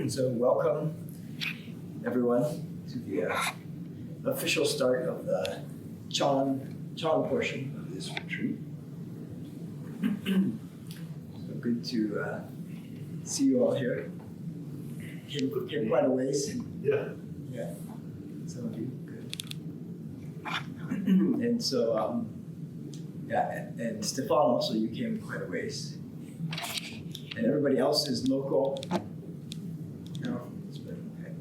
So welcome everyone to the official start of the Chan portion of this retreat. So good to see you all here. Came quite a ways. Yeah. Some of you, good. And so, and Stefan also, you came quite a ways. And everybody else is local. No, it's been okay.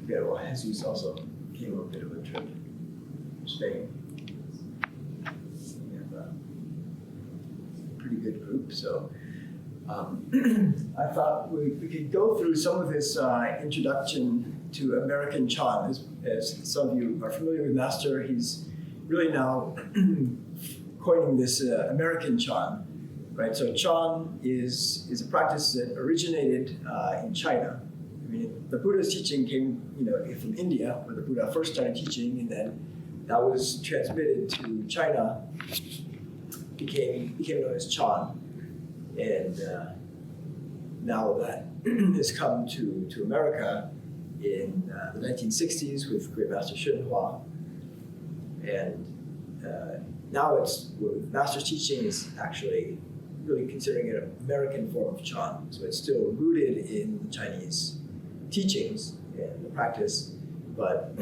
Yeah, well, Jesus also came a bit of a trip from Spain. We have a pretty good group, so I thought we could go through some of this introduction to American Chan. As some of you are familiar with Master, he's really now coining this American Chan. Right, so Chan is a practice that originated in China. I mean, the Buddha's teaching came, from India, where the Buddha first started teaching, and then that was transmitted to China, became known as Chan, and now that has come to America in the 1960s with Great Master YongHua, and now it's Master's teaching is actually really considering it an American form of Chan. So it's still rooted in the Chinese teachings and the practice, but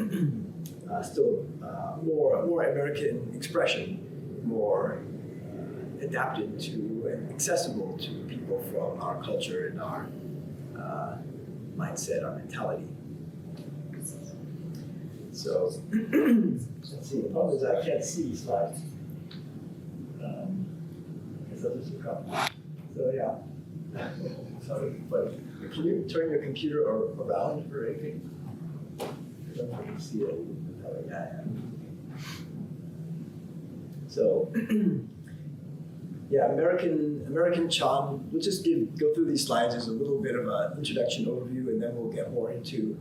still more American expression, more adapted to and accessible to people from our culture and our mindset, our mentality. So let's see, the problem is I can't see these slides. So yeah. Sorry, but can you turn your computer around or anything? I don't know if you can see it. Yeah. So yeah, American Chan. We'll just go through these slides as a little bit of an introduction overview, and then we'll get more into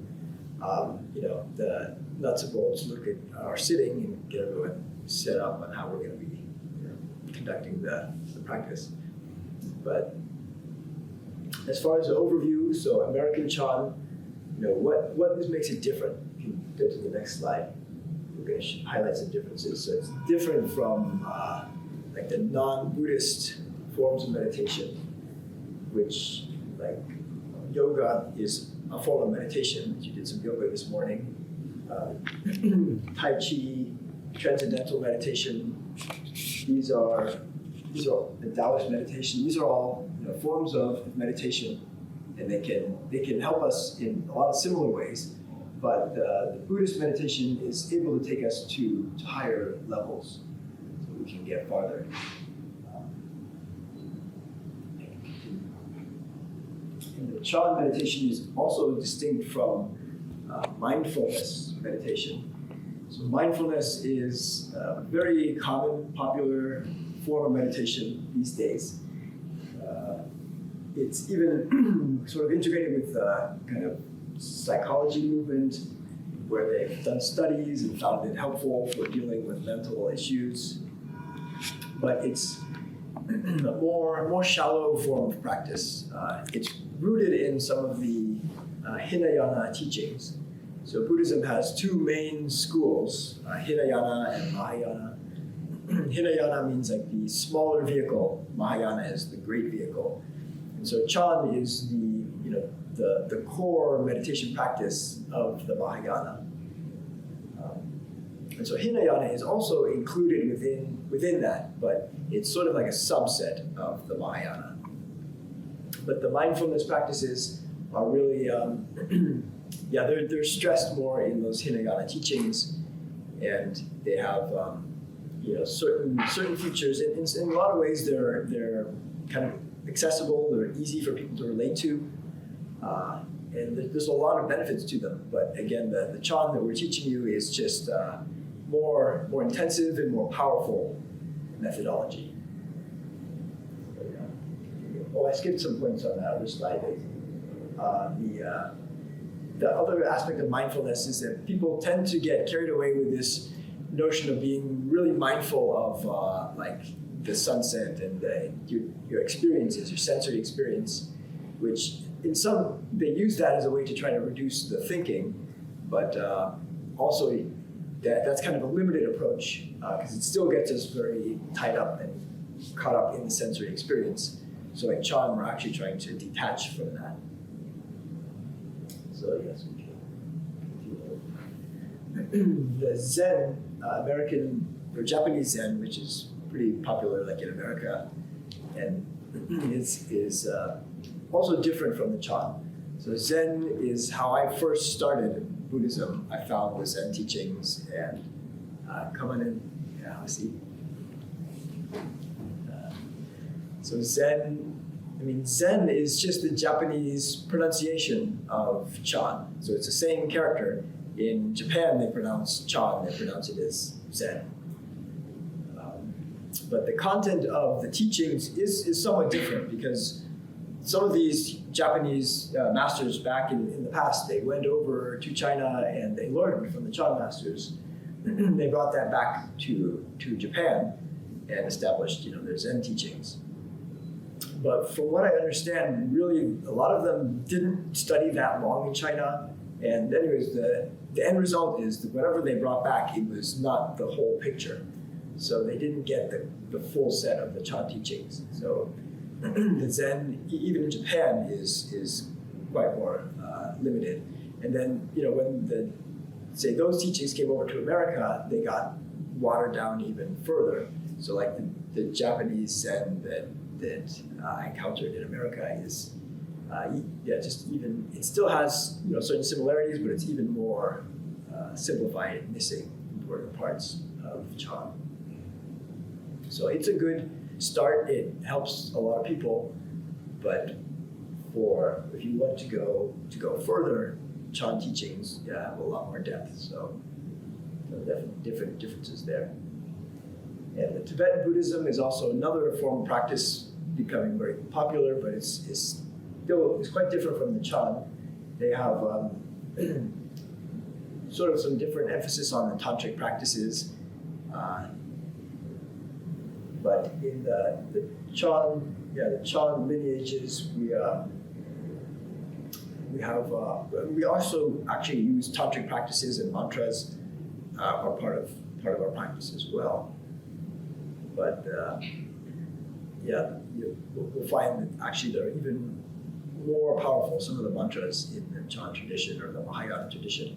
the nuts and bolts. Look at our sitting and get everyone set up on how we're going to be conducting the practice. But as far as the overview, so American Chan, what makes it different? You can go to the next slide. We're going to highlight some differences. So it's different from like the non-Buddhist forms of meditation, which like yoga is a form of meditation. You did some yoga this morning. Tai Chi, transcendental meditation. These are the Taoist meditation. These are all forms of meditation, and they can help us in a lot of similar ways. But the Buddhist meditation is able to take us to higher levels, so we can get farther. And the Chan meditation is also distinct from mindfulness meditation. So mindfulness is a very common, popular form of meditation these days. It's even sort of integrated with kind of psychology movement, where they've done studies and found it helpful for dealing with mental issues. But it's a more shallow form of practice. It's rooted in some of the Hinayana teachings. So Buddhism has two main schools, Hinayana and Mahayana. Hinayana means like the smaller vehicle, Mahayana is the great vehicle. And so Chan is the core meditation practice of the Mahayana. And so Hinayana is also included within that, but it's sort of like a subset of the Mahayana. But the mindfulness practices are really they're stressed more in those Hinayana teachings, and they have certain features. In a lot of ways, they're kind of accessible. They're easy for people to relate to, and there's a lot of benefits to them. But again, the Chan that we're teaching you is just more intensive and more powerful methodology. I skipped some points on that other slide. The other aspect of mindfulness is that people tend to get carried away with this notion of being really mindful of like the sunset and your experiences, your sensory experience, which in some, they use that as a way to try to reduce the thinking, but also that's kind of a limited approach because it still gets us very tied up and caught up in the sensory experience. So in Chan, we're actually trying to detach from that. So yes, we can. The Zen, American or Japanese Zen, which is pretty popular like in America, and is also different from the Chan. So Zen is how I first started Buddhism. I found the Zen teachings and come on in. Yeah, I see. So Zen, Zen is just the Japanese pronunciation of Chan. So it's the same character. In Japan, they pronounce Chan, they pronounce it as Zen. But the content of the teachings is somewhat different because some of these Japanese masters back in the past, they went over to China and they learned from the Chan masters. They brought that back to Japan and established, their Zen teachings. But from what I understand, really a lot of them didn't study that long in China. And anyways, the end result is that whatever they brought back, it was not the whole picture. So they didn't get the full set of the Chan teachings. So the Zen, even in Japan, is quite more limited. And then, when those teachings came over to America, they got watered down even further. So like the Japanese Zen that I encountered in America is, it still has certain similarities, but it's even more simplified and missing important parts of Chan. So it's a good start. It helps a lot of people, but if you want to go further, Chan teachings have a lot more depth. So definitely different differences there. And the Tibetan Buddhism is also another form of practice becoming very popular, but it's quite different from the Chan. They have sort of some different emphasis on the tantric practices. But in the Chan lineages, we also actually use tantric practices and mantras are part of our practice as well. But we'll find that actually they're even more powerful. Some of the mantras in the Chan tradition or the Mahayana tradition,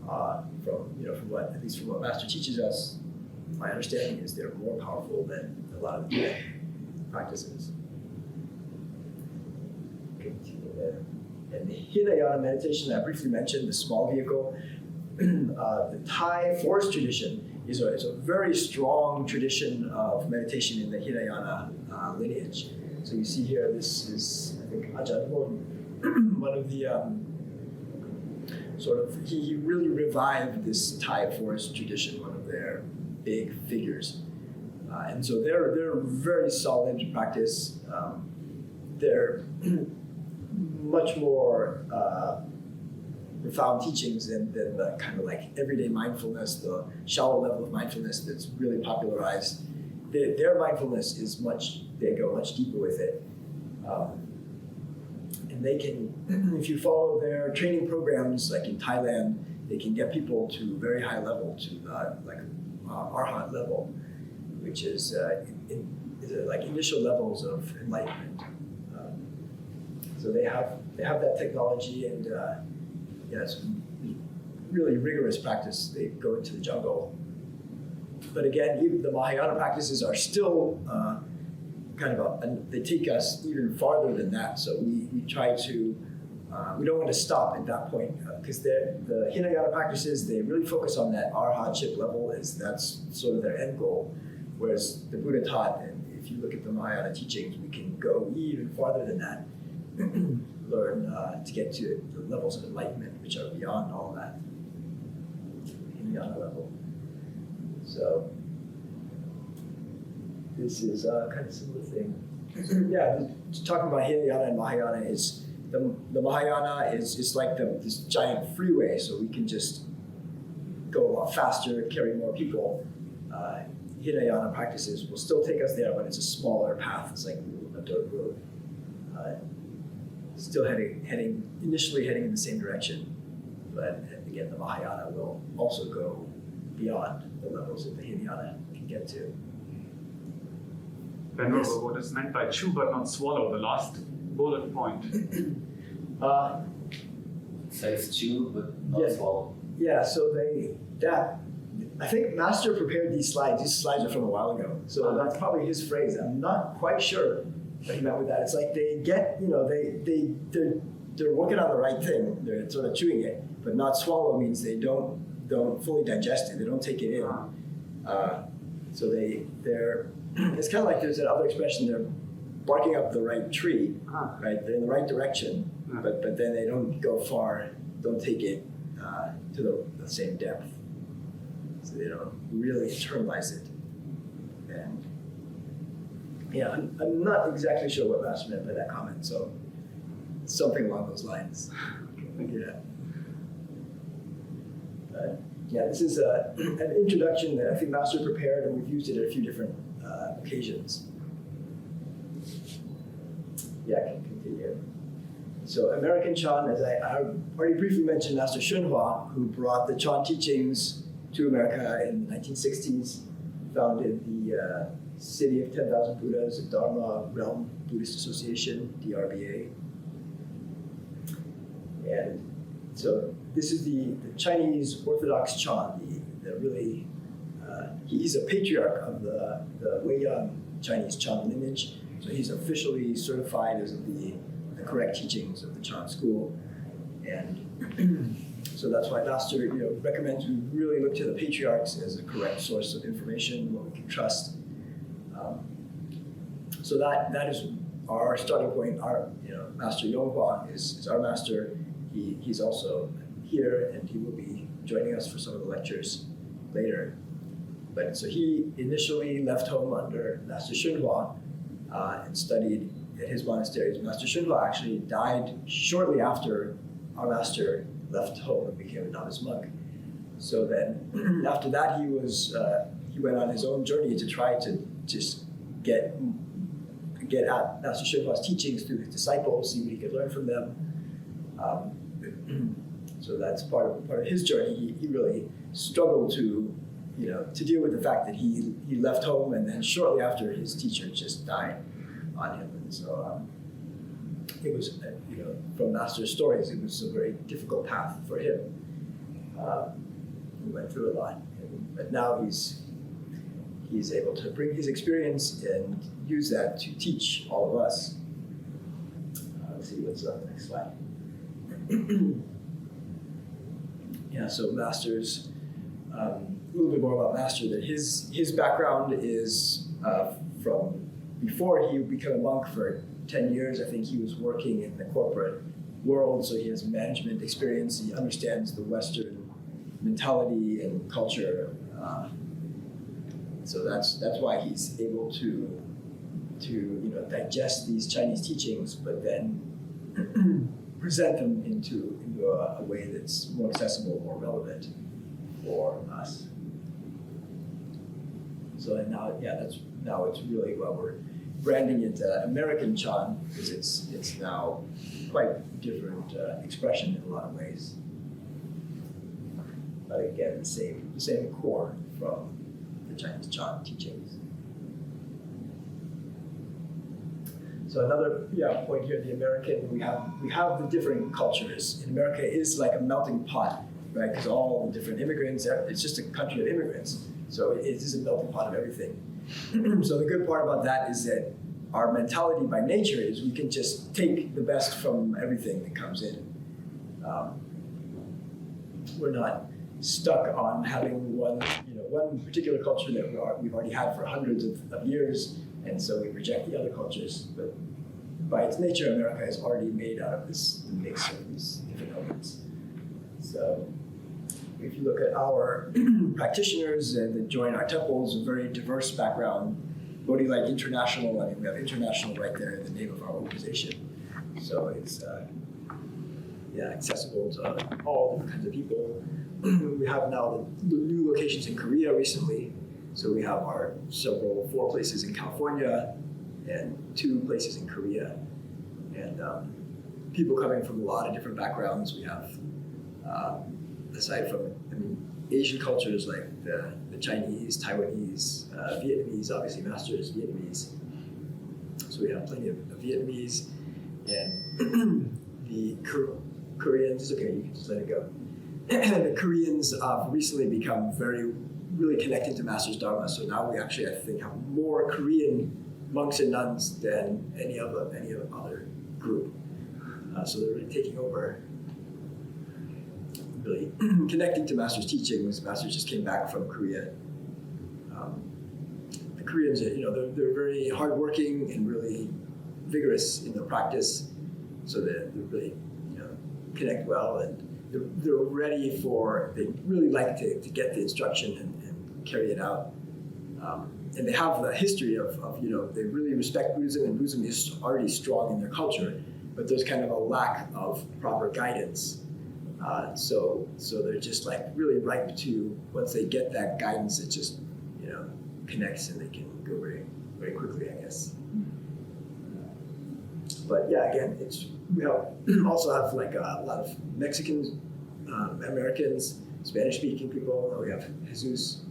from what Master teaches us, my understanding is they're more powerful than a lot of the practices. Continue there. And the Hinayana meditation I briefly mentioned, the small vehicle, the Thai forest tradition is a very strong tradition of meditation in the Hinayana lineage. So you see here, this is, I think, Ajahn Mon, one of the he really revived this Thai forest tradition, one of their big figures. And so they're very solid practice. They're much more profound teachings than the kind of like everyday mindfulness, the shallow level of mindfulness that's really popularized. Their mindfulness they go much deeper with it. And they can, if you follow their training programs, like in Thailand, they can get people to very high level, to Arhat level, which is like initial levels of enlightenment. So they have that technology, and it's really rigorous practice. They go into the jungle. But again, even the Mahayana practices are still they take us even farther than that. So we try to, we don't want to stop at that point because the Hinayana practices, they really focus on that arhatship level, that's sort of their end goal. Whereas the Buddha taught, and if you look at the Mahayana teachings, we can go even farther than that, learn to get to the levels of enlightenment, which are beyond all that Hinayana level. So this is kind of similar thing. Talking about Hinayana and Mahayana is the Mahayana is like this giant freeway, so we can just go a lot faster, carry more people. Hinayana practices will still take us there, but it's a smaller path. It's like a dirt road. still initially heading in the same direction, but again, the Mahayana will also go beyond the levels that the Hinayana can get to. Venerable, yes. What is meant by chew but not swallow, the last bullet point? It says chew but not swallow. Yeah, so I think Master prepared these slides. These slides are from a while ago, so that's probably his phrase. I'm not quite sure what he meant with that. It's like they get, they're working on the right thing. They're sort of chewing it, but not swallow means they don't fully digest it. They don't take it in. So they're. It's kind of like there's that other expression. They're barking up the right tree, right? They're in the right direction, but then they don't go far. Don't take it to the same depth. So they don't really internalize it. And yeah, I'm not exactly sure what Master meant by that comment. So something along those lines. Yeah. Yeah, this is an introduction that I think Master prepared, and we've used it at a few different occasions. Yeah, I can continue. So American Chan, as I already briefly mentioned, Master YongHua, who brought the Chan teachings to America in the 1960s, founded the City of 10,000 Buddhas, the Dharma Realm Buddhist Association, DRBA. And so this is the Chinese Orthodox Chan, the really, he's a patriarch of the Wei Yang Chinese Chan lineage. So he's officially certified as the correct teachings of the Chan school. And so that's why Master recommends we really look to the patriarchs as a correct source of information, what we can trust. So that is our starting point. Our Master YongHua is our master. He's also here, and he will be joining us for some of the lectures later. But so he initially left home under Master YongHua and studied at his monasteries. Master YongHua actually died shortly after our master left home and became a novice monk. So then, after that, he went on his own journey to try to just get at Master YongHua's teachings through his disciples, see what he could learn from them. So that's part of his journey. He really struggled to deal with the fact that he left home, and then shortly after his teacher just died on him. And so it was, from Master's stories, it was a very difficult path for him. He went through a lot, but now he's able to bring his experience and use that to teach all of us. Let's see what's on the next slide. Yeah, so Master's, a little bit more about Master, that his background is from before he became a monk for 10 years. I think he was working in the corporate world, so he has management experience. He understands the Western mentality and culture. So that's why he's able to digest these Chinese teachings, but then present them into a way that's more accessible, more relevant for us. So now it's really, well, we're branding it American Chan, because it's now quite different expression in a lot of ways. But again, the same core from the Chinese Chan teachings. So another point here, the American, we have the different cultures. In America, it is like a melting pot, right? Because all the different immigrants, it's just a country of immigrants. So it is a melting pot of everything. So the good part about that is that our mentality by nature is we can just take the best from everything that comes in. We're not stuck on having one particular culture that we've already had for hundreds of years, and so we reject the other cultures. But by its nature, America is already made out of this mix of these different elements. So if you look at our practitioners that join our temples, a very diverse background. Bodhi Light International, we have international right there in the name of our organization. So it's accessible to all different kinds of people. We have now the new locations in Korea recently. So we have our 4 places in California and 2 places in Korea. And people coming from a lot of different backgrounds. We have, aside from, Asian cultures like the Chinese, Taiwanese, Vietnamese, obviously Master is Vietnamese. So we have plenty of Vietnamese, and the Koreans, okay, you can just let it go. The Koreans recently become really connected to Master's Dharma. So now we actually, I think, have more Korean monks and nuns than any other group. So they're really taking over, really connecting to Master's teachings. Master just came back from Korea. The Koreans, they're very hardworking and really vigorous in their practice, so that they really, connect well, and they're ready for. They really like to get the instruction and carry it out. And they have the history of they really respect Buddhism, and Buddhism is already strong in their culture, but there's kind of a lack of proper guidance. So they're just like really ripe to, once they get that guidance, it just connects and they can go very, very quickly, I guess. But yeah, again, we also have like a lot of Mexicans, Americans, Spanish-speaking people. We have Jesus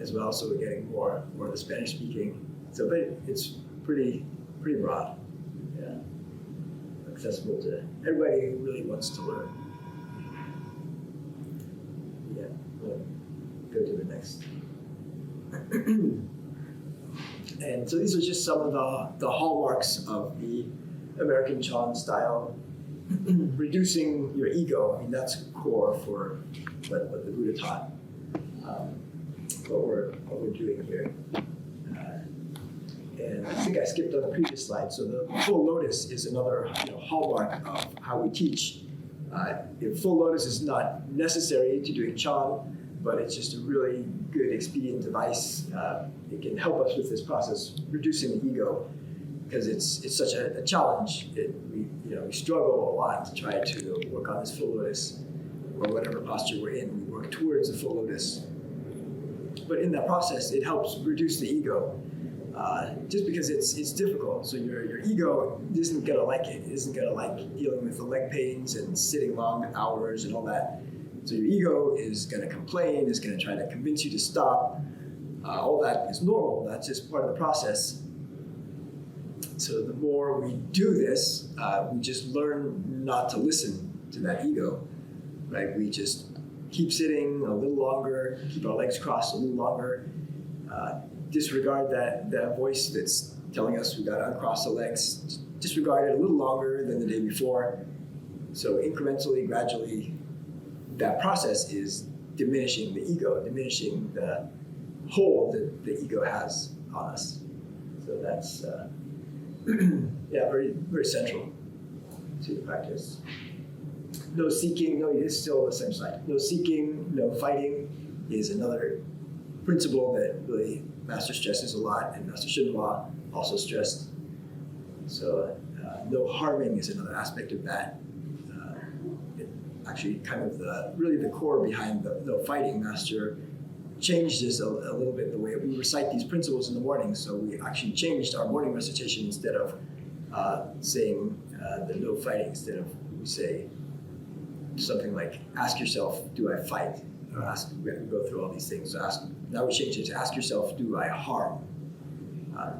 as well, so we're getting more of the Spanish-speaking. So, but it's pretty broad, yeah, accessible to everybody who really wants to learn. Yeah, we'll go to the next. And so these are just some of the hallmarks of the American Chan style. Reducing your ego, that's core for what the Buddha taught. What we're doing here. And I think I skipped on the previous slide. So the full lotus is another hallmark of how we teach. Full lotus is not necessary to doing Chan, but it's just a really good expedient device. It can help us with this process, reducing the ego, because it's such a challenge. We struggle a lot to try to work on this full lotus, or whatever posture we're in. We work towards the full lotus. But in that process, it helps reduce the ego, just because it's difficult. So your ego isn't gonna like it. It isn't gonna like dealing with the leg pains and sitting long hours and all that. So your ego is gonna complain, is gonna try to convince you to stop. All that is normal. That's just part of the process. So the more we do this, we just learn not to listen to that ego, right? We just keep sitting a little longer, keep our legs crossed a little longer, disregard that voice that's telling us we gotta uncross the legs, disregard it a little longer than the day before. So incrementally, gradually, that process is diminishing the ego, diminishing the hold that the ego has on us. So that's very, very central to the practice. No seeking, it's still the same slide. No seeking, no fighting is another principle that really Master stresses a lot, and Master YongHua also stressed. So no harming is another aspect of that. Actually, kind of the core behind the no fighting. Master changed this a little bit, the way we recite these principles in the morning. So we actually changed our morning recitation. Instead of saying the no fighting, instead of we say something like, ask yourself, do I fight? Or we have to go through all these things. So now we change it to ask yourself, do I harm?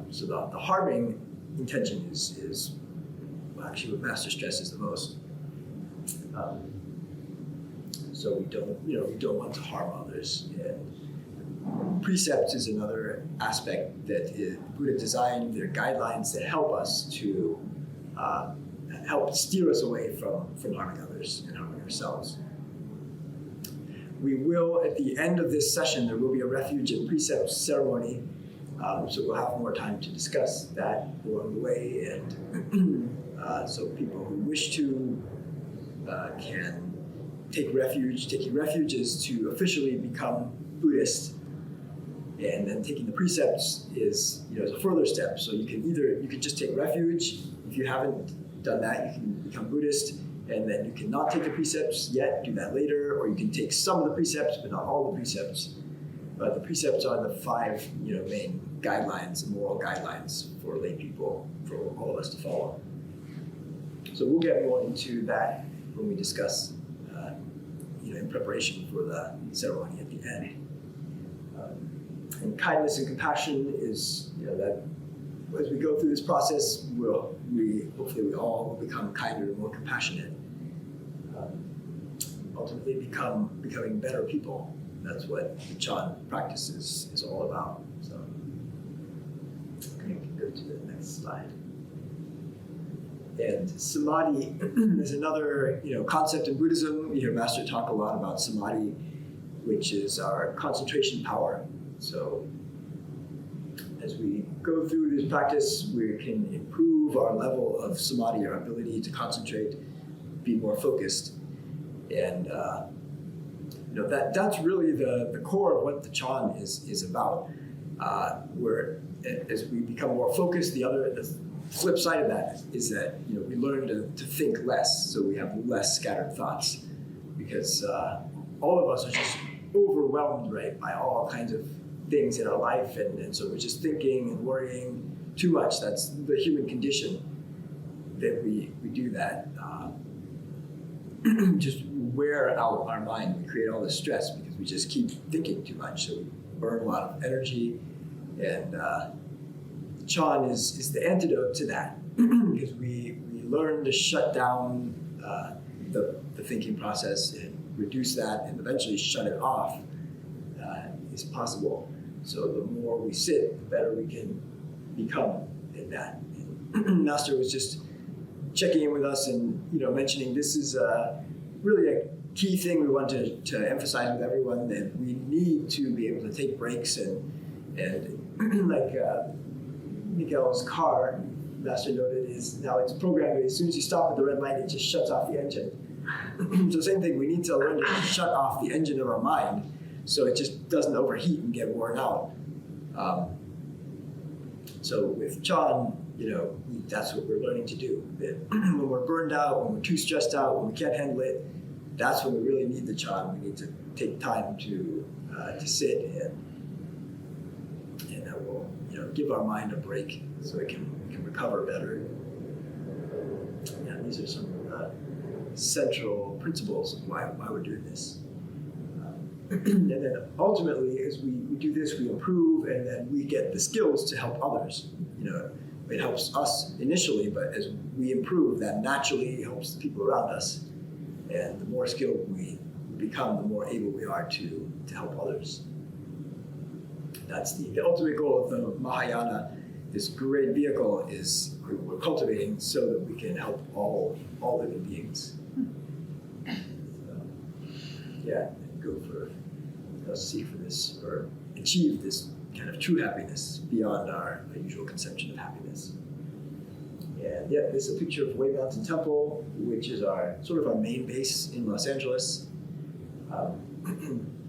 So the harming intention is actually what Master stresses the most. So we don't want to harm others. And precepts is another aspect that Buddha designed. They're guidelines that help us to help steer us away from harming others and harming ourselves. We will, at the end of this session, there will be a refuge and precept ceremony. So we'll have more time to discuss that along the way. And so people who wish to can taking refuge is to officially become Buddhist, and then taking the precepts is a further step. So you can just take refuge. If you haven't done that, you can become Buddhist, and then you cannot take the precepts yet. Do that later, or you can take some of the precepts, but not all the precepts. But the precepts are the 5 main guidelines, moral guidelines for lay people, for all of us to follow. So we'll get more into that when we discuss, in preparation for the ceremony at the end. And kindness and compassion is, that as we go through this process, hopefully we all will become kinder and more compassionate. Ultimately becoming better people. That's what the Chan practice is all about. So we can go to the next slide. And samadhi is another concept in Buddhism. You hear Master talk a lot about samadhi, which is our concentration power. So as we go through this practice, we can improve our level of samadhi, our ability to concentrate, be more focused. And that's really the core of what the Chan is about. Where as we become more focused, the flip side of that is that we learn to think less, so we have less scattered thoughts, because all of us are just overwhelmed, right, by all kinds of things in our life, and so we're just thinking and worrying too much. That's the human condition, that we do that. Just wear out our mind. We create all this stress because we just keep thinking too much, so we burn a lot of energy. And Chan is the antidote to that, because we learn to shut down the thinking process and reduce that, and eventually shut it off is possible. So the more we sit, the better we can become in that. And Master was just checking in with us and mentioning this is really a key thing we want to emphasize with everyone, that we need to be able to take breaks and like Miguel's car, Master noted, is now it's programmed. As soon as you stop at the red light, it just shuts off the engine. So same thing, we need to learn to shut off the engine of our mind so it just doesn't overheat and get worn out. So with Chan, that's what we're learning to do. That when we're burned out, when we're too stressed out, when we can't handle it, that's when we really need the Chan. We need to take time to sit and that will give our mind a break so we can recover better. Yeah, these are some central principles of why we're doing this. And then ultimately, as we do this, we improve, and then we get the skills to help others. It helps us initially, but as we improve, that naturally helps the people around us. And the more skilled we become, the more able we are to help others. That's the ultimate goal of the Mahayana. This great vehicle is we're cultivating so that we can help all living beings. Seek for this, or achieve this kind of true happiness beyond our usual conception of happiness. And this is a picture of Way Mountain Temple, which is our main base in Los Angeles.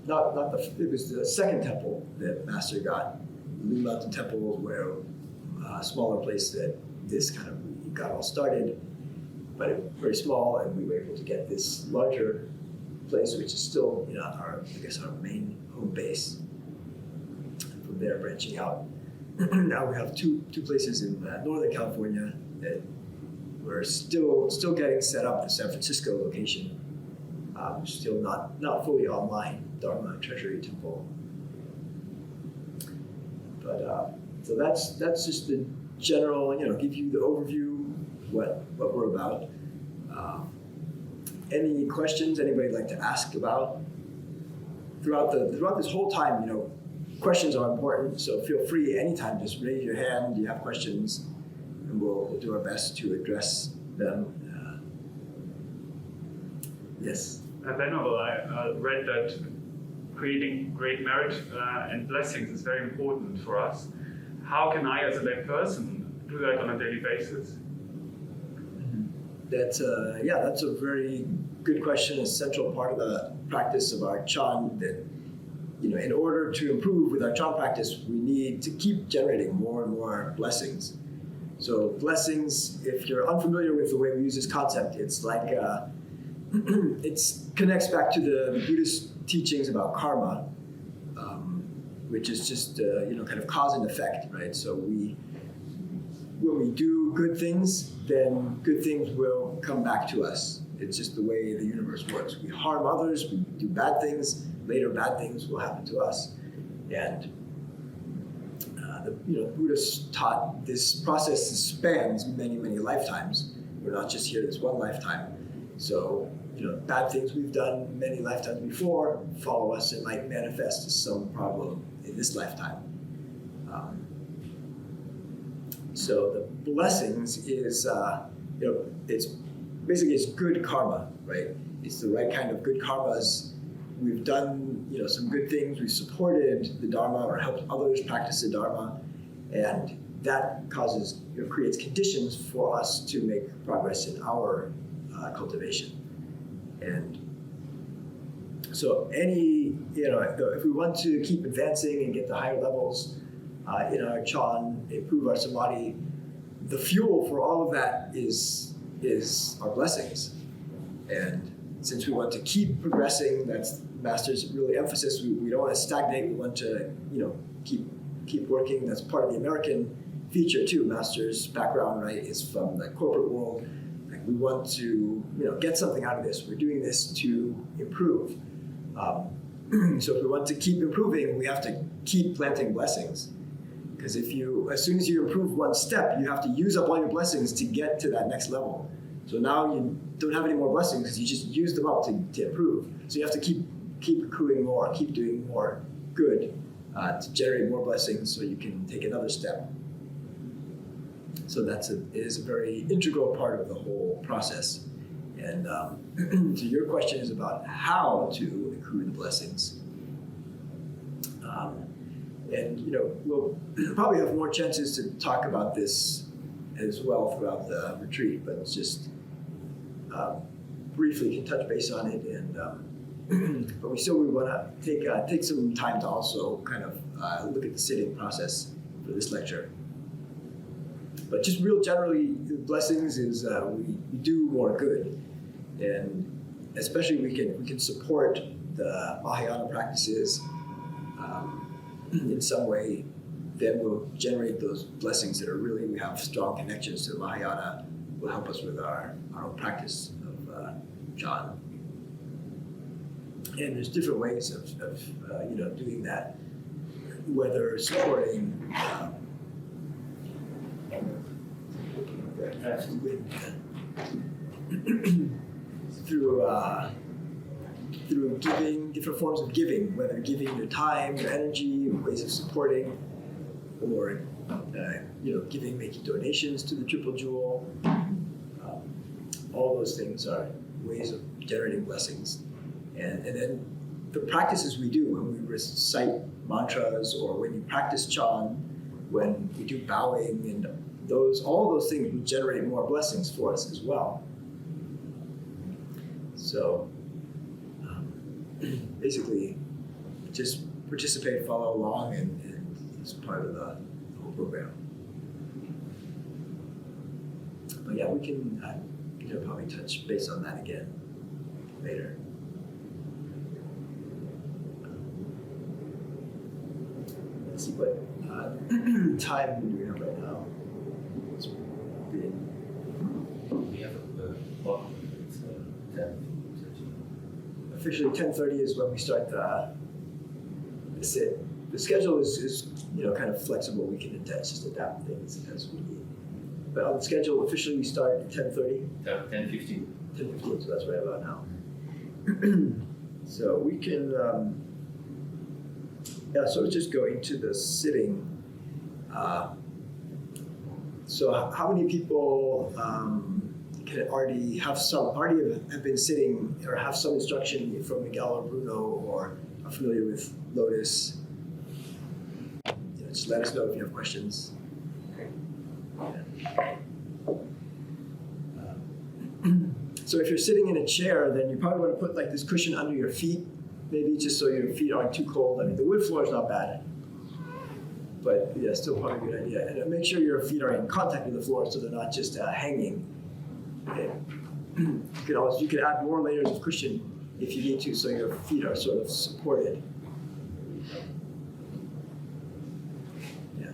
It was the second temple that Master got. Blue Mountain Temple where a smaller place that this kind of got all started, but it was very small, and we were able to get this larger place, which is still our main home base. From there, branching out. Now we have two places in Northern California that we're still getting set up. The San Francisco location, still not fully online. Dharma Treasury Temple. But so that's just the general, give you the overview what we're about. Any questions anybody would like to ask about? Throughout this whole time, questions are important, so feel free anytime, just raise your hand, you have questions, and we'll do our best to address them. Yes? Venerable, I read that creating great merit and blessings is very important for us. How can I, as a lay person, do that on a daily basis? That's a very good question. A central part of the practice of our Chan, that in order to improve with our Chan practice, we need to keep generating more and more blessings. So blessings, if you're unfamiliar with the way we use this concept, it's like it connects back to the Buddhist teachings about karma, which is just kind of cause and effect, right? So when we do good things, then good things will come back to us. It's just the way the universe works. We harm others, we do bad things, later bad things will happen to us. And the Buddhists taught this process spans many, many lifetimes. We're not just here this one lifetime. So, bad things we've done many lifetimes before follow us and might manifest as some problem in this lifetime. So the blessings is, it's basically it's good karma, right? It's the right kind of good karmas. We've done, some good things. We've supported the Dharma or helped others practice the Dharma, and that creates conditions for us to make progress in our cultivation. And so if we want to keep advancing and get to higher levels in our Chan, improve our samadhi, the fuel for all of that is our blessings. And since we want to keep progressing, that's Master's really emphasis. We don't want to stagnate. We want to, keep working. That's part of the American feature too. Master's background, right, is from the corporate world. Like we want to, get something out of this. We're doing this to improve. So if we want to keep improving, we have to keep planting blessings. Because as soon as you improve one step, you have to use up all your blessings to get to that next level. So now you don't have any more blessings because you just used them up to improve. So you have to keep accruing more, keep doing more good to generate more blessings so you can take another step. So it is a very integral part of the whole process. And so your question is about how to accrue the blessings. And we'll probably have more chances to talk about this as well throughout the retreat, but it's just briefly can touch base on it. And but we want to take some time to also kind of look at the sitting process for this lecture. But just real generally, the blessings is we do more good, and especially we can support the Mahayana practices in some way. Then we'll generate those blessings that are really, we have strong connections to Mahayana, will help us with our own practice of Chan. And there's different ways of doing that, whether supporting through giving, different forms of giving, whether giving your time, your energy, ways of supporting, or giving, making donations to the Triple Jewel. All those things are ways of generating blessings. And then the practices we do when we recite mantras, or when you practice Chan, when we do bowing, and all those things will generate more blessings for us as well. So basically, just participate, follow along, and it's part of the whole program. But yeah, we can probably touch base on that again later. Let's see what time do we have right now. It's been... We have a clock. It's 10:30. Officially 10:30 is when we start the sit. The schedule is kind of flexible. We can just adapt things as we need. But on the schedule, officially we start at 10:30. 10:15. 10:15, so that's right about now. So we can, so just go into the sitting. So how many people can already have been sitting or have some instruction from Miguel or Bruno, or are familiar with Lotus? Just let us know if you have questions. So if you're sitting in a chair, then you probably want to put like this cushion under your feet, maybe just so your feet aren't too cold. I mean, the wood floor is not bad, but yeah, still probably a good idea. And make sure your feet are in contact with the floor so they're not just hanging. Okay. You can add more layers of cushion if you need to, so your feet are sort of supported. Yeah.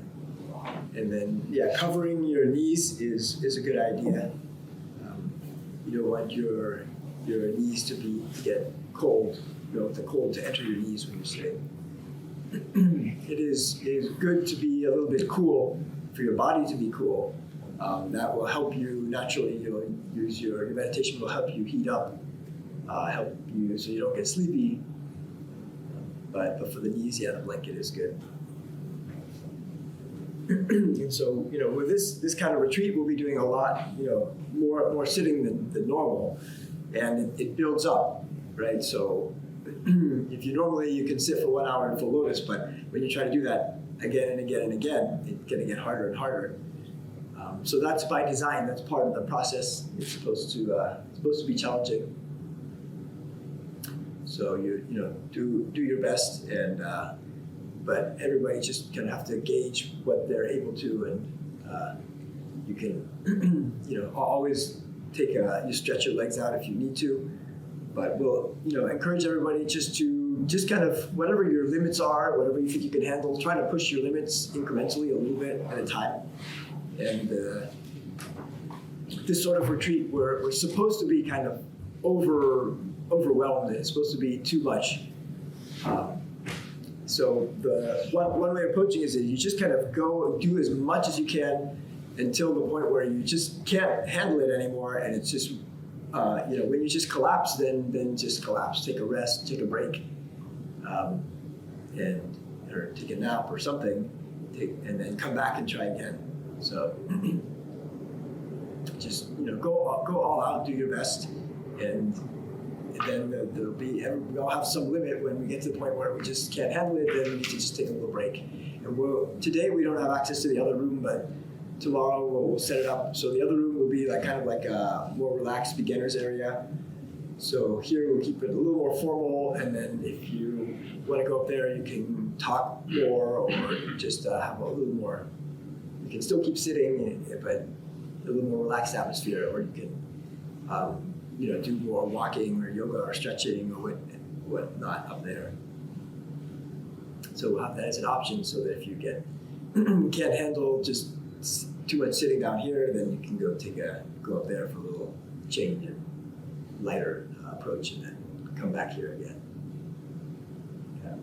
And then, yeah, covering your knees is a good idea. You don't want your knees to get cold. You don't want the cold to enter your knees when you're sitting. It is good to be a little bit cool, for your body to be cool. That will help you naturally. You'll use your meditation will help you heat up, help you so you don't get sleepy. But for the knees, yeah, the blanket is good. And so, with this kind of retreat, we'll be doing a lot, more sitting than normal, and it builds up, right? So, if you can sit for 1 hour in full lotus, but when you try to do that again and again and again, it's going to get harder and harder. So that's by design. That's part of the process. It's supposed to be challenging. So do your best, and but everybody just kind of have to gauge what they're able to, and you can always you stretch your legs out if you need to, but we'll encourage everybody just kind of whatever your limits are, whatever you think you can handle, try to push your limits incrementally a little bit at a time. And this sort of retreat, we're supposed to be kind of overwhelmed. It's supposed to be too much. So the one way of approaching is that you just kind of go do as much as you can until the point where you just can't handle it anymore, and it's just when you just collapse, then just collapse. Take a rest, take a break, or take a nap or something, and then come back and try again. So just go all out, do your best, and then we all have some limit. When we get to the point where we just can't handle it, then we need to just take a little break. And today we don't have access to the other room, but tomorrow we'll set it up. So the other room will be kind of like a more relaxed beginners area. So here we'll keep it a little more formal, and then if you want to go up there, you can talk more or just have a little more. You can still keep sitting, but a little more relaxed atmosphere, or you can do more walking or yoga or stretching or whatnot up there. So we'll have that as an option, so that if you can't handle just too much sitting down here, then you can go up there for a little change and lighter approach, and then come back here again. Yeah.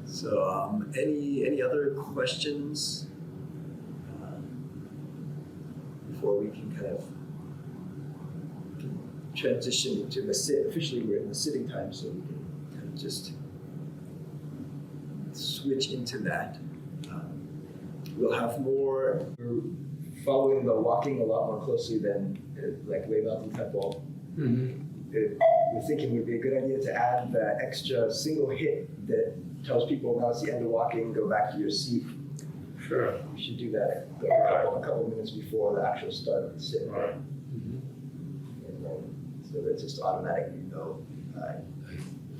So any other questions before we can kind of transition into the sit? Officially, we're in the sitting time, so we can kind of just switch into that. We'll have more. We're following the walking a lot more closely than like Wei Mountain Temple. Mm-hmm. We're thinking it would be a good idea to add the extra single hit that tells people now it's the end of walking, go back to your seat. Sure. We should do that a couple minutes before the actual start of the sit. Right. Mm-hmm. And then, so that just automatically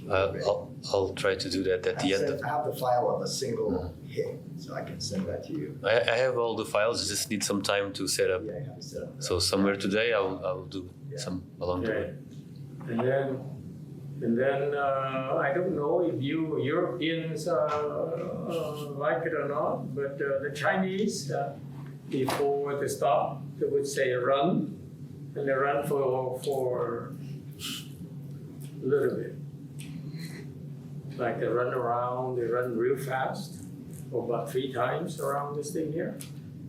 I'll try to do that at the end. I have the file of a single hit, so I can send that to you. I have all the files. Just need some time to set up. Yeah, I have to set up. So somewhere today, I'll do some along the way. And then I don't know if you Europeans like it or not, but the Chinese, before they stop, they would say run, and they run for a little bit. Like they run around, they run real fast, for about 3 times around this thing here.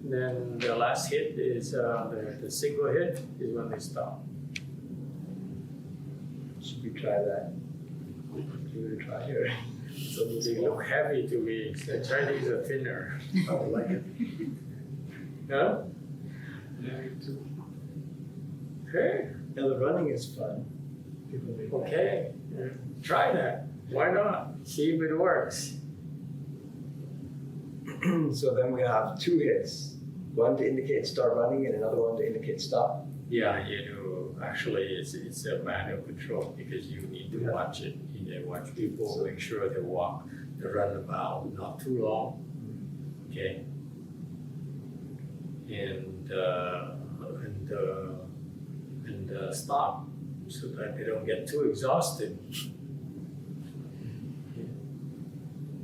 And then the last hit is the single hit is when they stop. Should we try that? Give it a try here. So they look heavy to me. The Chinese are thinner. I would like it. Huh? Yeah, too. Okay. Yeah, the running is fun. Okay. Yeah. Try that. Why not? See if it works. So then we have 2 hits. One to indicate start running and another one to indicate stop. Yeah, actually it's a manual control because you need to watch it. You need to watch people, make sure they walk, they run about, not too long. Okay. And stop so that they don't get too exhausted.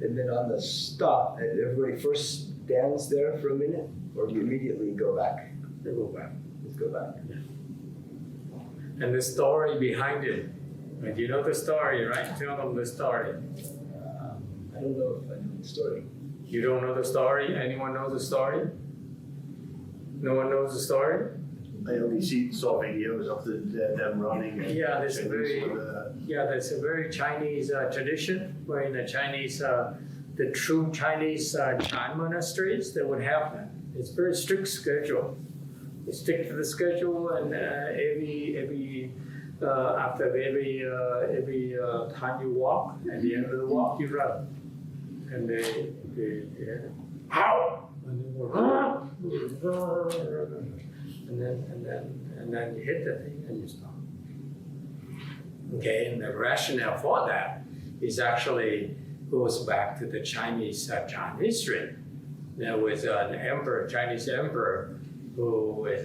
And then on the stop, everybody first stands there for a minute, or do you immediately go back? They go back. Let's go back. And the story behind it. Like, you know the story, right? Tell them the story. I don't know if I know the story. You don't know the story? Anyone know the story? No one knows the story? I only saw videos of them running. And Yeah, there's a Chinese very, with, that's a very Chinese tradition where in the Chinese, the true Chinese Chan monasteries, they would have that. It's a very strict schedule. You stick to the schedule, and after every time you walk, at the end of the walk, you run. And they how? And they go, and then you hit the thing and you stop. Okay, and the rationale for that is actually goes back to the Chinese Chan history. There was an emperor, Chinese emperor, who was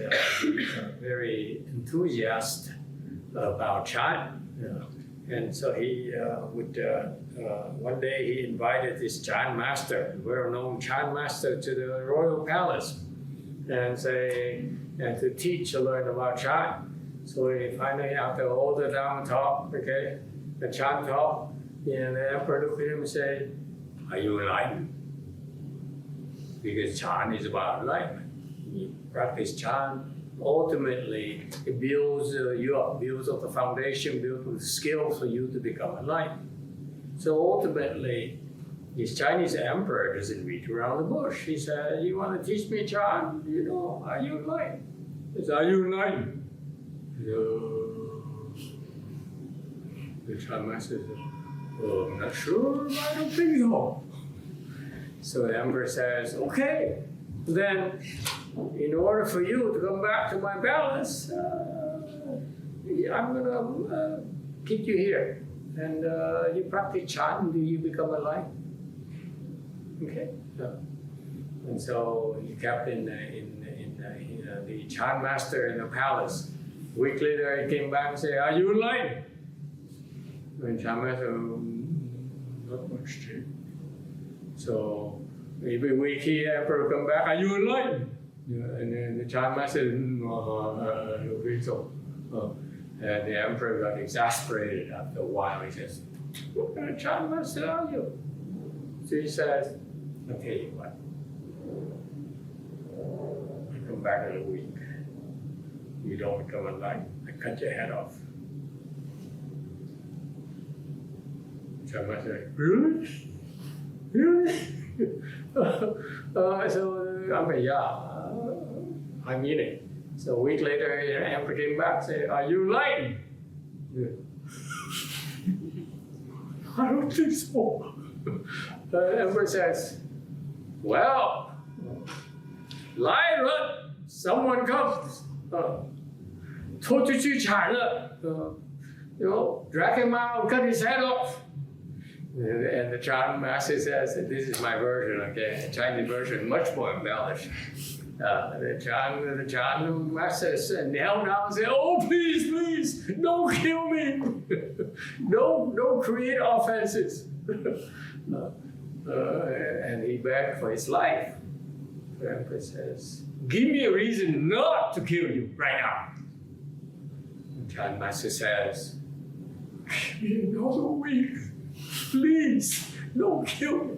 very enthusiastic about Chan. And so he would, one day he invited this Chan master, well-known Chan master, to the royal palace and to teach or learn about Chan. So he finally, after all the down talk, okay, the Chan talk, and the emperor looked at him and said, "Are you enlightened?" Because Chan is about enlightenment. You practice Chan, ultimately it builds you up, builds up the foundation, builds the skills for you to become enlightened. So ultimately, this Chinese emperor doesn't beat around the bush. He said, "You want to teach me Chan? You know, are you enlightened?" He said, "Are you enlightened?" The Chan master said, "Oh, I'm not sure, I don't think so." So the emperor says, "Okay, then in order for you to come back to my palace, I'm gonna keep you here. And you practice Chan until you become enlightened." Okay? And so he kept in the Chan master in the palace. A week later, he came back and said, "Are you enlightened?" And Chan master, "Not much change." So every week he emperor come back, "Are you enlightened?" And then the Chan master said, "No, I don't think so." And the emperor got exasperated after a while. He says, "What kind of Chan master are you?" So he says, "I'll tell you what. I come back in a week. You don't become enlightened, I cut your head off." Chan master said, "Really? Really?" So I mean, yeah, I mean it. So a week later, the emperor came back and said, "Are you enlightened?" Yeah. "I don't think so." The emperor says, "Well,来人, someone comes. 拖出去砍了, drag him out, cut his head off." And the Chan master says, this is my version, okay, the Chinese version, much more embellished. The Chan master knelt down and said, "Oh, please, don't kill me. Don't create offenses." And he begged for his life. The emperor says, "Give me a reason not to kill you right now." The Chan master says, "Give me another week. Please, don't kill me."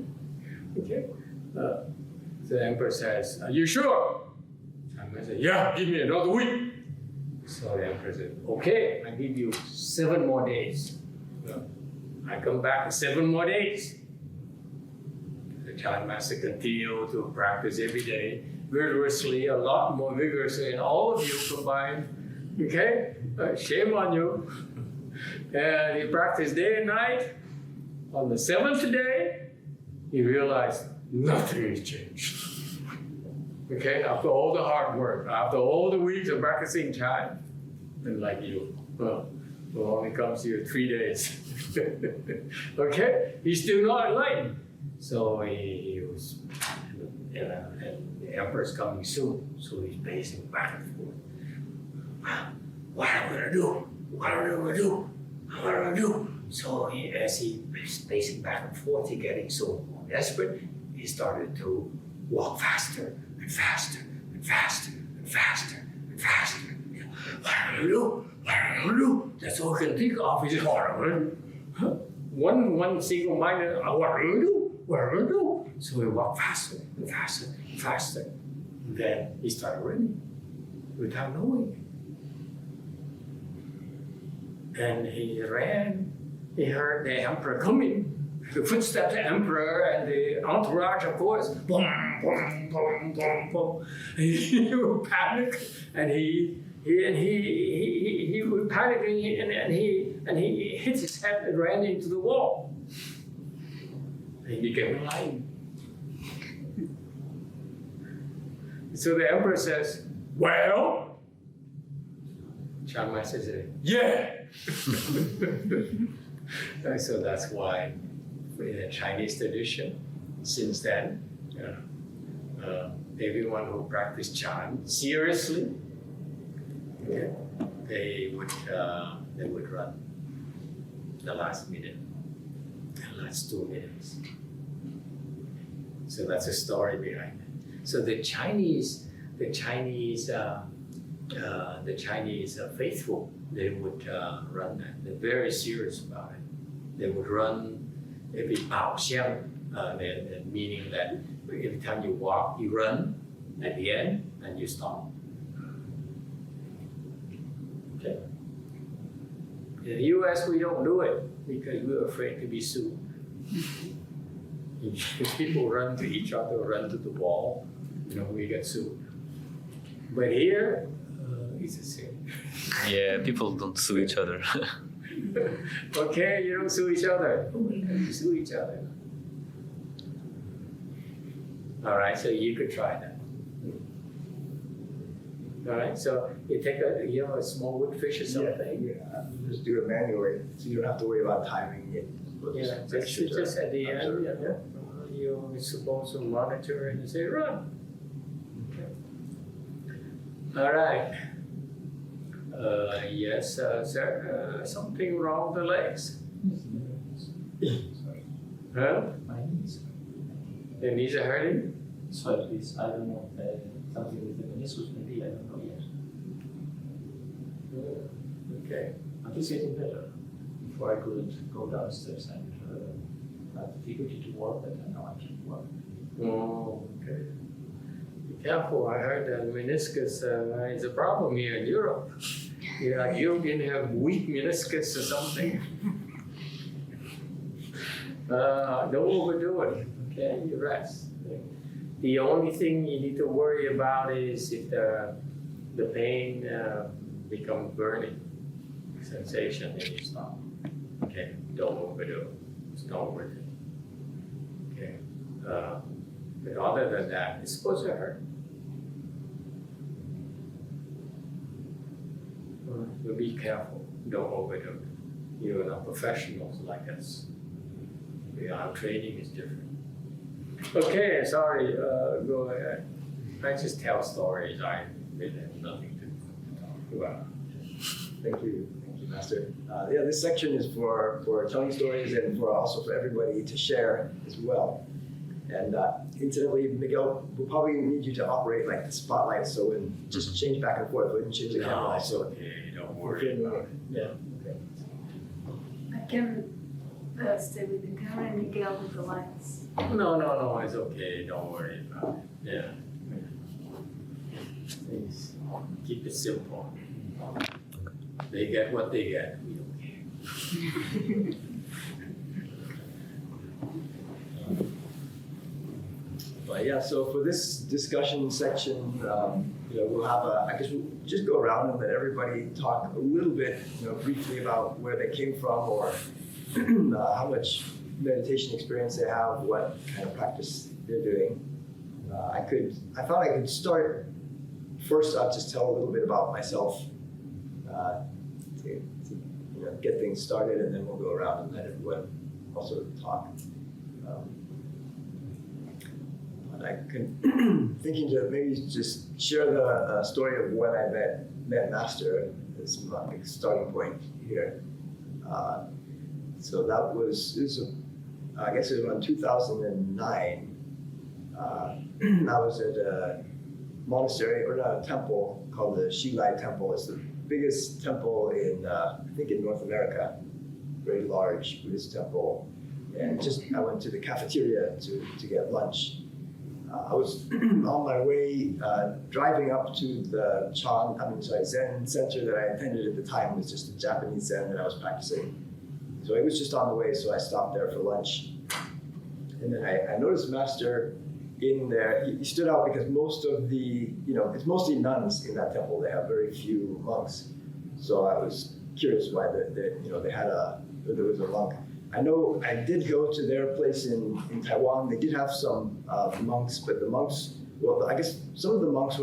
Okay? The emperor says, "Are you sure?" Chan master says, "Yeah, give me another week." So the emperor said, "Okay, I give you 7 more days. I come back in 7 more days." The Chan master continued to practice every day, vigorously, a lot more vigorously, and all of you combined. Okay? Shame on you. And he practiced day and night. On the 7th day, he realized nothing has changed. Okay, after all the hard work, after all the weeks of practicing Chan, and like you, well, only comes here 3 days. Okay, he's still not enlightened. So he was, and the emperor's coming soon, so he's pacing back and forth. What am I gonna do? What am I gonna do? What am I gonna do? So as he is pacing back and forth, he getting so desperate, he started to walk faster and faster and faster and faster and faster. That's all he can think of is one single minded, so he walked faster and faster and faster. And then he started running without knowing it. And he ran, he heard the emperor coming. The footsteps of the emperor and the entourage, of course, boom, boom, boom, boom, boom. He would panic, and he would panic, and he hit his head and ran into the wall. And he became blind. So the emperor says, "Well," Chiang Mai says, "Yeah." So that's why, in the Chinese tradition, since then, everyone who practiced Chan seriously, okay, they would run the last minute, the last 2 minutes. So that's the story behind it. So the Chinese faithful, they would run that. They're very serious about it. They would run every 宝香, meaning that every time you walk, you run at the end and you stop. Okay. In the US, we don't do it because we're afraid to be sued. If people run to each other, run to the wall, we get sued. But here, it's the same. Yeah, people don't sue each other. Okay, you don't sue each other. You sue each other. All right, so you could try that. All right, so you take a small wood fish or something. Yeah, just do it manually, so you don't have to worry about timing it. Yeah, just at the end, you're supposed to monitor and say run. Okay. All right. Yes, sir. Something wrong with the legs? Huh? My knees. The knees are hurting? So at least, I don't know, something with the meniscus maybe, I don't know yet. Okay. But it's getting better. Before I couldn't go downstairs and have difficulty to walk, but now I can walk. Oh, okay. Be careful. I heard that meniscus is a problem here in Europe. Europeans have weak meniscus or something. Don't overdo it. Okay, you rest. The only thing you need to worry about is if the pain becomes burning sensation, then you stop. Okay, don't overdo it. It's not worth it. Okay, but other than that, it's supposed to hurt. But be careful. Don't overdo it. You're not professionals like us. Our training is different. Okay, sorry. Go ahead. I just tell stories. I really have nothing to talk about. Thank you, Master. This section is for telling stories and also for everybody to share as well. And incidentally, Miguel will probably need you to operate like the spotlight, so when just change back and forth, and change the camera. No, so okay, don't worry about it. Yeah. Okay. I can stay with the camera and Miguel with the lights. No, it's okay. Don't worry about it. Yeah. Please keep it simple. They get what they get. We don't care. But yeah, so for this discussion section, we'll have I guess we'll just go around and let everybody talk a little bit, briefly about where they came from or how much meditation experience they have, what kind of practice they're doing. I thought I could start first. I'll just tell a little bit about myself to get things started, and then we'll go around and let everyone also talk. I could thinking to maybe just share the story of when I met Master as my starting point here. So that was, I guess it was around 2009. I was at a monastery, or not, a temple called the Xilai Temple. It's the biggest temple in, I think in North America, very large Buddhist temple. And I went to the cafeteria to get lunch. I was on my way driving up to the Zen center that I attended at the time. It was just a Japanese Zen that I was practicing. So it was just on the way, so I stopped there for lunch. And then I noticed Master in there. He stood out because most of the, it's mostly nuns in that temple. They have very few monks. So I was curious why they had there was a monk. I know I did go to their place in Taiwan. They did have some monks, but the monks, well, I guess some of the monks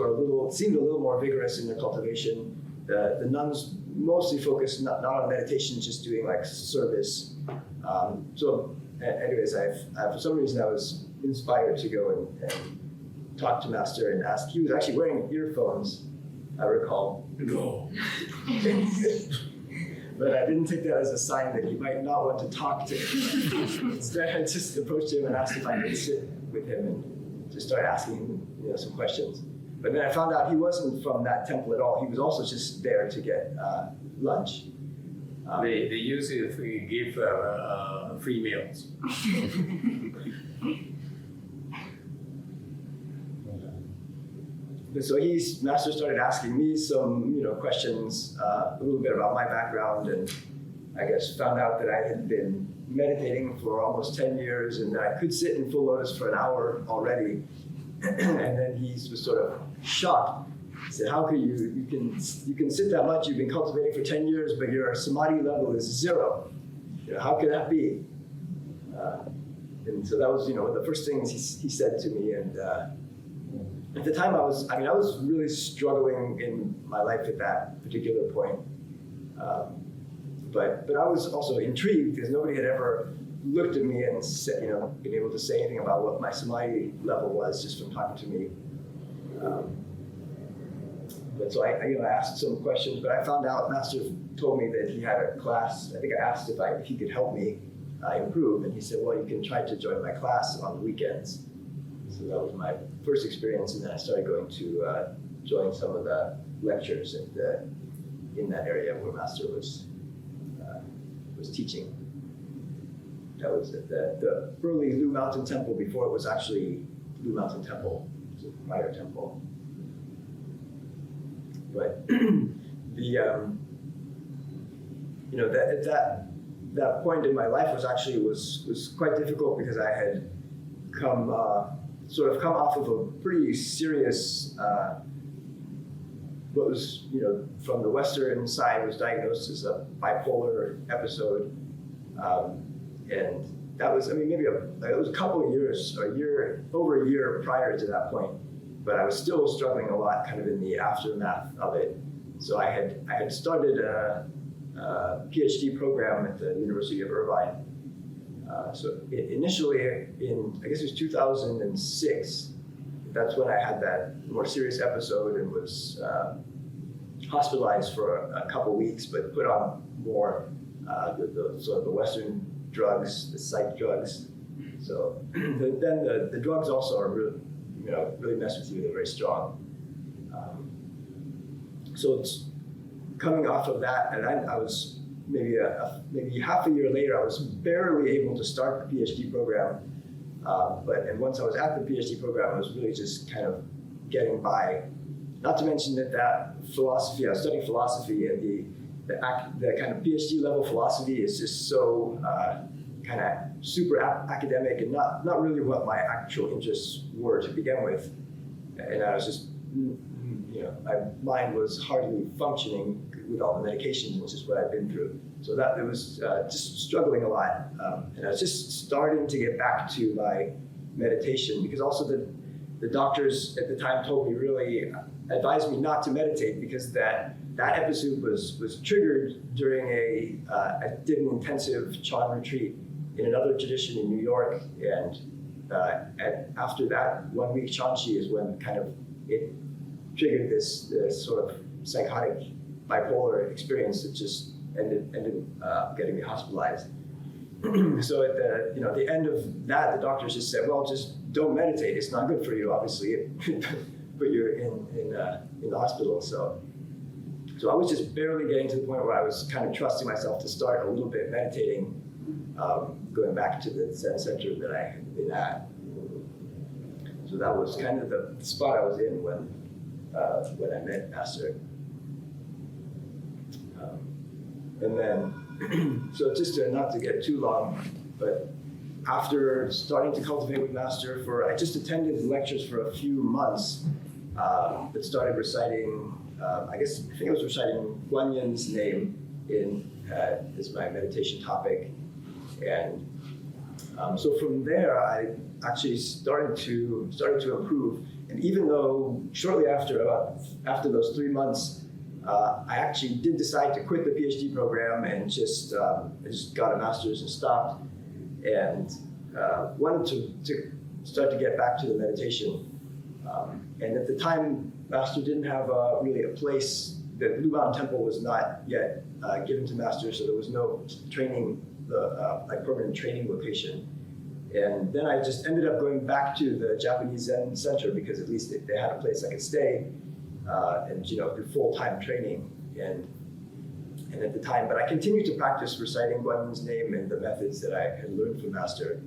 seemed a little more vigorous in their cultivation. The nuns mostly focused not on meditation, just doing like service. Anyways, for some reason I was inspired to go and talk to Master and ask. He was actually wearing earphones, I recall. No. But I didn't take that as a sign that he might not want to talk to him. Instead, I just approached him and asked if I could sit with him and just started asking him some questions. But then I found out he wasn't from that temple at all. He was also just there to get lunch. They usually give free meals. So Master started asking me some, questions, a little bit about my background, and I guess found out that I had been meditating for almost 10 years and that I could sit in full lotus for an hour already. And then he was sort of shocked. He said, "How could you can sit that much? You've been cultivating for 10 years, but your samadhi level is 0. How could that be?" And so that was, one of the first things he said to me. And at the time, I was really struggling in my life at that particular point. But I was also intrigued because nobody had ever looked at me and said, been able to say anything about what my samadhi level was just from talking to me. But so I asked some questions, but I found out Master told me that he had a class. I think I asked if he could help me improve, and he said, "Well, you can try to join my class on the weekends." So that was my first experience, and then I started going to join some of the lectures in that area where Master was teaching. That was at the early Lu Mountain Temple before it was actually Lu Mountain Temple. It was a prior temple. But that point in my life was quite difficult because I had come off of a pretty serious, what was from the Western side was diagnosed as a bipolar episode, and that was it was a couple of years, over a year prior to that point. But I was still struggling a lot, kind of in the aftermath of it. So I had started a PhD program at the University of Irvine. So initially, I guess it was 2006. That's when I had that more serious episode and was hospitalized for a couple weeks, but put on more the Western drugs, the psych drugs. So then the drugs also are really mess with you. They're very strong. So it's coming off of that, and I was maybe half a year later, I was barely able to start the PhD program. And once I was at the PhD program, I was really just kind of getting by. Not to mention that philosophy, I was studying philosophy, and the kind of PhD level philosophy is just so kind of super academic and not really what my actual interests were to begin with. And I was just, my mind was hardly functioning with all the medications, which is what I've been through. So that it was just struggling a lot. And I was just starting to get back to my meditation, because also the doctors at the time told me, really advised me not to meditate, because that episode was triggered during I did an intensive Chan retreat in another tradition in New York, and after that 1 week XianJie is when kind of it triggered this sort of psychotic bipolar experience that just ended up getting me hospitalized. So at the end of that, the doctors just said, well, just don't meditate. It's not good for you, obviously, but you're in the hospital. So I was just barely getting to the point where I was kind of trusting myself to start a little bit meditating, going back to the Zen center that I had been at. So that was kind of the spot I was in when I met Master. And then, so just not to get too long, but after starting to cultivate with Master I just attended lectures for a few months, but started reciting, I think I was reciting Guan Yin's name as my meditation topic. And so from there, I actually started to improve. And even though shortly after those 3 months, I actually did decide to quit the PhD program and I just got a master's and stopped, and wanted to start to get back to the meditation. And at the time, Master didn't have really a place. The Blue Mountain Temple was not yet given to Master, so there was no training, permanent training location. And then I just ended up going back to the Japanese Zen Center because at least they had a place I could stay and do full-time training. And at the time, but I continued to practice reciting Guan Yin's name and the methods that I had learned from Master.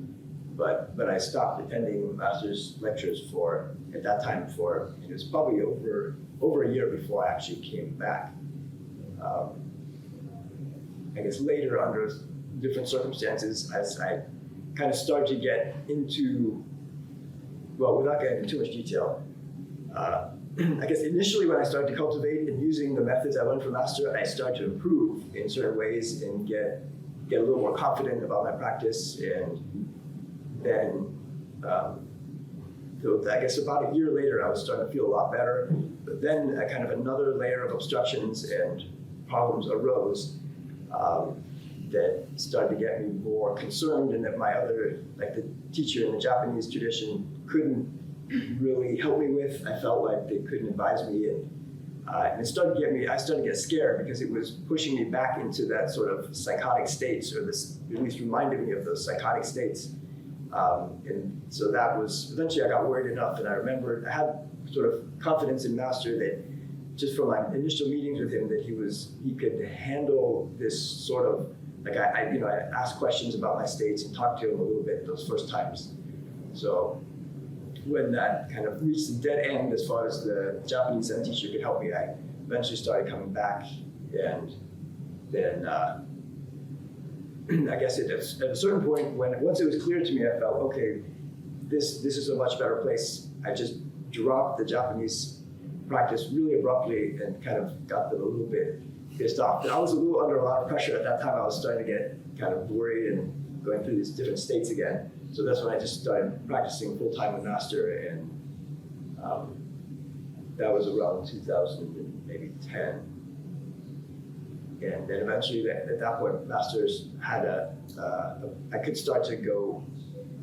But I stopped attending Master's lectures at that time it was probably over a year before I actually came back. I guess later, under different circumstances, as I kind of started to get into, well, without getting into too much detail, I guess initially when I started to cultivate and using the methods I learned from Master, I started to improve in certain ways and get a little more confident about my practice. And then, so I guess about a year later, I was starting to feel a lot better. But then kind of another layer of obstructions and problems arose that started to get me more concerned, and that my other, the teacher in the Japanese tradition couldn't really help me with. I felt like they couldn't advise me, and it started to get me, I started to get scared because it was pushing me back into that sort of psychotic states, or this at least reminded me of those psychotic states. And so that was, eventually I got worried enough, and I remembered, I had sort of confidence in Master that just from my initial meetings with him, that he could handle this sort of, I asked questions about my states and talked to him a little bit those first times. So when that kind of reached the dead end as far as the Japanese Zen teacher could help me, I eventually started coming back. And then I guess at a certain point, once it was clear to me, I felt, okay, this is a much better place. I just dropped the Japanese practice really abruptly and kind of got them a little bit pissed off. But I was a little under a lot of pressure at that time. I was starting to get kind of worried and going through these different states again. So that's when I just started practicing full-time with Master, and that was around 2010. And then eventually, at that point, Master's had I could start to go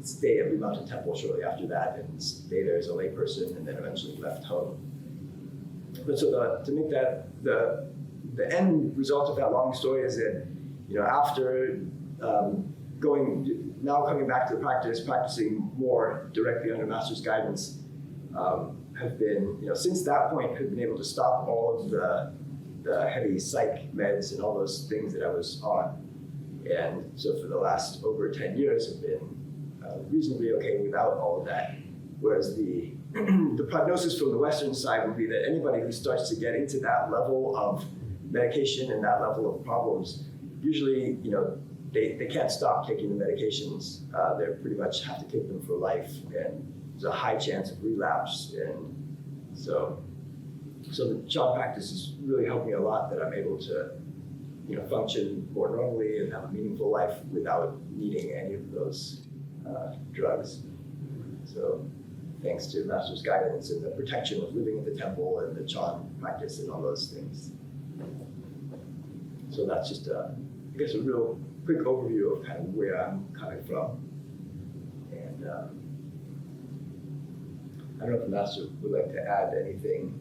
stay at Blue Mountain Temple shortly after that and stay there as a layperson, and then eventually left home. But so to make that, the end result of that long story is that, after coming back to the practice, practicing more directly under Master's guidance, have been, since that point, have been able to stop all of the heavy psych meds and all those things that I was on. And so for the last over 10 years have been reasonably okay without all of that. Whereas the prognosis from the Western side would be that anybody who starts to get into that level of medication and that level of problems, usually, they can't stop taking the medications. They pretty much have to take them for life, and there's a high chance of relapse. And so the Chan practice has really helped me a lot, that I'm able to, function more normally and have a meaningful life without needing any of those drugs. So thanks to Master's guidance and the protection of living in the temple and the Chan practice and all those things. So that's just, I guess, a real quick overview of kind of where I'm coming from. And I don't know if the Master would like to add anything.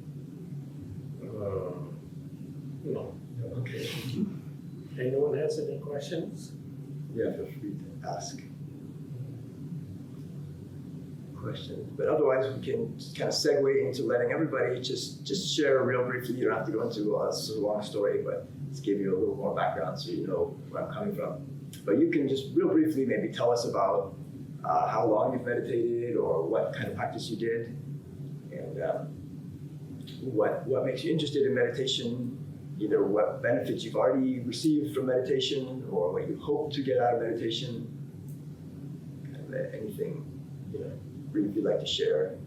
No. Okay. Anyone has any questions? yeah, feel free to ask questions. But otherwise, we can just kind of segue into letting everybody just share real briefly. You don't have to go into this is a long story, but just give you a little more background so you know where I'm coming from. But you can just real briefly maybe tell us about how long you've meditated or what kind of practice you did, and what makes you interested in meditation, either what benefits you've already received from meditation or what you hope to get out of meditation, kind of anything, you know, brief you'd like to share,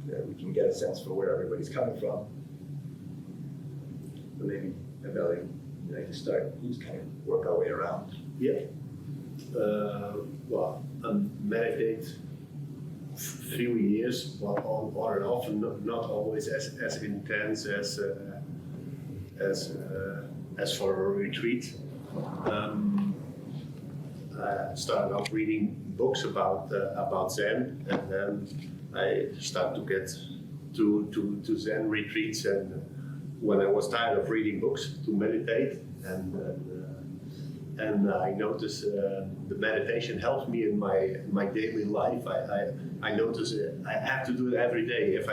that we can get a sense for where everybody's coming from. So maybe, Abel, you'd like to start, you just kind of work our way around. Yeah. Well, I meditate few years, but on and off, not always as intense as for a retreat. I started off reading books about Zen, and then I started to get to Zen retreats, and when I was tired of reading books, to meditate, and I noticed the meditation helps me in my daily life. I notice I have to do it every day. If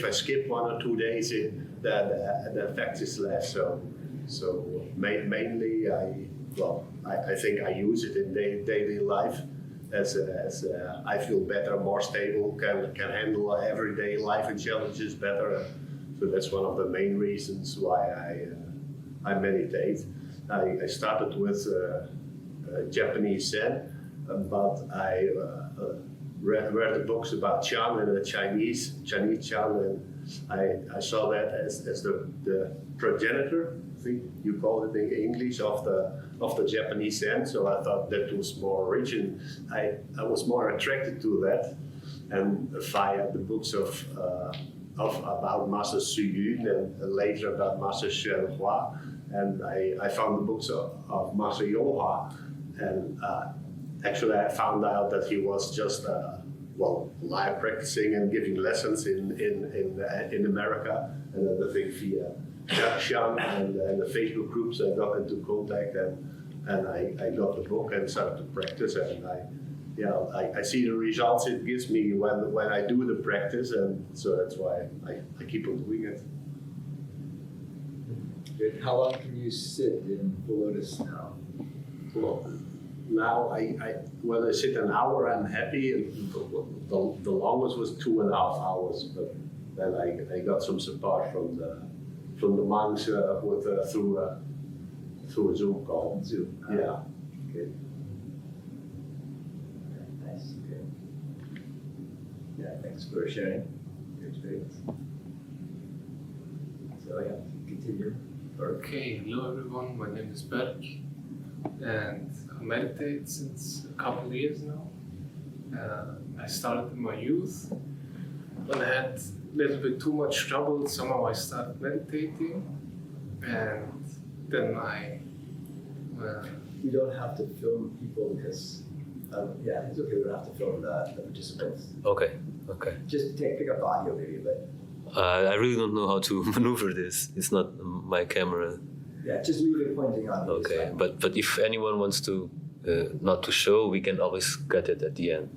I skip 1 or 2 days, the effect is less. So mainly I think I use it in daily life as I feel better, more stable, can handle everyday life and challenges better. So that's one of the main reasons why I meditate. I started with Japanese Zen, but I read the books about Chan and the Chinese Chan, and I saw that as the progenitor, I think you call it in English, of the Japanese Zen. So I thought that was more rich, and I was more attracted to that. And via the books of about Master Yong and later about Master YongHua. And I found the books of Master YongHua, and actually I found out that he was just live practicing and giving lessons in America, and then I think via Xiang and the Facebook groups I got into contact, and I got the book and started to practice, and I see the results it gives me when I do the practice, and so that's why I keep on doing it. Good. How long can you sit in full lotus now? Well, now when I sit an hour, I'm happy. And the longest was 2.5 hours, but then I got some support from the monks through a Zoom call. Zoom. Yeah. Good. Nice. Good. Yeah. Thanks for sharing your experience. So yeah, continue. Okay, hello everyone, my name is Berk, and I meditate since a couple of years now. I started in my youth. When I had a little bit too much trouble, somehow I started meditating, and then We don't have to film people because, it's okay, we don't have to film the participants. Okay. Just pick up the audio maybe, but I really don't know how to maneuver this. It's not my camera. yeah, just leave it pointing on. Okay, but if anyone wants to not to show, we can always cut it at the end.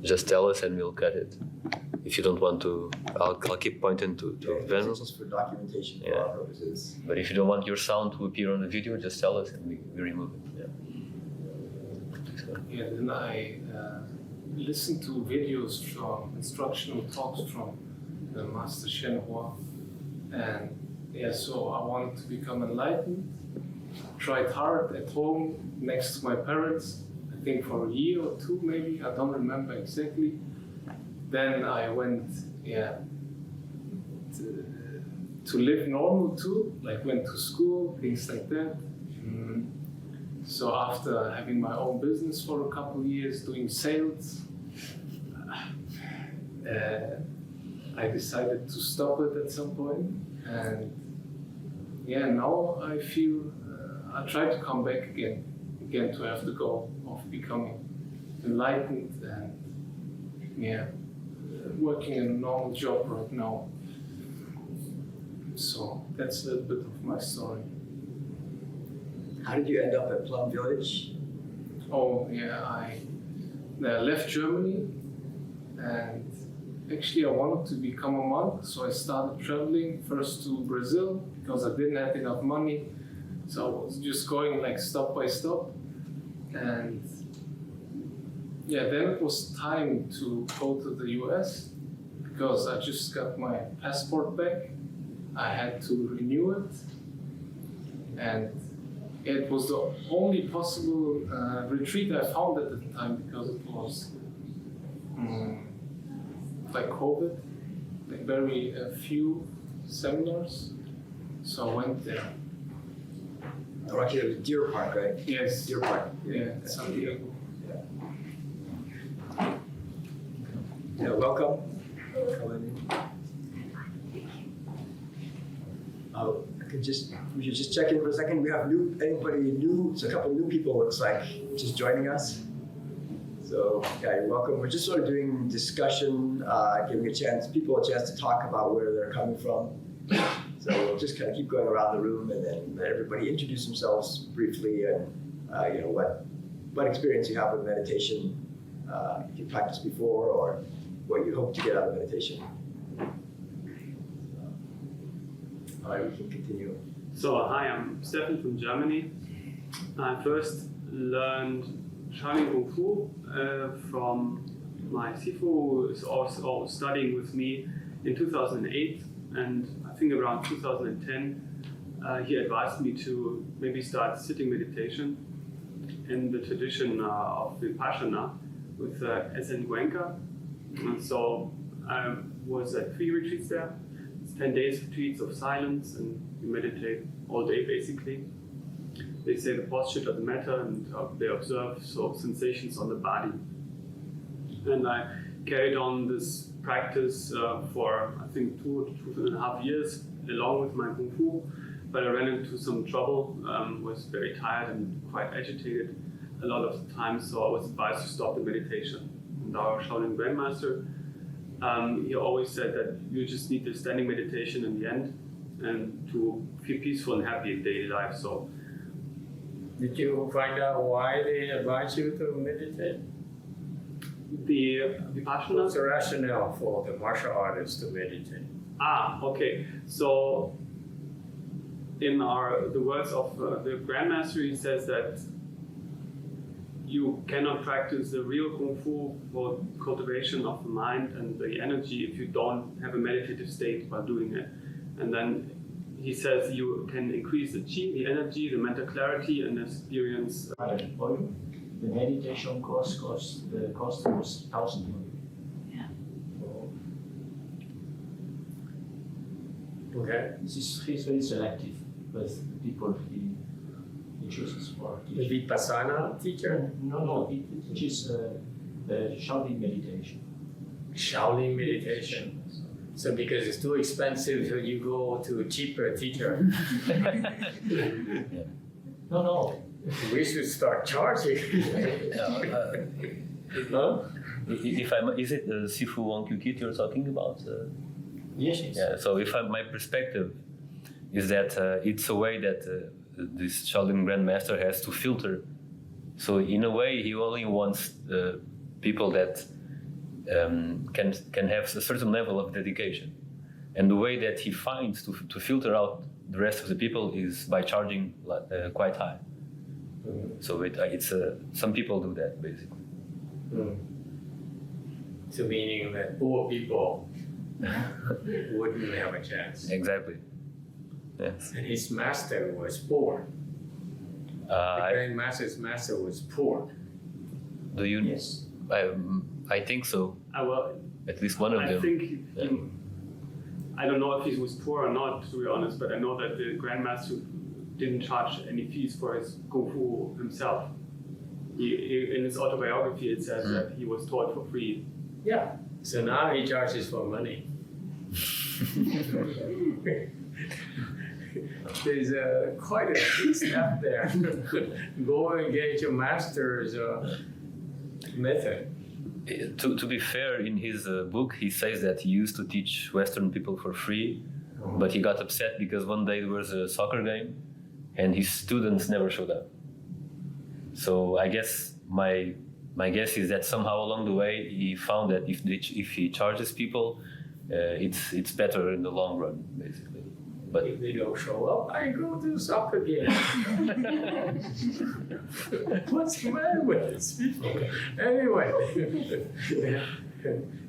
Just tell us and we'll cut it. If you don't want to, I'll keep pointing to Venerável. It's just for documentation for our purposes. But if you don't want your sound to appear on the video, just tell us and we remove it. Yeah, then I listened to videos from instructional talks from Master YongHua, and so I wanted to become enlightened. Tried hard at home next to my parents, I think for a year or two maybe, I don't remember exactly. Then I went to live normal too, like went to school, things like that. So after having my own business for a couple of years, doing sales, I decided to stop it at some point, and now I feel I try to come back again to have the goal of becoming enlightened and working in a normal job right now. So that's a little bit of my story. How did you end up at Plum Village? Oh yeah, I left Germany, and actually I wanted to become a monk, so I started traveling first to Brazil because I didn't have enough money, so I was just going like stop by stop, and yeah, then it was time to go to the US because I just got my passport back. I had to renew it, and it was the only possible retreat I found at the time because it was like COVID, like very few seminars. So I went there. Oh, actually, Deer Park, right? Yes. Deer Park. Yeah, San Diego. Yeah, welcome. We should just check in for a second. We have anybody new? So a couple new people looks like just joining us. So yeah, you're welcome. We're just sort of doing discussion, giving people a chance to talk about where they're coming from. So we'll just kind of keep going around the room and then let everybody introduce themselves briefly and what experience you have with meditation, if you practiced before or what you hope to get out of meditation. All right, we can continue. So, hi, I'm Stefan from Germany. I first learned Shaolin Kung Fu from my Sifu, who is also studying with me in 2008. And I think around 2010, he advised me to maybe start sitting meditation in the tradition of Vipassana with SN Goenka. And so I was at 3 retreats there. 10 days retreats of silence, and you meditate all day basically. They say the posture doesn't matter, and they observe sensations on the body. And I carried on this practice for I think 2.5 years along with my Kung Fu, but I ran into some trouble, was very tired and quite agitated a lot of the time, so I was advised to stop the meditation. And our Shaolin Grandmaster, he always said that you just need the standing meditation in the end and to feel peaceful and happy in daily life. So, did you find out why they advise you to meditate? The Vipassana? What's the rationale for the martial artists to meditate? Okay. So, in the words of the Grandmaster, he says that you cannot practice the real Kung Fu for cultivation of the mind and the energy if you don't have a meditative state while doing it. And then he says you can increase the chi, the energy, the mental clarity, and experience. The meditation cost was 1,000. Yeah. Okay. He's very selective with people he chooses for The teaching. Vipassana teacher? No, he teaches Shaolin meditation. Shaolin meditation. So because it's too expensive, so you go to a cheaper teacher. No. We should start charging. No? Is it Sifu Wong Kit you're talking about? Yes. Yeah. So my perspective is that it's a way that this Shaolin Grandmaster has to filter. So in a way, he only wants people that can have a certain level of dedication. And the way that he finds to filter out the rest of the people is by charging quite high. So it's some people do that basically. So meaning that poor people wouldn't have a chance. Exactly. Yes. And his master was poor. The Grandmaster's master was poor. Do you? Yes. I think so. Well, At least one of them. I think I don't know if he was poor or not, to be honest, but I know that the Grandmaster didn't charge any fees for his Kung Fu himself. In his autobiography, it says that he was taught for free. Yeah. So now he charges for money. There's quite a big step there. Go and get your master's method. To be fair, in his book, he says that he used to teach Western people for free, but he got upset because one day there was a soccer game and his students never showed up. So I guess my guess is that somehow along the way he found that if he charges people, it's better in the long run, basically. But if they don't show up, I go to soccer game. What's the matter with these people? Anyway,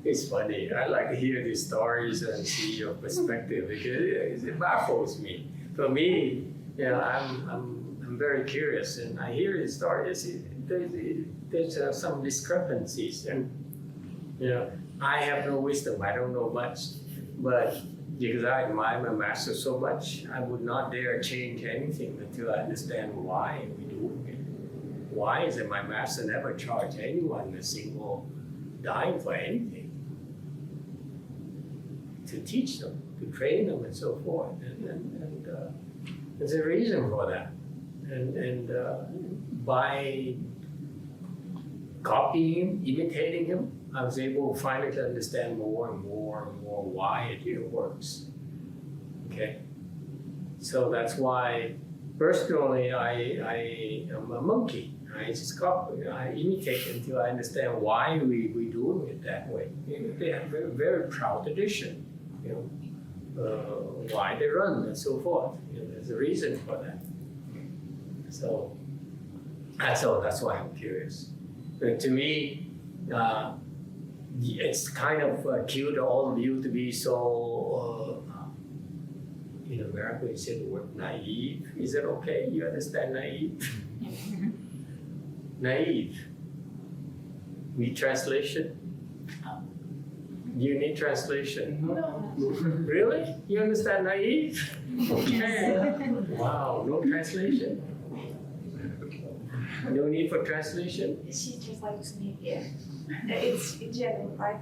it's funny. I like to hear these stories and see your perspective because it baffles me. For me, I'm very curious, and I hear these stories. There's some discrepancies, and I have no wisdom. I don't know much, but because I admire my master so much, I would not dare change anything until I understand why we do it. Why is it my master never charged anyone a single dime for anything? To teach them, to train them, and so forth. And there's a reason for that. And by copying him, imitating him, I was able finally to understand more and more and more why it works. Okay? So that's why, personally, I am a monkey. I just copy, I imitate until I understand why we doing it that way. They have a very, very proud tradition. Why they run and so forth. There's a reason for that. So that's why I'm curious. But to me, it's kind of cute all of you to be so, in America you say the word naive. Is it okay? You understand naive? Naive. Need translation? Do you need translation? No. Really? You understand naive? Okay. Wow, no translation? No need for translation? She translates me, yeah. It's in general, right?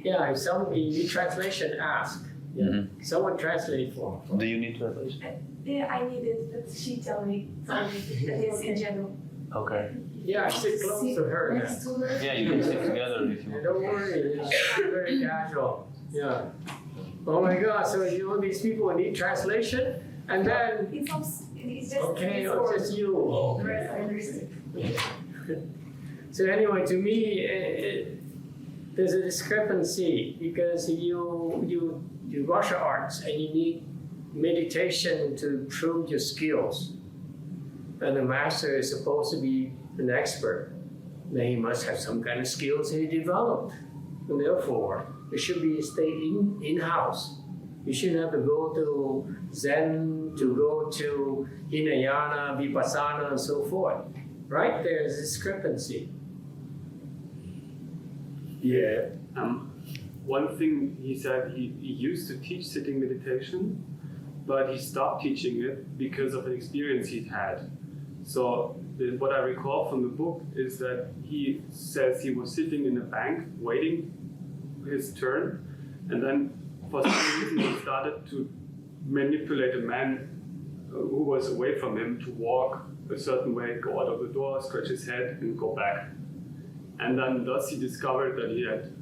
Yeah, if someone need translation, ask. Yeah. Mhm. Someone translate for me. do you need translation? Yeah, I need it, but she told me that it's in general. Okay. Yeah, sit close to her. Next to her. Yeah, you can sit together if you want. Don't worry, it's very casual. Yeah. Oh my God, so these people need translation? And then, It's just okay, it's it's for just you. the rest I understand. So anyway, to me, there's a discrepancy because you do martial arts and you need meditation to improve your skills. And the master is supposed to be an expert. Then he must have some kind of skills he developed. And therefore, it should be stay in-house. You shouldn't have to go to Zen, to go to Hinayana, Vipassana, and so forth. Right? There's a discrepancy. Yeah. One thing he said, he used to teach sitting meditation, but he stopped teaching it because of an experience he'd had. So what I recall from the book is that he says he was sitting in a bank waiting his turn, and then for some reason he started to manipulate a man who was away from him to walk a certain way, go out of the door, scratch his head, and go back. And then thus he discovered that he had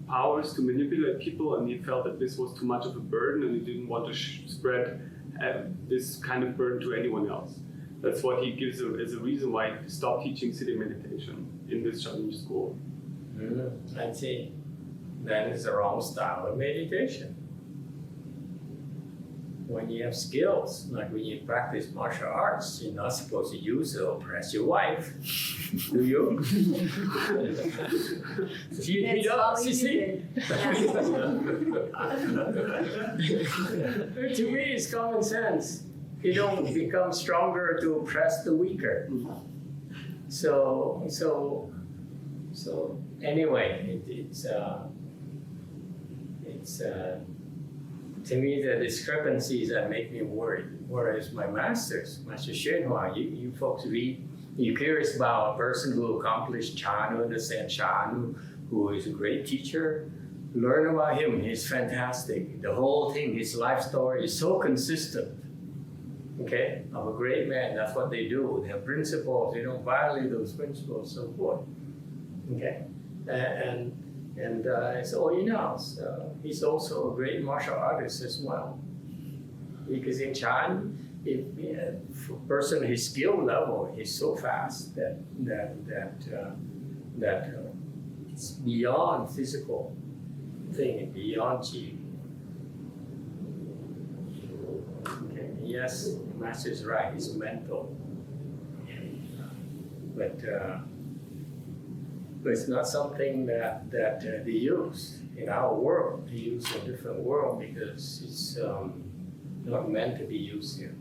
powers to manipulate people, and he felt that this was too much of a burden, and he didn't want to spread this kind of burden to anyone else. That's what he gives as a reason why he stopped teaching sitting meditation in this Chinese school. I see. Then it's the wrong style of meditation. When you have skills, like when you practice martial arts, you're not supposed to use it to oppress your wife, do you? He does, you see? To me, it's common sense. You don't become stronger to oppress the weaker. So anyway, to me, the discrepancies that make me worried. Whereas my masters, Master YongHua, you folks read, you're curious about a person who accomplished Chan, understand Chan, who is a great teacher, learn about him. He's fantastic. The whole thing, his life story is so consistent. Okay, of a great man. That's what they do. They have principles. They don't violate those principles, so forth. Okay, and it's all he knows. He's also a great martial artist as well. Because in Chan, for a person his skill level is so fast that it's beyond physical thing, beyond Qi. Okay. Yes, the master is right. It's mental, but it's not something that they use in our world. They use in a different world because it's not meant to be used here.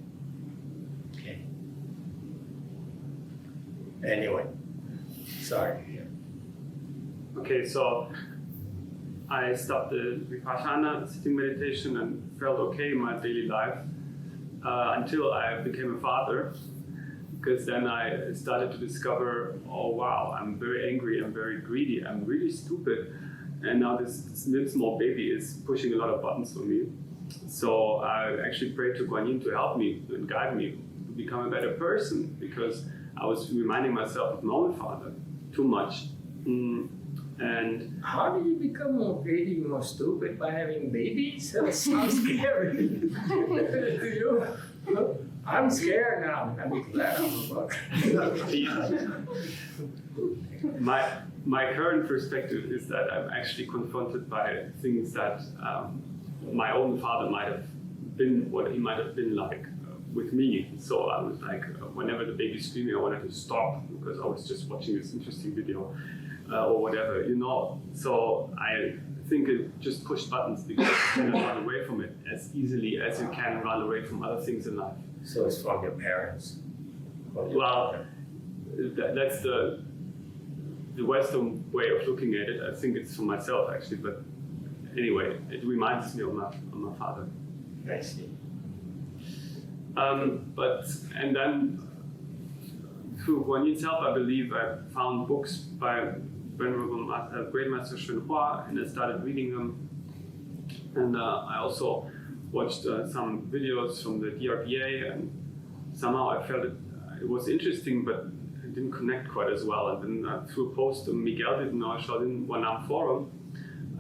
Okay. Anyway, sorry. Okay, so I stopped the Vipassana sitting meditation and felt okay in my daily life until I became a father, because then I started to discover, oh wow, I'm very angry, I'm very greedy, I'm really stupid, and now this little small baby is pushing a lot of buttons for me. So I actually prayed to Guan Yin to help me and guide me to become a better person, because I was reminding myself of my own father too much. And how did you become more greedy, more stupid by having babies? That sounds scary to you. I'm scared now. I'm glad I'm a book. My current perspective is that I'm actually confronted by things that my own father might have been, what he might have been like with me. So I was like, whenever the baby's screaming, I wanted to stop because I was just watching this interesting video. Or whatever, you know. So I think it just pushed buttons because you cannot run away from it as easily as you can run away from other things in life. So it's from your parents? Well, that's the Western way of looking at it. I think it's for myself actually, but anyway, it reminds me of my father. I see. And then through Guan Yin's help, I believe I found books by Venerable Great Master YongHua, and I started reading them. And I also watched some videos from the DRPA, and somehow I felt it was interesting, but it didn't connect quite as well. And then through a post Miguel did in our Shaolin Wanam forum,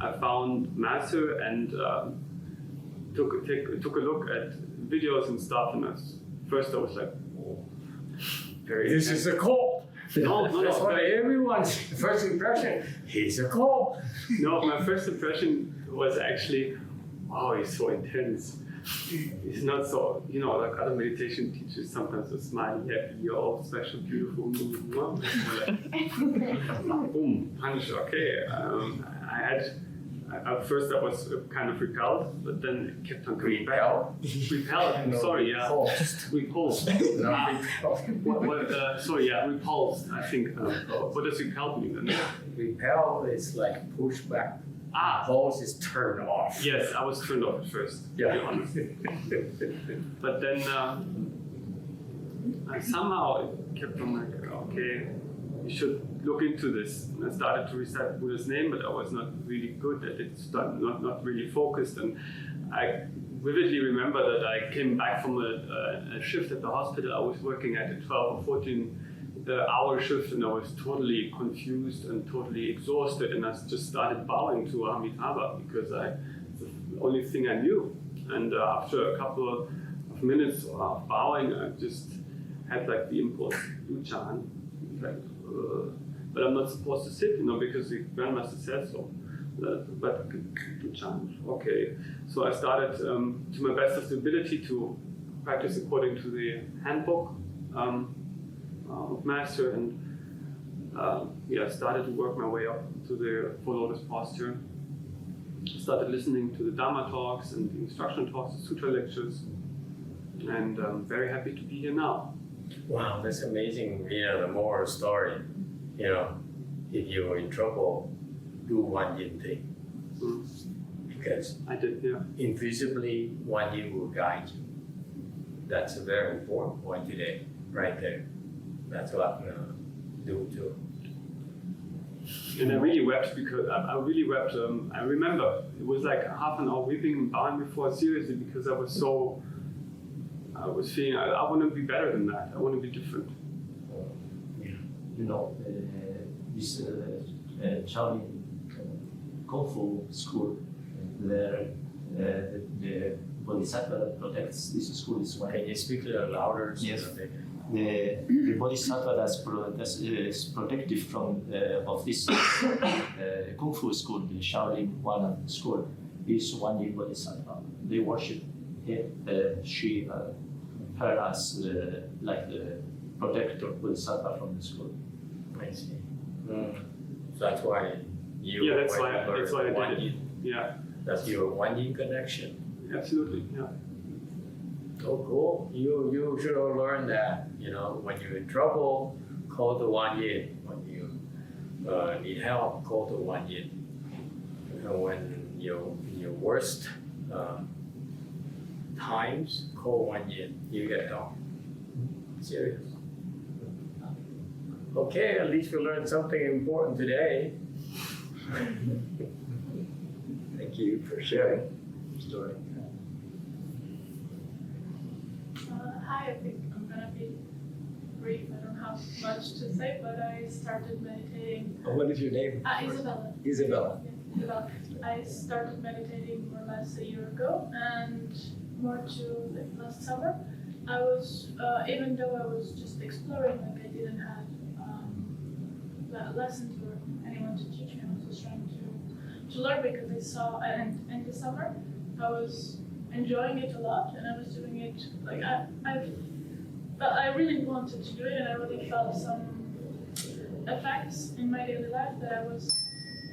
I found Master and took a look at videos and stuff. And first I was like, oh, very this is a cult. No, that's what everyone's first impression. He's a cult. No, my first impression was actually, oh, he's so intense. He's not so, you know, like other meditation teachers, sometimes a smiley, happy, you're all special, beautiful, boom, punch, okay. At first I was kind of repelled, but then it kept on coming back. Repelled? No, sorry, yeah. Repulsed. Repulsed. Repulsed, I think. What does repelled mean then? Repel is like push back. Repulse is turn off. Yes, I was turned off at first, to be honest. But then somehow it kept on like, okay, you should look into this. And I started to recite Buddha's name, but I was not really good at it, not really focused. And I vividly remember that I came back from a shift at the hospital. I was working at a 12 or 14 hour shift, and I was totally confused and totally exhausted. And I just started bowing to Amitabha because it's the only thing I knew. And after a couple of minutes of bowing, I just had like the impulse, do chant. Like, but I'm not supposed to sit, you know, because the Grandmaster said so. But to chant, okay. So I started, to my best of the ability, to practice according to the handbook of Master, and started to work my way up to the Full Lotus posture. Started listening to the Dharma talks and the instruction talks, the Sutra lectures, and I'm very happy to be here now. Wow, that's amazing. The moral story. If you're in trouble, do Guan Yin thing. Because I did, yeah. Invisibly, Guan Yin will guide you. That's a very important point today, right there. That's what I'm gonna do too. And I really wept because I really wept. I remember it was like half an hour weeping and bowing before, seriously, because I was feeling I want to be better than that. I want to be different. This Shaolin Kung Fu school, the Bodhisattva that protects this school is one. Can you speak a little louder? So Yes. that they can- The Bodhisattva that is protective from of this Kung Fu school, the Shaolin Wan school, is YongHua Bodhisattva. They worship him, she, her as like the protector Bodhisattva from the school. I see. So that's why you. Yeah, that's why learned I did it. YongHua. Yeah, That's your YongHua connection. absolutely. Yeah. Oh, cool. You should have learned that. You know, when you're in trouble, call the YongHua. When you need help, call the YongHua. And when you're in your worst times, call YongHua. You get help. Serious. Okay, at least we learned something important today. Thank you for sharing your story. Hi, I think I'm gonna be brief. I don't have much to say, but I started meditating. What is your name? Isabella. Isabella. Yeah, Isabella. I started meditating more or less a year ago, and more to like last summer. I was, even though I was just exploring, like I didn't have lessons or anyone to teach me. I was just trying to learn because I saw, and in the summer, I was enjoying it a lot, and I was doing it like I really wanted to do it, and I really felt some effects in my daily life that I was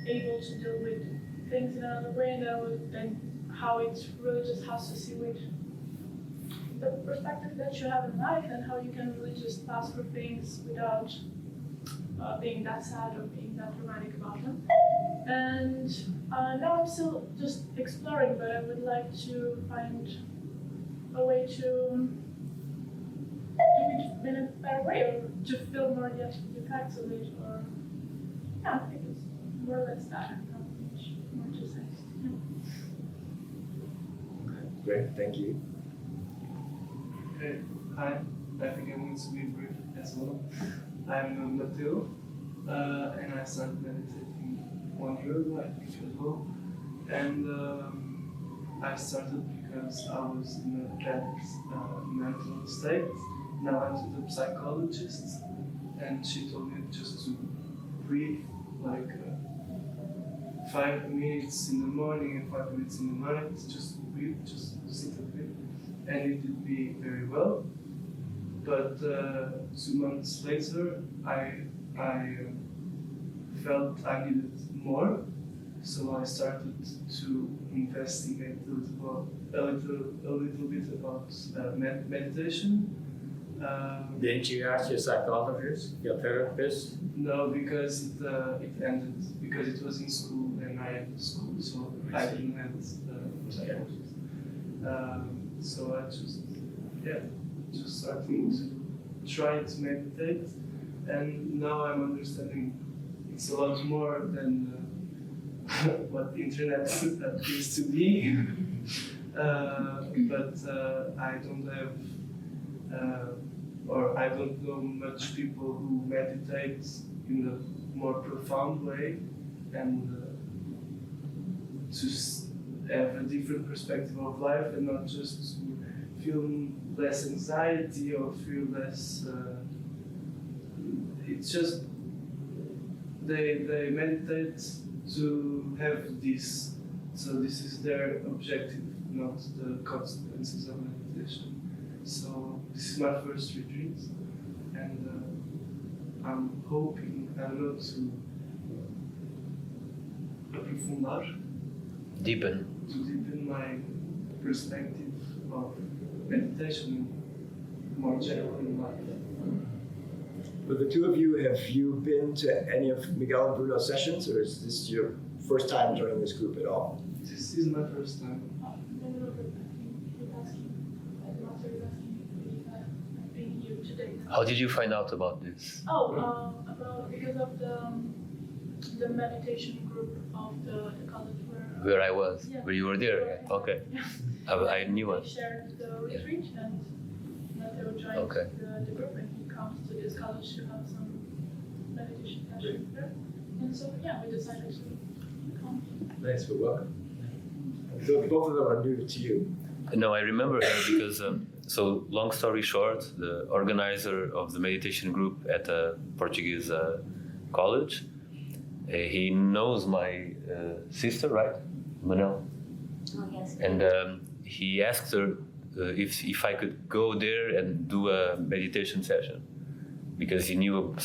able to deal with things in another way, and how it really just has to see with the perspective that you have in life, and how you can really just pass through things without being that sad or being that dramatic about them. And now I'm still just exploring, but I would like to find a way to do it in a better way, or to feel more the effects of it, or yeah, I think it's more or less that. I don't have much more to say. Great, thank you. Okay, hi. I think I'm going to be brief as well. I'm Mateo, and I started meditating 1 year ago, I think as well. And I started because I was in a bad mental state. And I went to the psychologist, and she told me just to breathe like 5 minutes in the morning and 5 minutes in the night. Just breathe, just sit and breathe. And it did me very well. But 2 months later, I felt I needed more, so I started to investigate a little bit about meditation. Didn't you ask your psychologist, your therapist? No, because it ended because it was in school and I had school, so I didn't have a psychologist. So I just starting to try to meditate, and now I'm understanding it's a lot more than what the internet appears to be. But I don't have, or I don't know much people who meditate in a more profound way, and to have a different perspective of life, and not just feel less anxiety or feel less. It's just they meditate to have this, so this is their objective, not the consequences of meditation. So this is my first retreat, and I'm hoping, I don't know, to aprofundar, Deepen. to deepen my perspective of meditation more generally in life. For the two of you, have you been to any of Miguel and Bruno's sessions, or is this your first time joining this group at all? This is my first time. How did you find out about this? Because of the meditation group of the college Where I was, yeah. where you were there? Okay. I knew They it. shared the retreat, and Mateo joined Okay. the group, and he comes to this college to have some meditation sessions there. And so, yeah, we decided to come. Nice, well, welcome. So both of them are new to you. No, I remember her because, so long story short, the organizer of the meditation group at a Portuguese college, he knows my sister, right? Manel. Oh, yes. And he asked her if I could go there and do a meditation session, because he knew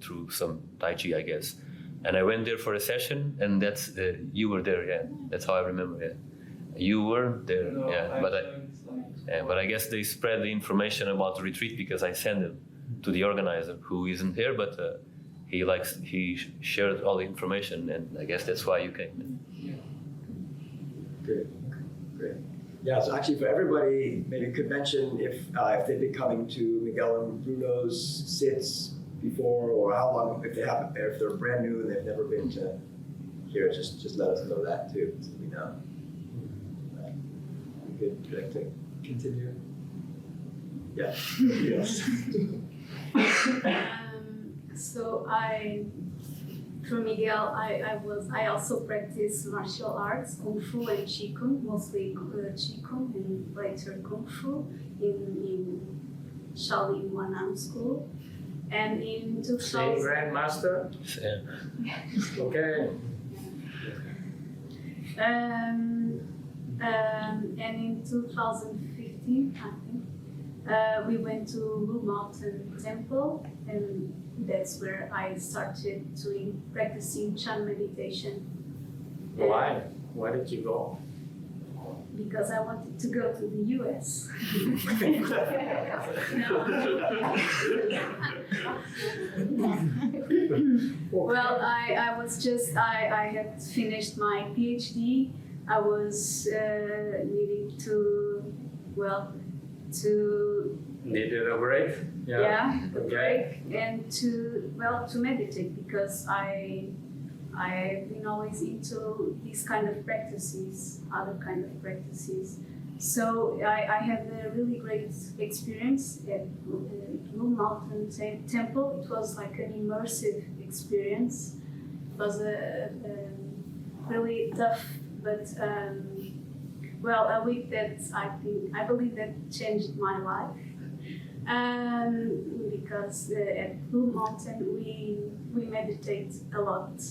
through some Tai Chi, I guess. And I went there for a session, and that's you were there, yeah. That's how I remember, yeah. You were there, No, yeah. But I guess they spread the information about the retreat because I sent it to the organizer, who isn't here, but he shared all the information, and I guess that's why you came. Great. Yeah, so actually for everybody, maybe could mention if they've been coming to Miguel and Bruno's sits before, or how long, if they're brand new and they've never been to here, just let us know that too, so we know. Right. Good. Would you like to continue? Yeah. Yes. So for Miguel, I also practice martial arts, Kung Fu and Qigong, mostly Qigong and later Kung Fu in Shaolin Wanam School. And in 2000... Same Grandmaster? Yeah. Okay. And in 2015, I think, we went to Blue Mountain Temple, and that's where I started practicing Chan meditation. Why? Why did you go? Because I wanted to go to the US. Well, I had finished my PhD. I was needing to Needed a break? a Okay. break, and to meditate, because I've been always into these kind of practices, other kind of practices. So I had a really great experience at Blue Mountain Temple. It was like an immersive experience. It was a really tough, but a week that I believe that changed my life. Because at Blue Mountain we meditate a lot.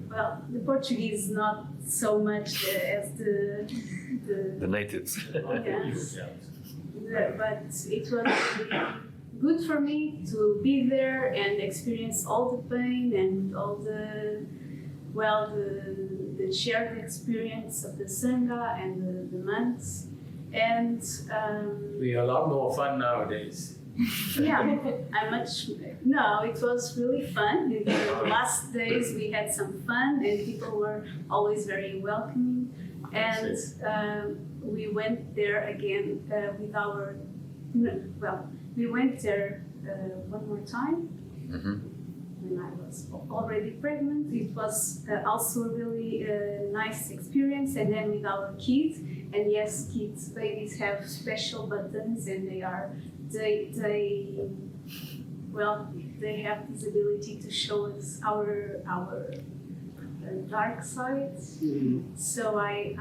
Well, the Portuguese not so much as the natives. Yes. But it was really good for me to be there and experience all the pain and all the shared experience of the Sangha and the monks. And We are a lot more fun nowadays. yeah, no, it was really fun. In the last days we had some fun and people were always very welcoming. And we went there again we went there one more time. Mm-hmm. When I was already pregnant. It was also a really nice experience, and then with our kids. And yes, babies have special buttons, and they have this ability to show us our dark side. Mm-hmm. So I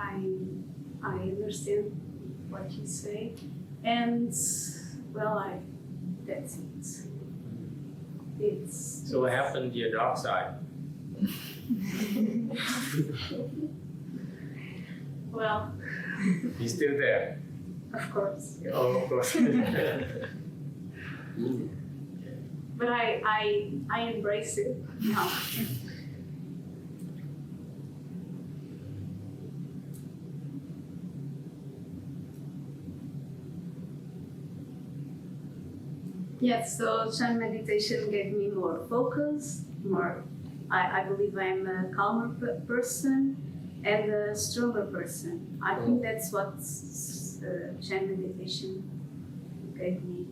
understand what you say, and that's it. So what happened to your dark side? Well, He's still there? of course. Oh, of course. But I embrace it now. Yes, so Chan meditation gave me more focus, I believe I'm a calmer person and a stronger person. I think that's what Chan meditation gave me.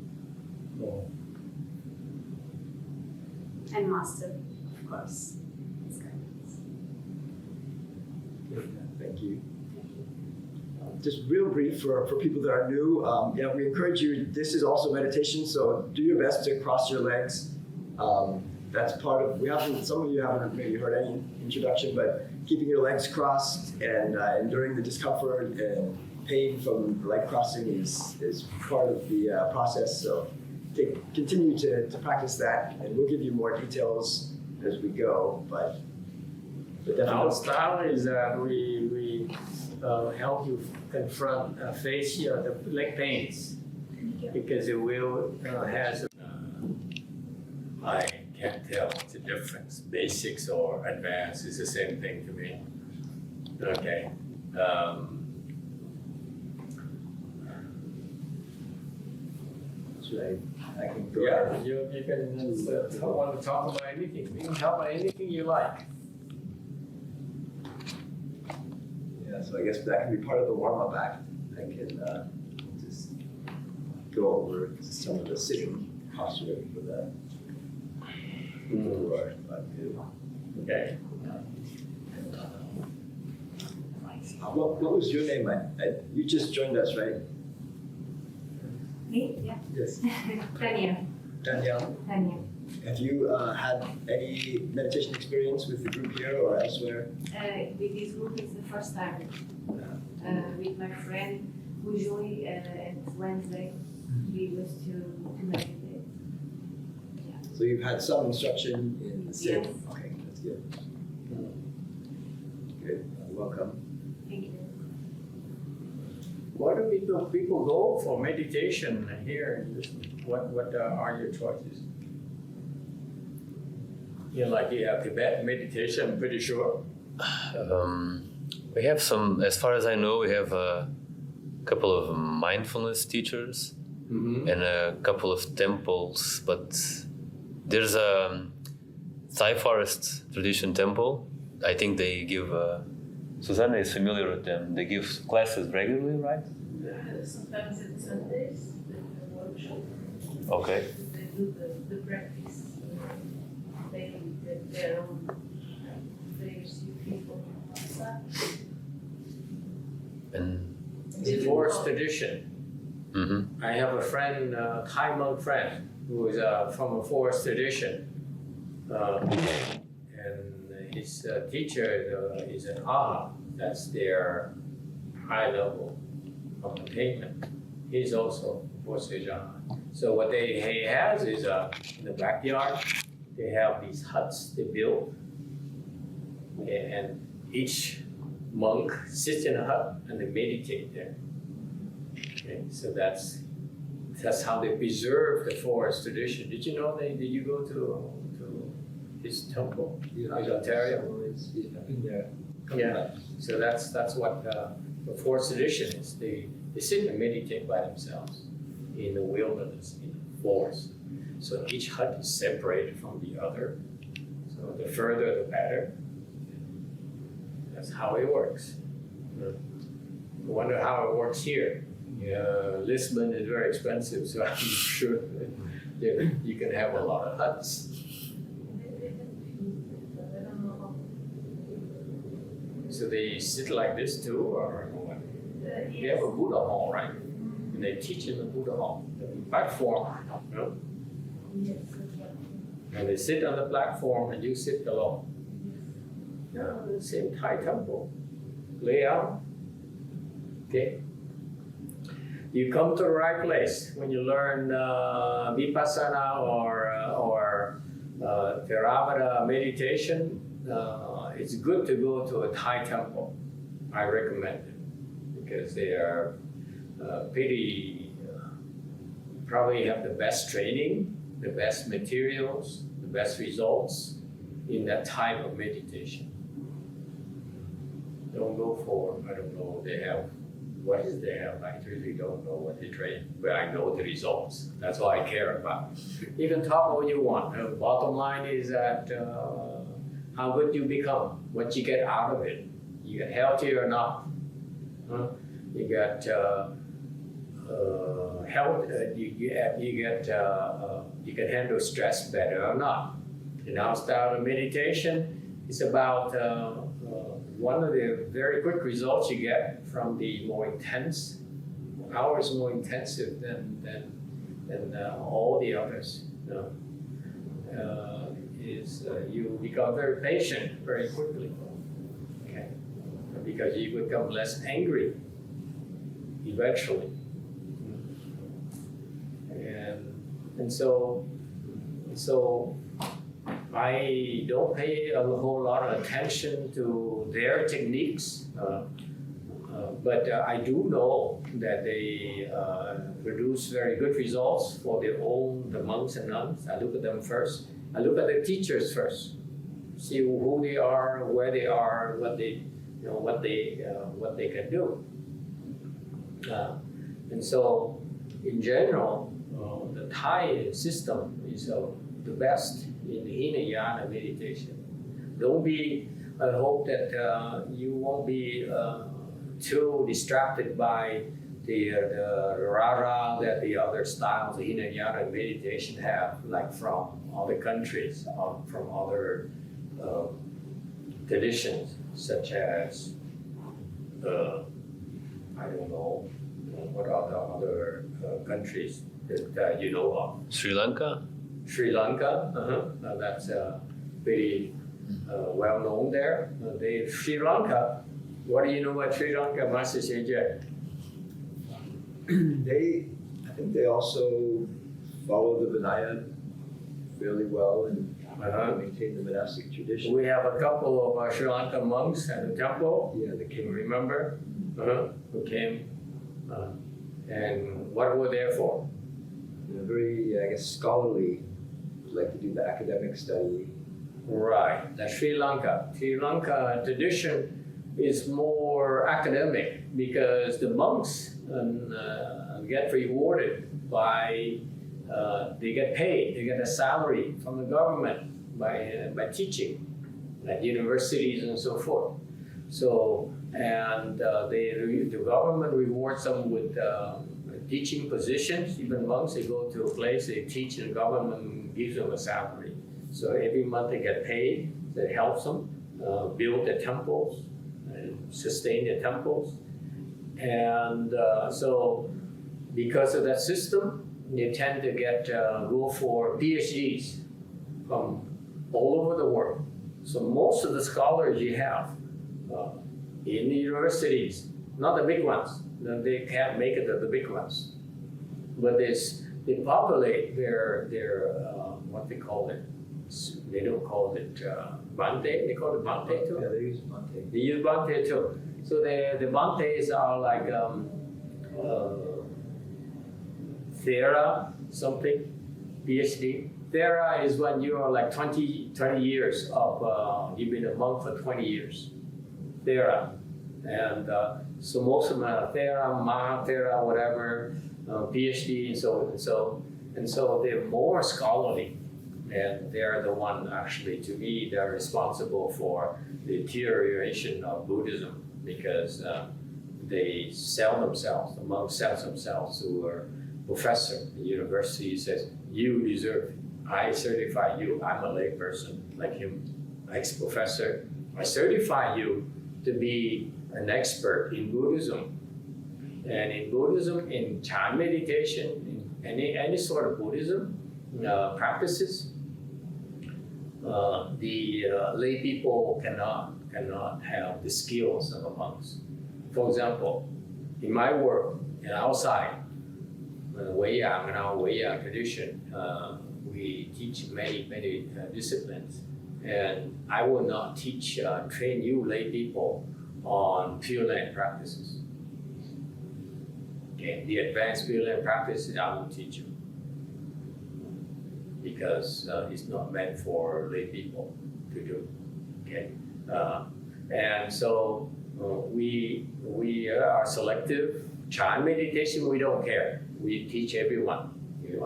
And master, of course. Thank you. Just real brief for people that are new, we encourage you, this is also meditation, so do your best to cross your legs. That's part of, some of you haven't maybe heard any introduction, but keeping your legs crossed and enduring the discomfort and pain from the leg crossing is part of the process. So continue to practice that, and we'll give you more details as we go. But definitely. Our style is that we help you confront, face the leg pains, because the will has. I can't tell the difference. Basics or advanced is the same thing to me. Okay. I can go. Yeah, you can want to talk about anything. You can talk about anything you like. Yeah, so I guess that can be part of the warm-up act. I can just go over some of the sitting posture for the who are about to. Okay. What was your name? You just joined us, right? Me? Yeah. Yes. Danielle. Danielle. Danielle. Have you had any meditation experience with the group here or elsewhere? With this group, it's the first time. With my friend usually at Wednesday, we used to meditate. Yeah. So you've had some instruction in the sitting? Yes. Okay, that's good. Good. Welcome. Thank you. Why do people go for meditation here? What are your choices? You have Tibetan meditation, I'm pretty sure. We have some, as far as I know, we have a couple of mindfulness teachers and a couple of temples, but there's a Thai forest tradition temple. I think they give, Susanna is familiar with them, they give classes regularly, right? Sometimes it's Sundays, the workshop. Okay. They do the practice. They their own various people outside. And It's forest tradition. mm-hmm. I have a friend, Thai monk friend, who is from a forest tradition. And his teacher is an aha. That's their high level of attainment. He's also forest tradition. So what he has is in the backyard, they have these huts they build, and each monk sits in a hut and they meditate there. Okay, so that's how they preserve the forest tradition. Did you know did you go to his temple in Ontario? I've been there. Yeah. So that's what the forest tradition is. They sit and meditate by themselves in the wilderness, in the forest. So each hut is separated from the other. So the further, the better. That's how it works. I wonder how it works here. Lisbon is very expensive, so I'm sure you can have a lot of huts. So they sit like this too, or what? They have a Buddha hall, right? And they teach in the Buddha hall, the platform, you know? And they sit on the platform and you sit below. No, the same Thai temple layout. Okay. You come to the right place when you learn vipassana or Theravada meditation. It's good to go to a Thai temple. I recommend it because they are probably have the best training, the best materials, the best results in that type of meditation. Don't go for, I don't know, they have, what is they have? I really don't know what they train, but I know the results. That's all I care about. You can talk what you want. The bottom line is that how good you become, what you get out of it. You get healthy or not. You get health. You can handle stress better or not. In our style of meditation, it's about one of the very quick results you get from the more intense, ours more intensive than all the others. Is you become very patient very quickly. Okay, because you become less angry. eventually. And so I don't pay a whole lot of attention to their techniques, but I do know that they produce very good results for the monks and nuns. I look at them first. I look at the teachers first, see who they are, where they are, what they can do. And so, in general, the Thai system is the best in Hinayana meditation. I hope that you won't be too distracted by the rara that the other styles of Hinayana meditation have, like from other countries, from other traditions, such as, I don't know, what are the other countries that you know of? Sri Lanka? Sri Lanka, that's very well known there. Sri Lanka, what do you know about Sri Lanka, Master YongHua? I think they also follow the Vinaya fairly well and maintain the monastic tradition. We have a couple of Sri Lankan monks at the temple. Yeah, they came. Remember? Who came. And what were they for? They're very, I guess, scholarly. Like to do the academic study. Right. The Sri Lanka tradition is more academic because the monks get rewarded by they get paid, they get a salary from the government by teaching at universities and so forth. So the government rewards them with teaching positions. Even monks, they go to a place, they teach, and the government gives them a salary. So every month they get paid. That helps them build the temples and sustain the temples. And so because of that system, they tend to go for PhDs from all over the world. So most of the scholars you have in the universities, not the big ones, they can't make it to the big ones, but they populate their what they call it. They don't call it Bante. They call it Bante too. Yeah, they use Bante. They use Bante too. So the Bantes are like Thera something, PhD. Thera is when you are like 20 years of, you've been a monk for 20 years. Thera. And so most of them are Thera, Maha Thera, whatever, PhD, and so they're more scholarly. And they're the one, actually, to me, they're responsible for the deterioration of Buddhism because they sell themselves, the monks sell themselves to a professor. The university says, you deserve it. I certify you. I'm a lay person like him, ex-professor. I certify you to be an expert in Buddhism. And in Buddhism, in Chan meditation, in any sort of Buddhism practices, the lay people cannot have the skills of the monks. For example, in my work, and outside, in our Wei tradition, we teach many disciplines, and I will not train you lay people on Pure Land practices. Okay, the advanced Pure Land practices I will teach you because it's not meant for lay people to do. Okay, and so we are selective. Chan meditation, we don't care. We teach everyone.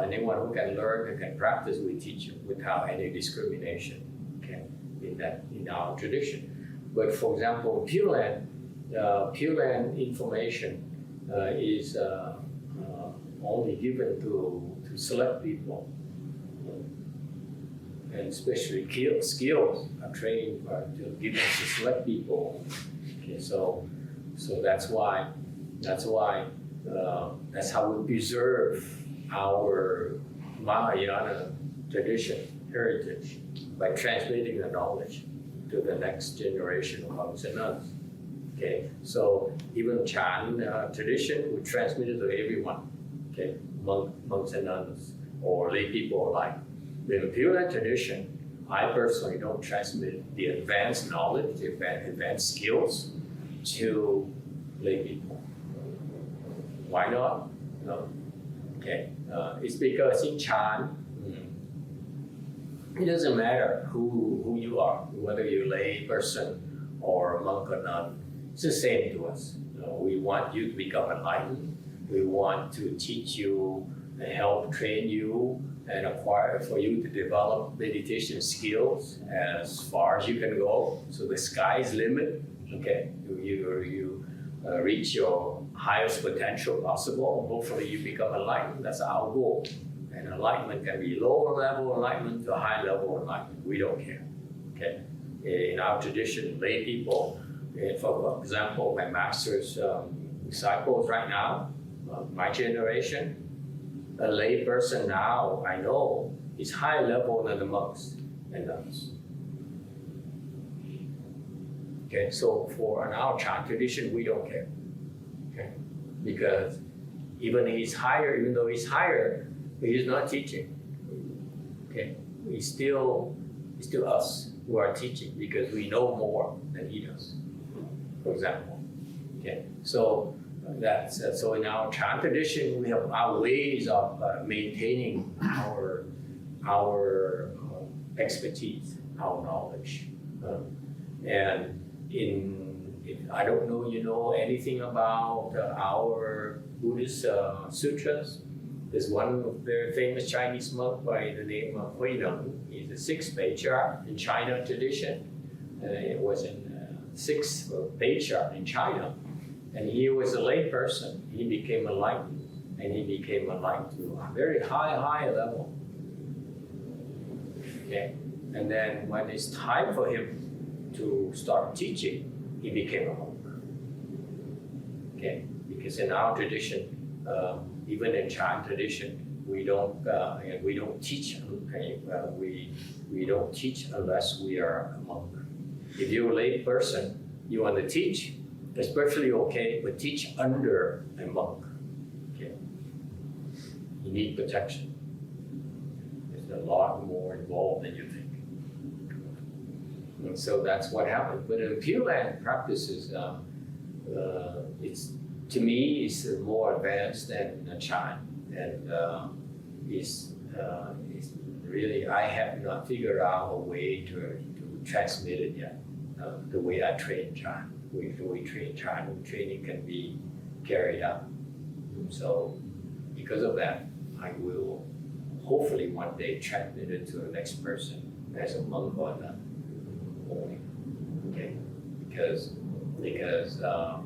Anyone who can learn and can practice, we teach you without any discrimination. Okay, in our tradition. But for example, Pure Land information is only given to select people, and especially skills are trained to given to select people. Okay, so that's how we preserve our Mahayana tradition, heritage, by transmitting the knowledge to the next generation of monks and nuns. Okay, so even Chan tradition we transmit it to everyone. Okay, monks and nuns or lay people alike. The Pure Land tradition, I personally don't transmit the advanced knowledge, the advanced skills to lay people. Why not? No. Okay, it's because in Chan, it doesn't matter who you are, whether you're a lay person or a monk or nun. It's the same to us. We want you to become enlightened. We want to teach you and help train you and acquire for you to develop meditation skills as far as you can go. So the sky's limit. Okay, you reach your highest potential possible. Hopefully you become enlightened. That's our goal. And enlightenment can be lower level enlightenment to high level enlightenment. We don't care. Okay. In our tradition, lay people, for example, my master's disciples right now, my generation, a lay person now I know is higher level than the monks and nuns. Okay, so in our Chan tradition, we don't care. Okay, because even though he's higher, he's not teaching. Okay, he's still us who are teaching because we know more than he does. For example, okay, so that's so in our Chan tradition we have our ways of maintaining our expertise, our knowledge, and I don't know you know anything about our Buddhist sutras. There's one very famous Chinese monk by the name of Hui Neng. He's the sixth patriarch in China tradition. It was in sixth patriarch in China. And he was a lay person. He became enlightened. And he became enlightened to a very high level. Okay? And then when it's time for him to start teaching, he became a monk. Okay? Because in our tradition, even in Chan tradition, we don't teach. Okay? We don't teach unless we are a monk. If you're a lay person, you want to teach, it's perfectly okay, but teach under a monk. Okay? You need protection. There's a lot more involved than you think. And so that's what happened. But in Pure Land practices, it's to me, it's more advanced than Chan, and it's really I have not figured out a way to transmit it yet. The way I train Chan, we train Chan, training can be carried out. So because of that, I will hopefully one day transmit it to the next person as a monk or not only. Okay, because I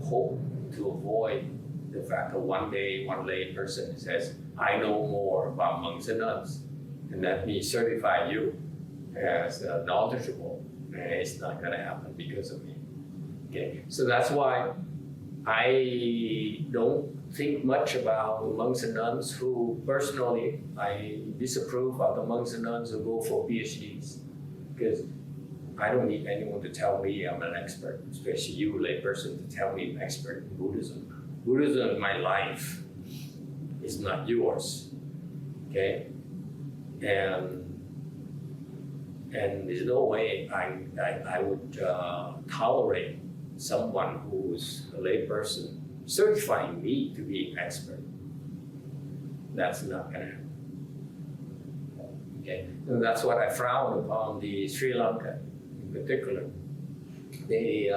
hope to avoid the fact that one day one lay person says, I know more about monks and nuns, and let me certify you as knowledgeable. And it's not going to happen because of me. Okay, so that's why I don't think much about the monks and nuns who, personally, I disapprove of the monks and nuns who go for PhDs, because I don't need anyone to tell me I'm an expert, especially you, layperson, to tell me I'm an expert in Buddhism. Buddhism is my life. It's not yours. Okay? And there's no way I would tolerate someone who's a layperson certifying me to be an expert. That's not going to happen. Okay? And that's what I frown upon the Sri Lanka in particular. They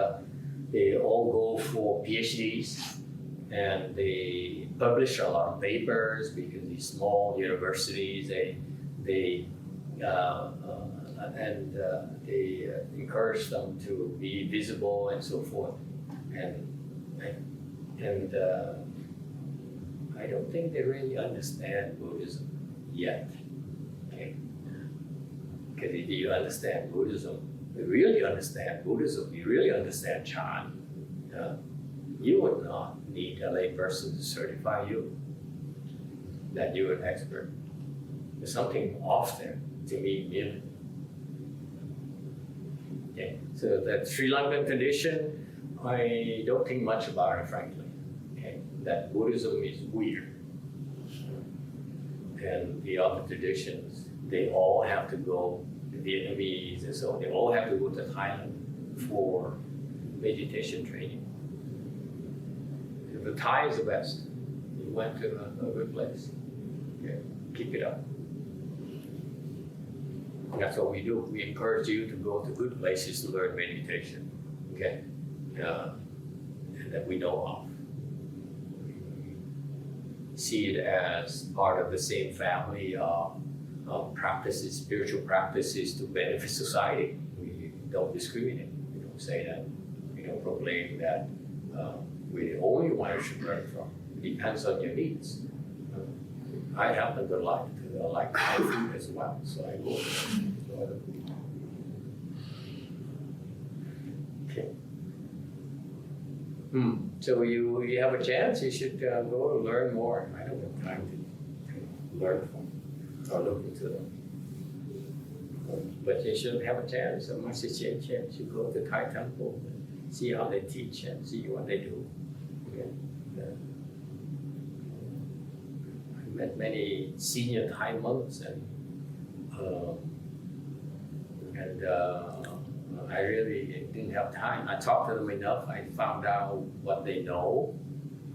all go for PhDs and they publish a lot of papers because these small universities, they encourage them to be visible and so forth. And I don't think they really understand Buddhism yet. Okay? Because if you understand Buddhism, you really understand Buddhism, you really understand Chan, you would not need a lay person to certify you that you're an expert. There's something off there to me, really. Okay, so the Sri Lankan tradition, I don't think much about it, frankly. Okay, that Buddhism is weird. And the other traditions, they all have to go, the Vietnamese, and so they all have to go to Thailand for meditation training. The Thai is the best. You went to a good place. Okay, keep it up. That's what we do. We encourage you to go to good places to learn meditation. Okay, and that we know of. See it as part of the same family of practices, spiritual practices to benefit society. We don't discriminate. We don't say that. We don't proclaim that we're the only one you should learn from. It depends on your needs. I happen to like Thai food as well, so I go to other food. Okay. So you have a chance, you should go and learn more. I don't have time to learn from or look into them. But you should have a chance, a Master YongHua, you go to Thai temple, see how they teach and see what they do. Okay. I met many senior Thai monks and I really didn't have time. I talked to them enough. I found out what they know,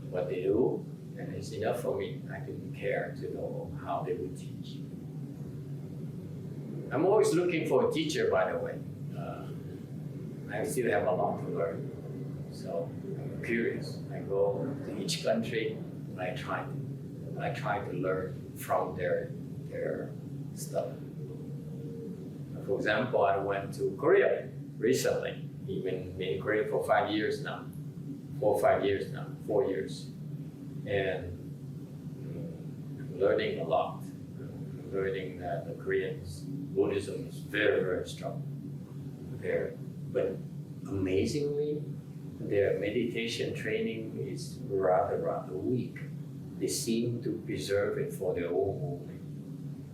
what they do, and it's enough for me. I didn't care to know how they would teach. I'm always looking for a teacher, by the way. I still have a lot to learn, so I'm curious. I go to each country, and I try to learn from their stuff. For example, I went to Korea recently. Even been in Korea for 5 years now, 4 or 5 years now, 4 years, and I'm learning a lot. I'm learning that the Koreans, Buddhism is very, very strong there, but amazingly, their meditation training is rather weak. They seem to preserve it for their own only.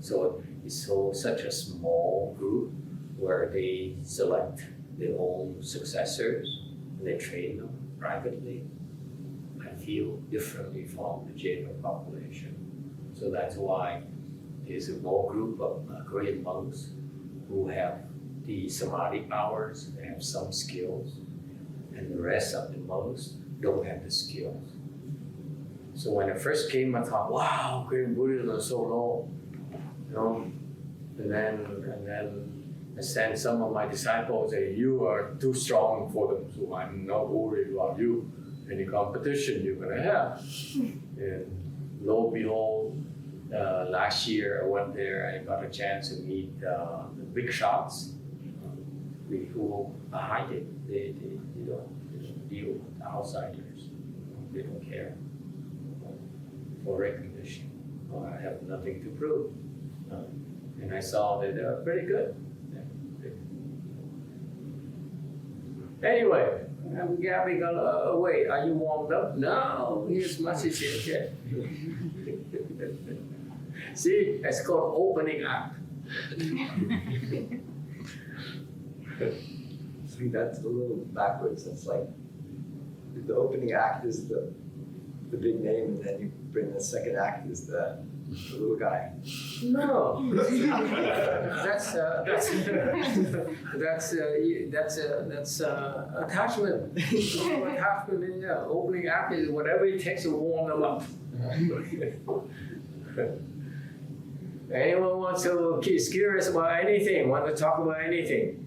So it's such a small group where they select their own successors and they train them privately. I feel differently from the general population. So that's why there's a small group of Korean monks who have the samadhi powers, they have some skills, and the rest of the monks don't have the skills. So when I first came, I thought, wow, Korean Buddhism is so low, you know. And then I sent some of my disciples, say, you are too strong for them, so I'm not worried about you. Any competition you're gonna have. And lo and behold, last year I went there, I got a chance to meet the big shots who are hiding. They don't deal with outsiders. They don't care for recognition. I have nothing to prove. And I saw that they're pretty good. Anyway, I'm gabbing away. Are you warmed up? No, here's Master YongHua. See, it's called opening act. See, that's a little backwards. That's like the opening act is the big name, and then you bring the second act is the little guy. No, that's attachment. Attachment, yeah. Opening act is whatever it takes to warm them up. Anyone wants to is curious about anything? Want to talk about anything?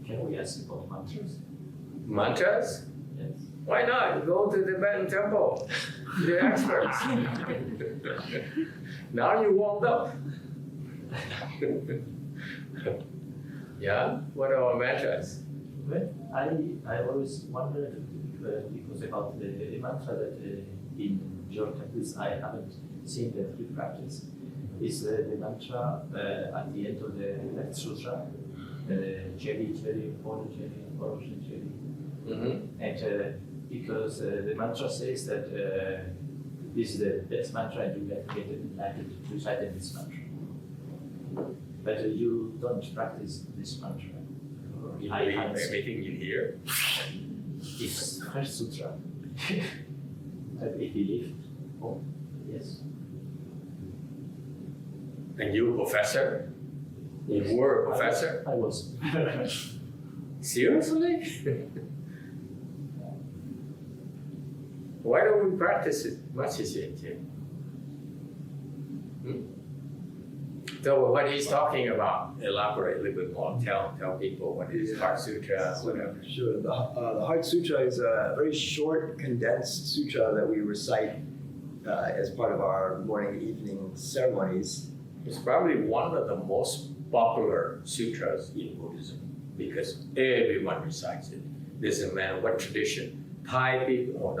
Can we ask about mantras? Mantras? Yes. Why not? Go to the Tibetan temple. They're experts. Now you warmed up. Yeah? What are mantras? Well, I always wondered because about the mantra that in your practice I haven't seen that you practice. Is the mantra at the end of the next sutra, cherry, cherry, orange, cherry, orange, cherry. Mm-hmm. And because the mantra says that this is the best mantra and you get enlightened reciting this mantra. But you don't practice this mantra. You believe everything you hear? It's first sutra. I believe. Oh, yes. And you, professor? You were a professor? I was. Seriously? Why don't we practice it? What is it? So what he's talking about, elaborate a little bit more. Tell people what is Heart Sutra, whatever. Sure. The Heart Sutra is a very short, condensed sutra that we recite as part of our morning and evening ceremonies. It's probably one of the most popular sutras in Buddhism because everyone recites it. Doesn't matter what tradition. Thai people,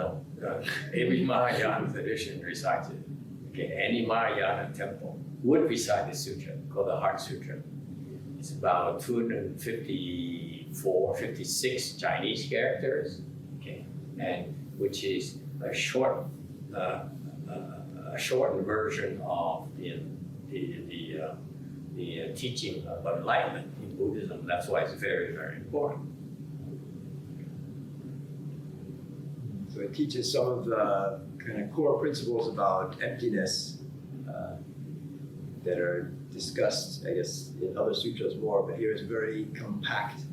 every Mahayana tradition recites it. Okay, any Mahayana temple would recite the sutra called the Heart Sutra. It's about 254, 56 Chinese characters, okay, and which is a shortened version of the teaching of enlightenment in Buddhism. That's why it's very, very important. So it teaches some of the kind of core principles about emptiness that are discussed, I guess, in other sutras more, but here it's very compact.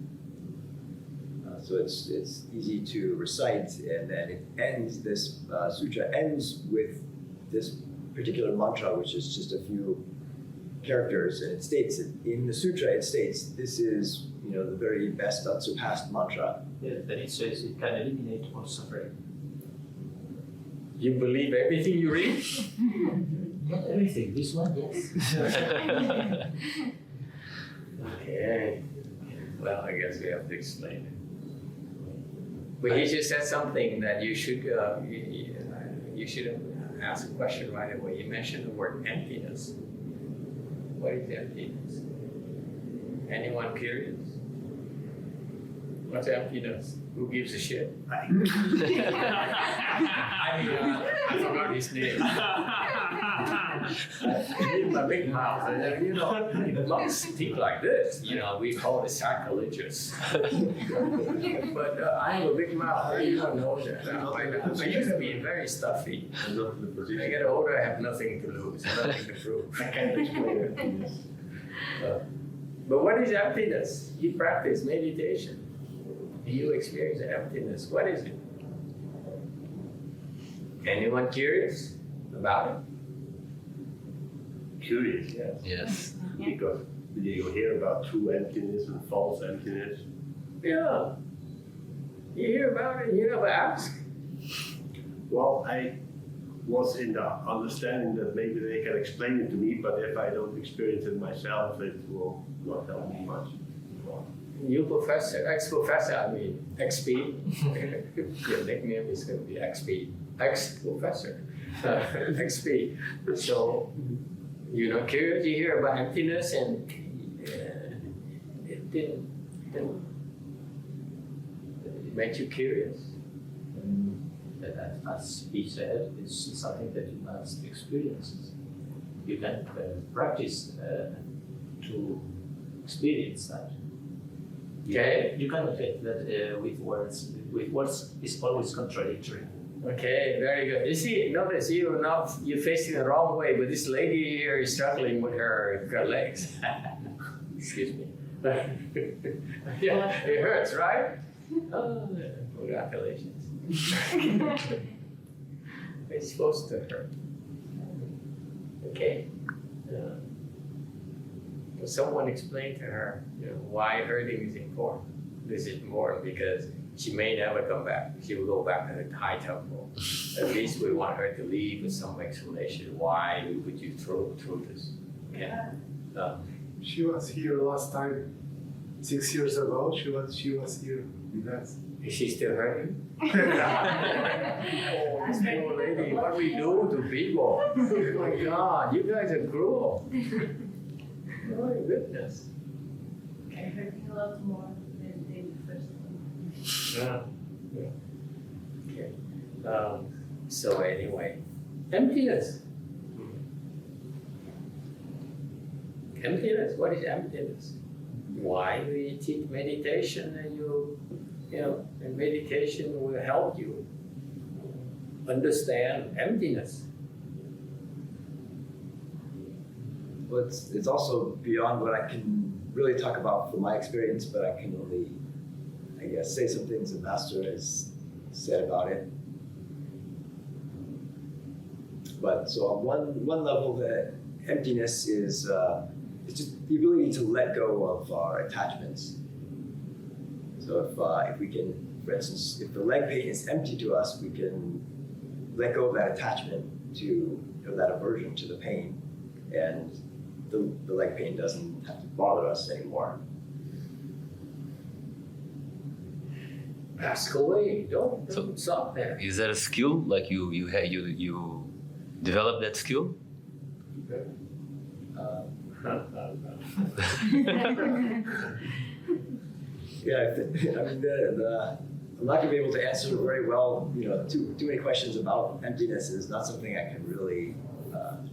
So it's easy to recite, and then it ends, this sutra ends with this particular mantra, which is just a few characters, and it states, in the sutra it states, this is, the very best unsurpassed mantra. Yeah, then it says it can eliminate all suffering. You believe everything you read? Not everything, this one, yes. Okay. Well, I guess we have to explain it. But he just said something that you should ask a question right away. You mentioned the word emptiness. What is emptiness? Anyone curious? What's emptiness? Who gives a shit? I forgot his name. My big mouth. Most people like this, we call it sacrilegious. But I have a big mouth. You don't know that. I used to be very stuffy. I get older, I have nothing to lose, nothing to prove. I can't explain it. But what is emptiness? You practice meditation. You experience emptiness. What is it? Anyone curious about it? Curious, yes. Yes. Because you hear about true emptiness and false emptiness. Yeah. You hear about it, you never ask. Well, I was in the understanding that maybe they can explain it to me, but if I don't experience it myself, it will not help me much. You professor, ex-professor, I mean, XP. Your nickname is going to be XP. Ex-professor. XP. So, you're not curious, you hear about emptiness and it didn't make you curious? As he said, it's something that you must experience. You can practice to experience that. Okay. You cannot get that with words. With words, it's always contradictory. Okay, very good. You see, notice you're facing the wrong way, but this lady here is struggling with her legs. Excuse me. Yeah, it hurts, right? Oh, congratulations. It's supposed to hurt. Okay. Someone explained to her, why hurting is important. This is important because she may never come back. She will go back to the Thai temple. At least we want her to leave with some explanation why we put you through this. Okay. She was here last time, 6 years ago. She was here with us. Is she still hurting? Oh, this poor lady, what we do to people? Oh my God, you guys are cruel. Oh my goodness. I'm hurting a lot more than the first one. Yeah. Okay. So anyway, emptiness. Emptiness. What is emptiness? Why we teach meditation, and and meditation will help you understand emptiness. Well, it's also beyond what I can really talk about from my experience, but I can only, I guess, say some things the Master has said about it. But so on one level, the emptiness is it's just the ability to let go of our attachments. So if we can, for instance, if the leg pain is empty to us, we can let go of that attachment to that aversion to the pain, and the leg pain doesn't have to bother us anymore. Ask away. Don't stop there. Is that a skill? Like you develop that skill? Yeah, I mean, I'm not going to be able to answer very well. Too many questions about emptiness is not something I can really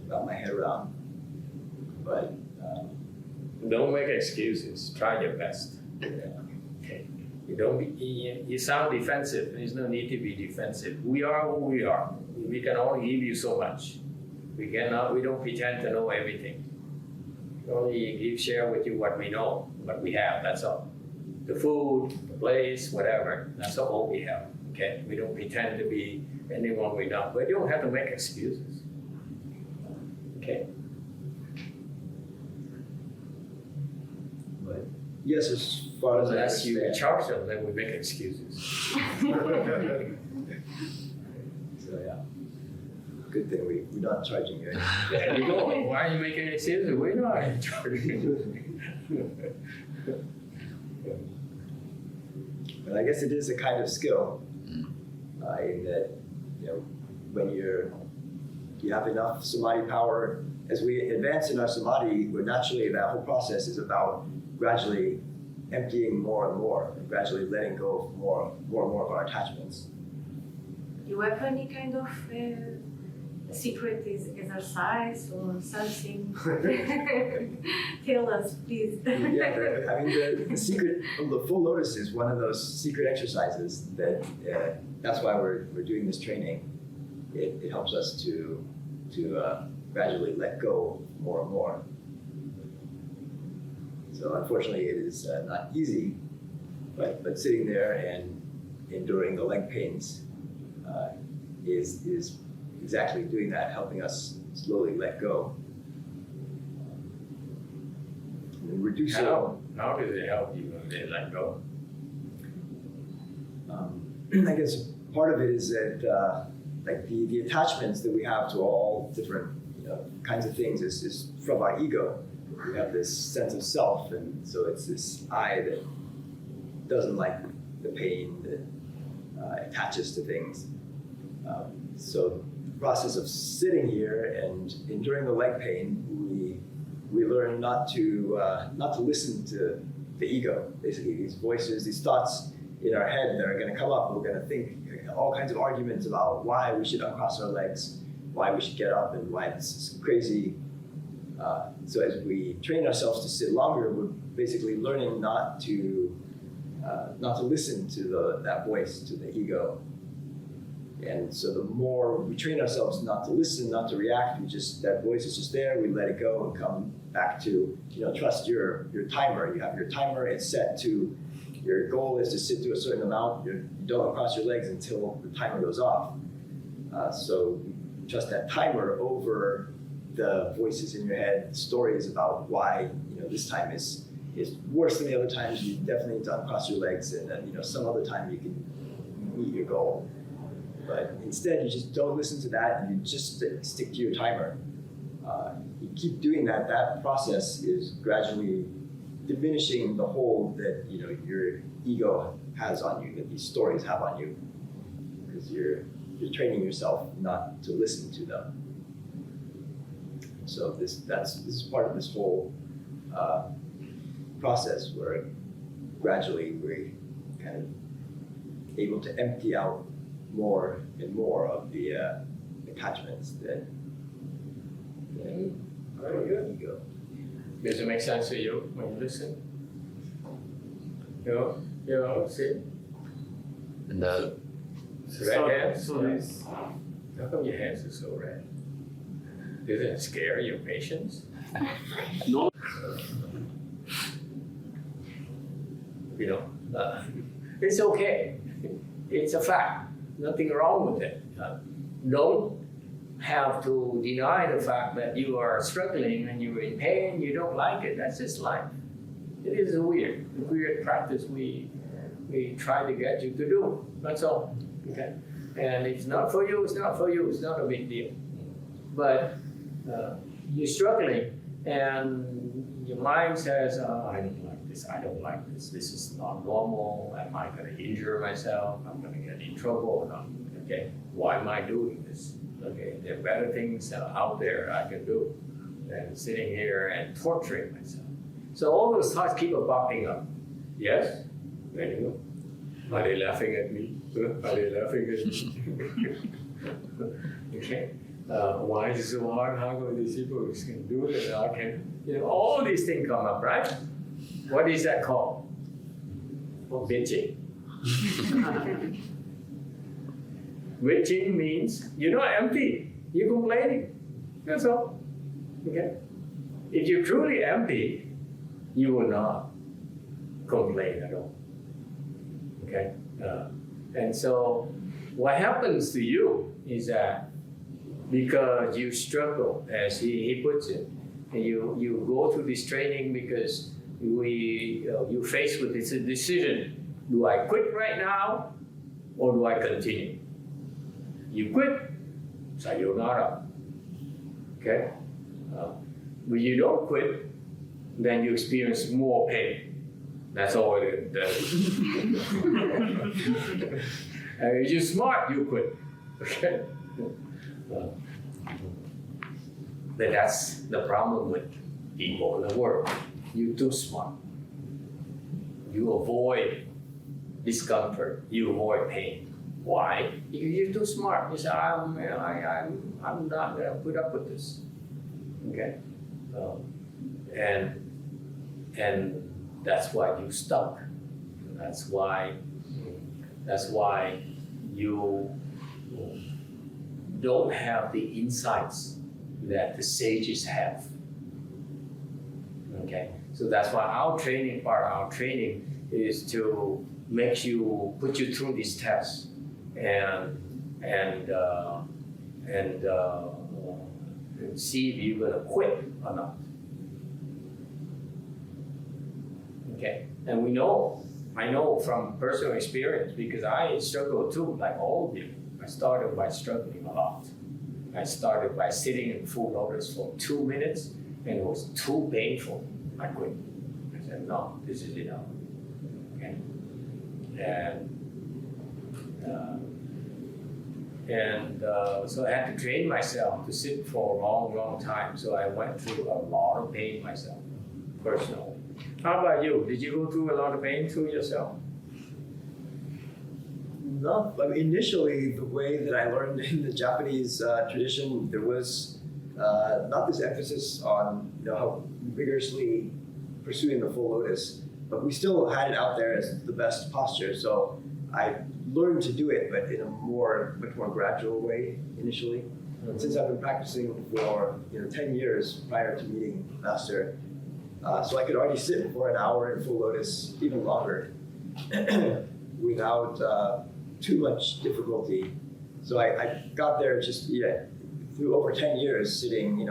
wrap my head around. But don't make excuses. Try your best. yeah. Okay. You sound defensive. There's no need to be defensive. We are who we are. We can only give you so much. We don't pretend to know everything. We only share with you what we know, what we have. That's all. The food, the place, whatever. That's all we have. Okay. We don't pretend to be anyone we're not. But you don't have to make excuses. Okay. But yes, as far as I Unless you understand. charge them, then we make excuses. So yeah, good thing we're not charging you. There you go. Why are you making excuses? We're not charging. But I guess it is a kind of skill in that when you have enough samadhi power. As we advance in our samadhi, naturally that whole process is about gradually emptying more and more, and gradually letting go of more and more of our attachments. You have any kind of secret exercise or something? Tell us, please. Yeah, the secret of the full lotus is one of those secret exercises that that's why we're doing this training. It helps us to gradually let go more and more. So unfortunately, it is not easy, but sitting there and enduring the leg pains is exactly doing that, helping us slowly let go. And reducing. How does it help you when they let go? I guess part of it is that like the attachments that we have to all different kinds of things is from our ego. We have this sense of self, and so it's this I that doesn't like the pain, that attaches to things. So the process of sitting here and enduring the leg pain, we learn not to listen to the ego. Basically, these voices, these thoughts in our head that are going to come up. We're going to think all kinds of arguments about why we should uncross our legs, why we should get up, and why this is crazy. So as we train ourselves to sit longer, we're basically learning not to listen to that voice, to the ego. And so the more we train ourselves not to listen, not to react, that voice is just there. We let it go and come back to trust your timer. You have your timer. It's set to your goal is to sit to a certain amount. You don't cross your legs until the timer goes off. So trust that timer over the voices in your head, stories about why this time is worse than the other times. You definitely need to uncross your legs, and then some other time you can meet your goal. But instead, you just don't listen to that. And you just stick to your timer. You keep doing that. That process is gradually diminishing the hold that your ego has on you, that these stories have on you, because you're training yourself not to listen to them. So this is part of this whole process where gradually we're kind of able to empty out more and more of the attachments that Very good. ego. Does it make sense to you when you listen? You know, see? And Red hands? So these How come your hands are so red? Does it scare your patients? no. You know, it's okay. It's a fact. Nothing wrong with it. Don't have to deny the fact that you are struggling and you're in pain, you don't like it. That's just life. It is a weird practice we try to get you to do. That's all. Okay? And if it's not for you, it's not for you. It's not a big deal. But you're struggling and your mind says, I don't like this. I don't like this. This is not normal. Am I going to injure myself? I'm going to get in trouble or not? Okay, why am I doing this? Okay, there are better things out there I can do than sitting here and torturing myself. So all those thoughts keep popping up. Yes? There you go. Are they laughing at me? Are they laughing at me? Okay. Why is it so hard? How come these people can do it and I can? You know, all these things come up, right? What is that called? Bitching. Bitching means you're not empty. You're complaining. That's all. Okay. If you're truly empty, you will not complain at all. Okay. And so, what happens to you is that because you struggle, as he puts it, and you go through this training because you're faced with this decision: do I quit right now, or do I continue? You quit, sayonara. Okay? When you don't quit, then you experience more pain. That's all it does. And if you're smart, you quit. Okay? But that's the problem with people in the world. You're too smart. You avoid discomfort. You avoid pain. Why? Because you're too smart. You say, I'm not going to put up with this. Okay? And that's why you stuck. That's why you don't have the insights that the sages have. Okay? So that's why part of our training is to put you through these tests and see if you're going to quit or not. Okay, and I know from personal experience, because I struggle too, like all of you. I started by struggling a lot. I started by sitting in full lotus for 2 minutes, and it was too painful. I quit. I said, no, this is enough. Okay, so I had to train myself to sit for a long, long time. So I went through a lot of pain myself, personally. How about you? Did you go through a lot of pain too yourself? No, I mean, initially the way that I learned in the Japanese tradition, there was not this emphasis on how vigorously pursuing the full lotus, but we still had it out there as the best posture. So I learned to do it, but in a much more gradual way initially. And since I've been practicing for 10 years prior to meeting Master, so I could already sit for an hour in full lotus, even longer, without too much difficulty. So I got there just through over 10 years sitting,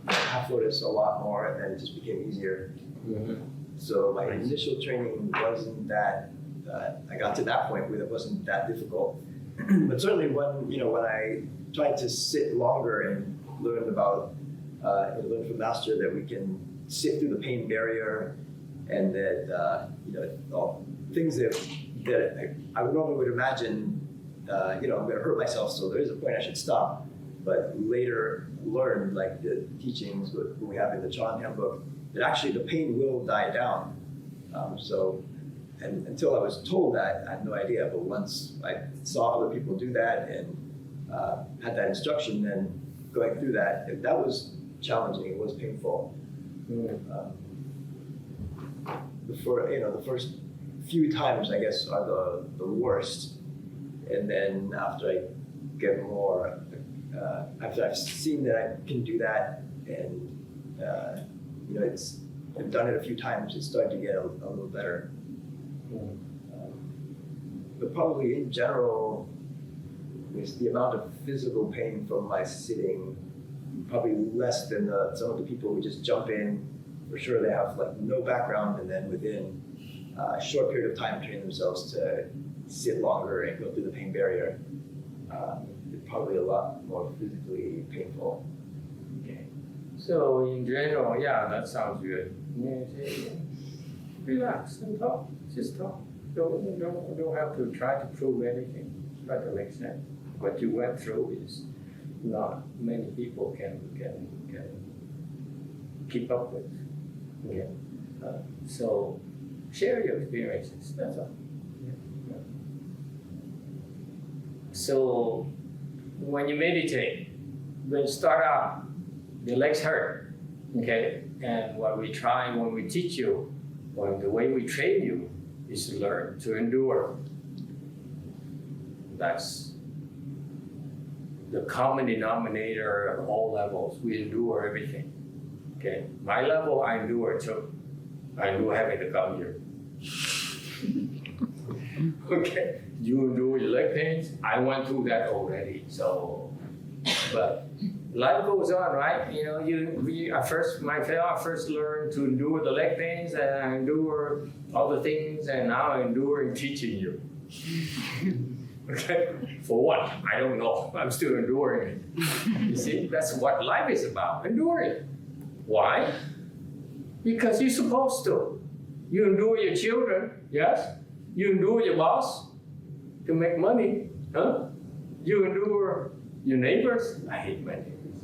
half lotus a lot more, and then it just became easier. Mm-hmm. So my initial training wasn't that. I got to that point where it wasn't that difficult. But certainly when I tried to sit longer and learn from Master that we can sit through the pain barrier, and that all things that I normally would imagine, I'm going to hurt myself, so there is a point I should stop. But later learned, like the teachings that we have in the Chan Handbook, that actually the pain will die down. And until I was told that, I had no idea. But once I saw other people do that and had that instruction, then going through that was challenging. It was painful. The first few times, I guess, are the worst, and then after I get more, after I've seen that I can do that, and I've done it a few times, it's starting to get a little better. But probably in general, is the amount of physical pain from my sitting probably less than some of the people who just jump in. For sure, they have like no background, and then within a short period of time train themselves to sit longer and go through the pain barrier. It's probably a lot more physically painful. Okay. So in general, yeah, that sounds good. Relax and talk. Just talk. Don't have to try to prove anything. Try to make sense. What you went through is not many people can keep up with. Okay. So share your experiences. That's all. Yeah. So when you meditate, when you start out, your legs hurt. Okay. And what we try when we teach you, or the way we train you, is to learn to endure. That's the common denominator at all levels. We endure everything. Okay, my level I endure too. I endure having to come here. Okay, you endure your leg pains. I went through that already. So, but life goes on, right? I first learned to endure the leg pains, and I endure other things, and now I endure in teaching you. Okay, for what? I don't know. I'm still enduring it. You see, that's what life is about, enduring. Why? Because you're supposed to. You endure your children, yes? You endure your boss to make money, huh? You endure your neighbors. I hate my neighbors.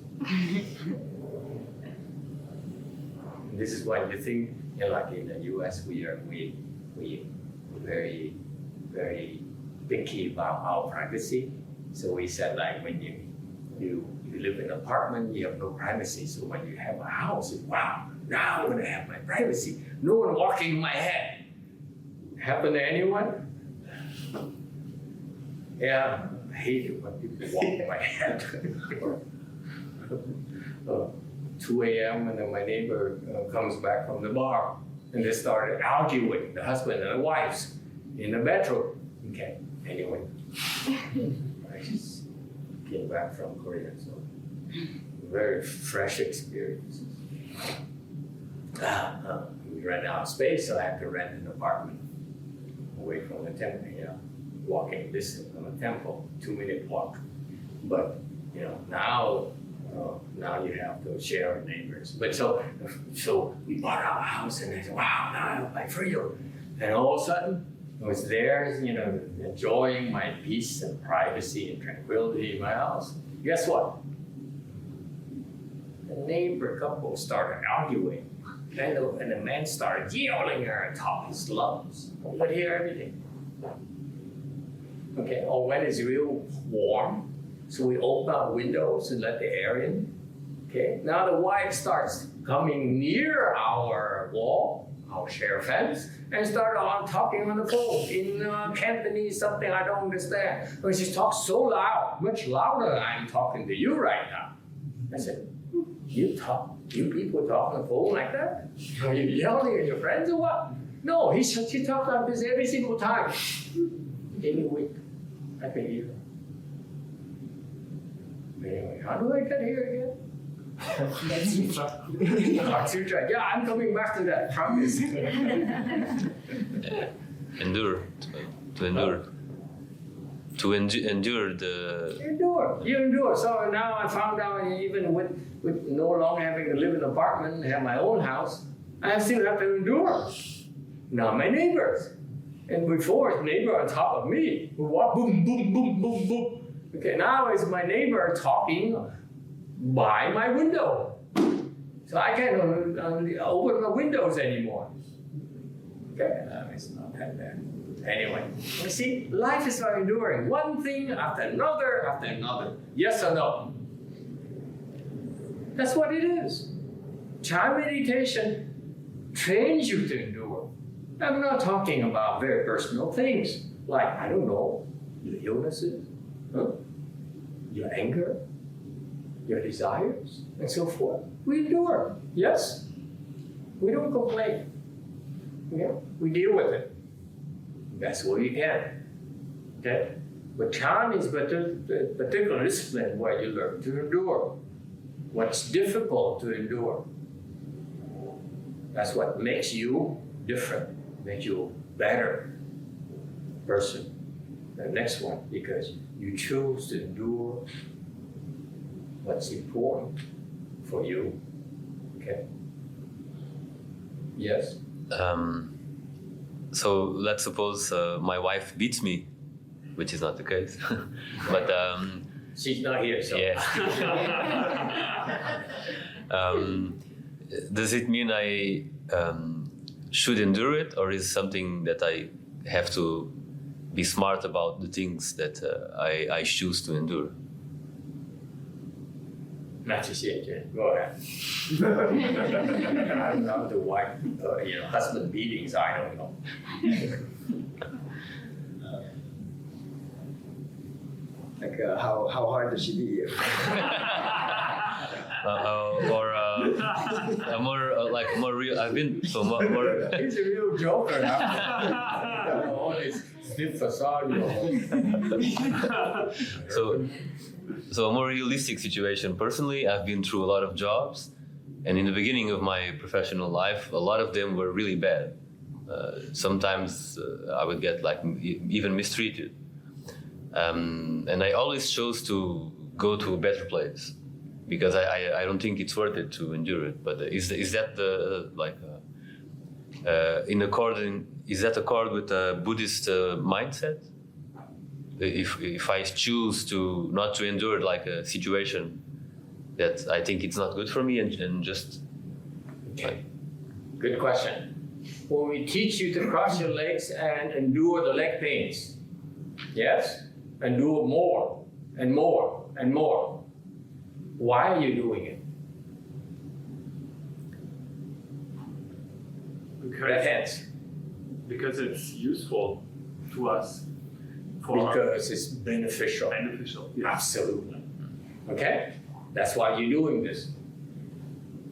This is why you think, like in the US, we very, very picky about our privacy. So we said, like, when you live in an apartment, you have no privacy. So when you have a house, wow, now I'm gonna have my privacy. No one walking in my head. Happen to anyone? Yeah, I hate it when people walk in my head. 2 a.m. and then my neighbor comes back from the bar, and they started arguing, the husband and the wives, in the bedroom. Okay, anyway, I just came back from Korea, so very fresh experience. We ran out of space, so I had to rent an apartment away from the temple, walking distance from the temple, 2-minute walk. But now you have to share with neighbors. But so we bought our house, and I said, wow, now I have my freedom. And all of a sudden, I was there, enjoying my peace and privacy and tranquility in my house. Guess what? The neighbor couple started arguing, and the man started yelling at the top of his lungs. I could hear everything. Okay, or when it's real warm, so we open our windows and let the air in. Okay, now the wife starts coming near our wall, our share fence, and started on talking on the phone in Cantonese, something I don't understand. But she talks so loud, much louder than I'm talking to you right now. I said, you people talk on the phone like that? Are you yelling at your friends or what? No, she talks like this every single time. Any week, I can hear her. Anyway, how do I get here again? Yeah, I'm coming back to that, promise. Endure. To endure. To endure the... You endure. So now I found out, even with no longer having to live in an apartment, have my own house, I still have to endure. Now my neighbors. And before, it's neighbor on top of me, who walk boom, boom, boom, boom, boom. Okay, now it's my neighbor talking by my window. So I can't open the windows anymore. Okay, it's not that bad. Anyway, you see, life is about enduring one thing after another after another. Yes or no? That's what it is. Chan meditation trains you to endure. I'm not talking about very personal things like, I don't know, your illnesses, your anger, your desires, and so forth. We endure, yes. We don't complain. Yeah, we deal with it. That's what we can. Okay? But Chan is a particular discipline where you learn to endure. What's difficult to endure. That's what makes you different, makes you a better person. The next one, because you choose to endure what's important for you. Okay? Yes? So let's suppose my wife beats me, which is not the case. But she's not here, so. Yeah. Does it mean I should endure it, or is it something that I have to be smart about the things that I choose to endure? Master YongHua, go ahead. I'm not the wife, husband beatings, I don't know. How hard does she beat you? More real. I've been so more. He's a real joker now. All this stiff facade. So a more realistic situation. Personally, I've been through a lot of jobs, and in the beginning of my professional life, a lot of them were really bad. Sometimes I would get even mistreated, and I always chose to go to a better place because I don't think it's worth it to endure it. But is that is that accord with the Buddhist mindset? If I choose to not to endure a situation that I think it's not good for me and just... Okay. Good question. When we teach you to cross your legs and endure the leg pains, yes? Endure more and more and more. Why are you doing it? Because it's useful to us. Because it's beneficial. Beneficial. Yeah. Absolutely. Okay? That's why you're doing this.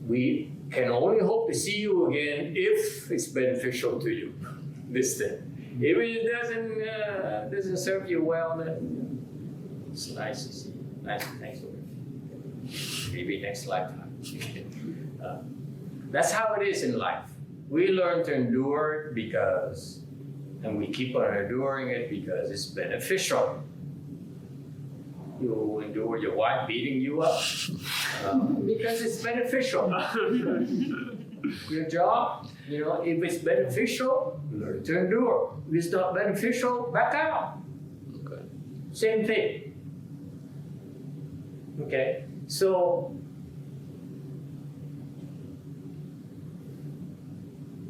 We can only hope to see you again if it's beneficial to you, this thing. If it doesn't serve you well, then it's nice to see you. Nice to maybe next lifetime. That's how it is in life. We learn to endure because, and we keep on enduring it because it's beneficial. You endure your wife beating you up because it's beneficial. Your job, if it's beneficial, learn to endure. If it's not beneficial, back out. Okay. Same thing. Okay, so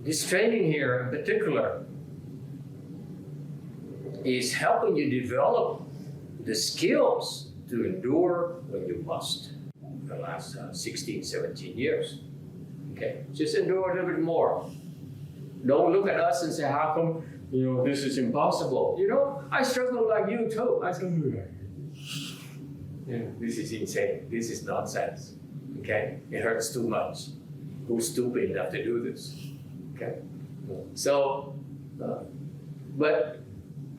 this training here in particular is helping you develop the skills to endure when you must. The last 16, 17 years. Okay, just endure a little bit more. Don't look at us and say, how come, this is impossible. I struggle like you too. I struggle like you. This is insane. This is nonsense. Okay, it hurts too much. Who's stupid enough to do this? Okay, so, but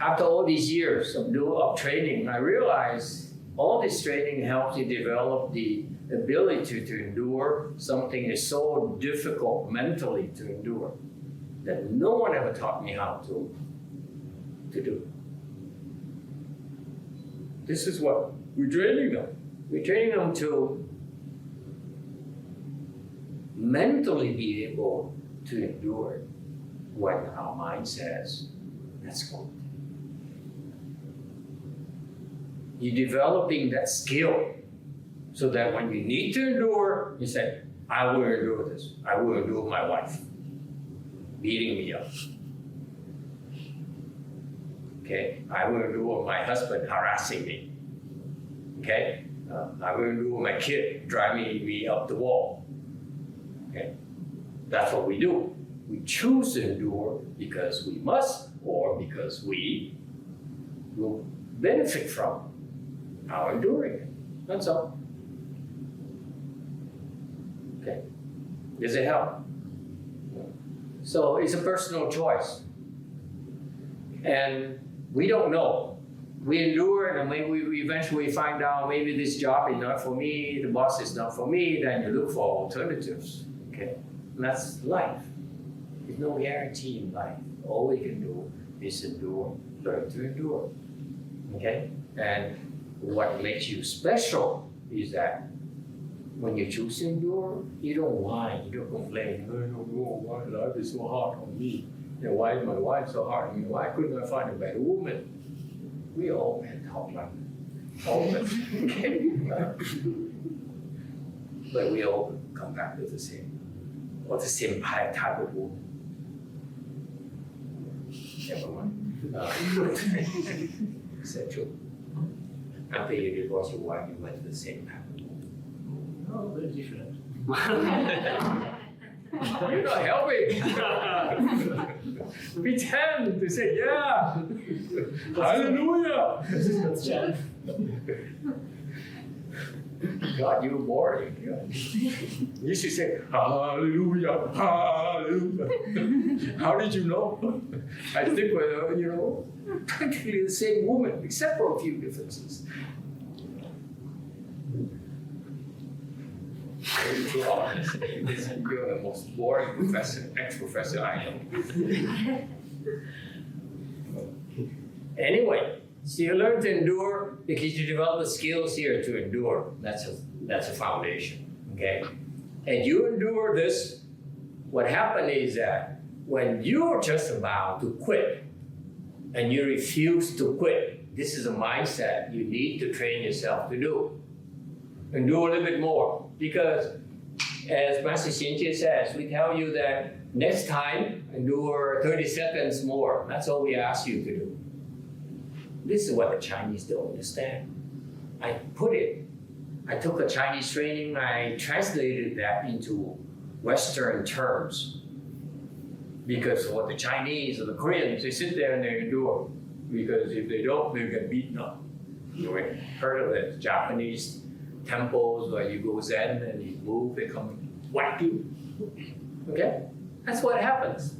after all these years of training, I realized all this training helps you develop the ability to endure something that's so difficult mentally to endure that no one ever taught me how to do. This is what we're training them. We're training them to mentally be able to endure when our mind says, let's go. You're developing that skill so that when you need to endure, you say, I will endure this. I will endure my wife beating me up. Okay? I will endure my husband harassing me. Okay? I will endure my kid driving me up the wall. Okay, that's what we do. We choose to endure because we must, or because we will benefit from our enduring it. That's all. Okay, does it help? So it's a personal choice, and we don't know. We endure, and maybe we eventually find out maybe this job is not for me, the boss is not for me. Then you look for alternatives. Okay, and that's life. There's no guarantee in life. All we can do is endure, learn to endure. Okay, and what makes you special is that when you choose to endure, you don't whine, you don't complain. I don't know why life is so hard on me. You know, why is my wife so hard on me? Why couldn't I find a better woman? We all can talk like that. All of us. Okay? But we all come back to the same, or the same type of woman. Never mind. Is that true? After you divorce your wife, you went to the same type of woman. No, very different. You're not helping. Pretend to say, yeah. Hallelujah. God, you're boring. You should say, hallelujah, hallelujah. How did you know? I think we're, practically the same woman, except for a few differences. You're the most boring professor, ex-professor I know. Anyway, so you learn to endure because you develop the skills here to endure. That's a foundation, okay? And you endure this. What happened is that when you're just about to quit and you refuse to quit, this is a mindset you need to train yourself to do. And do a little bit more. Because as Master YongHua says, we tell you that next time endure 30 seconds more. That's all we ask you to do. This is what the Chinese don't understand. I took a Chinese training, I translated that into Western terms. Because for the Chinese or the Koreans, they sit there and they endure. Because if they don't, they get beaten up. You heard of it, Japanese temples where you go Zen and you move, they come and whack you. Okay? That's what happens.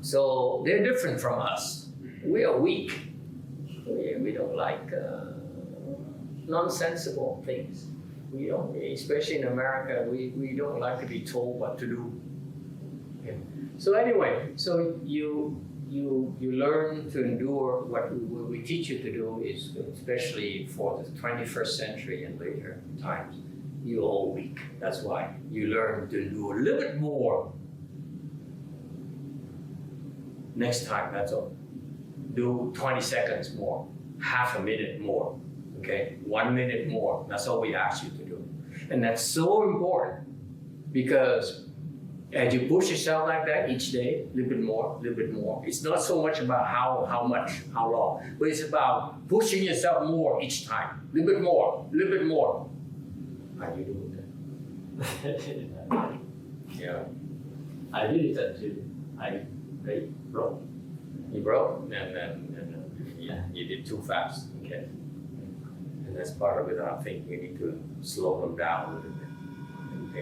So they're different from us. We are weak. We don't like nonsensical things. We don't, especially in America, we don't like to be told what to do. Okay. So anyway, so you learn to endure. What we teach you to do is, especially for the 21st century and later times, you're all weak. That's why you learn to do a little bit more. Next time, that's all. Do 20 seconds more, half a minute more, okay? 1 minute more. That's all we ask you to do. And that's so important because as you push yourself like that each day, a little bit more. It's not so much about how much, how long, but it's about pushing yourself more each time. A little bit more. How do you do that? Yeah. I did it until I broke. You broke, and yeah, you did too fast. Okay. And that's part of it. I think we need to slow them down a little bit. And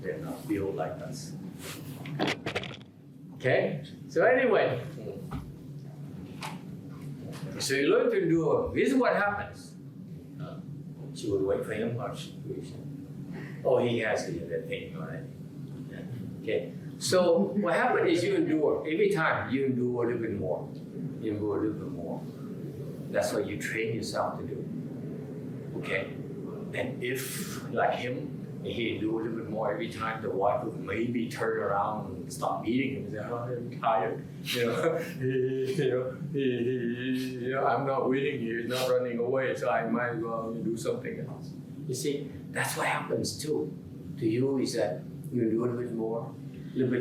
they're not built like us. Okay? So anyway, so you learn to endure. This is what happens. She would wait for him or oh, he has to do that thing already. Okay. So what happens is you endure. Every time you endure a little bit more. You endure a little bit more. That's what you train yourself to do. Okay? And if, like him, he do a little bit more every time, the wife would maybe turn around and stop beating him and say, oh, I'm tired. I'm not winning here, he's not running away, so I might as well do something else. You see, that's what happens too. To you is that you do a little bit more, and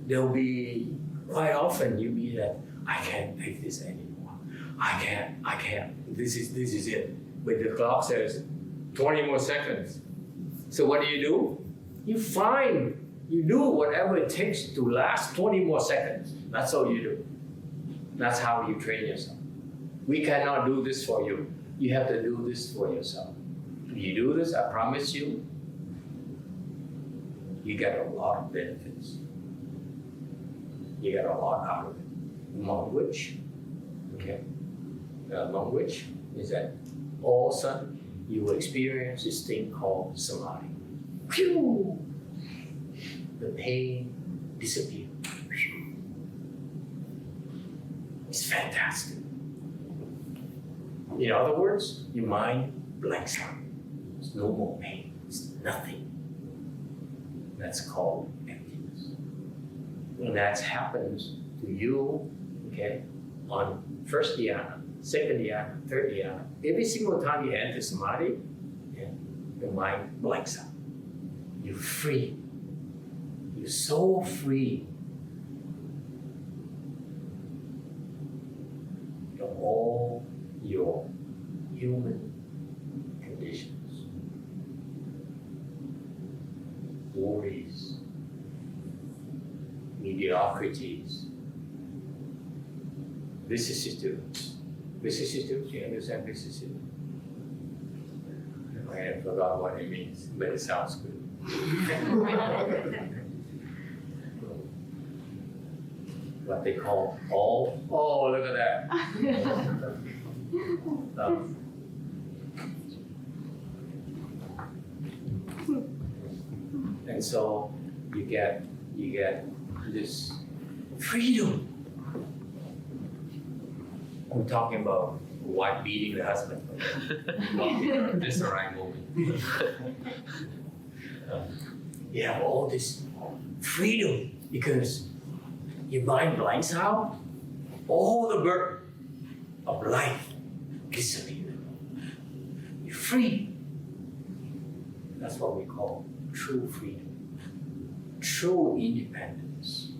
there'll be, quite often you'll be that, I can't take this anymore. I can't. This is it. But the clock says 20 more seconds. So what do? You do whatever it takes to last 20 more seconds. That's all you do. That's how you train yourself. We cannot do this for you. You have to do this for yourself. If you do this, I promise you, you get a lot of benefits. You get a lot out of it. Among which is that all of a sudden you will experience this thing called samadhi. Phew! The pain disappears. It's fantastic. In other words, your mind blanks out. There's no more pain. It's nothing. That's called emptiness. And that happens to you, on first dhyana, second dhyana, third dhyana. Every single time you enter samadhi, your mind blanks out. You're free. You're so free from all your human conditions, worries, mediocrities. Vicissitudes. Vicissitudes, you understand vicissitude? I forgot what it means, but it sounds good. What they call all. Oh, look at that. And so you get this freedom. I'm talking about a wife beating the husband. This is the right moment. You have all this freedom because your mind blanks out. All the burden of life disappears. You're free. That's what we call true freedom, true independence.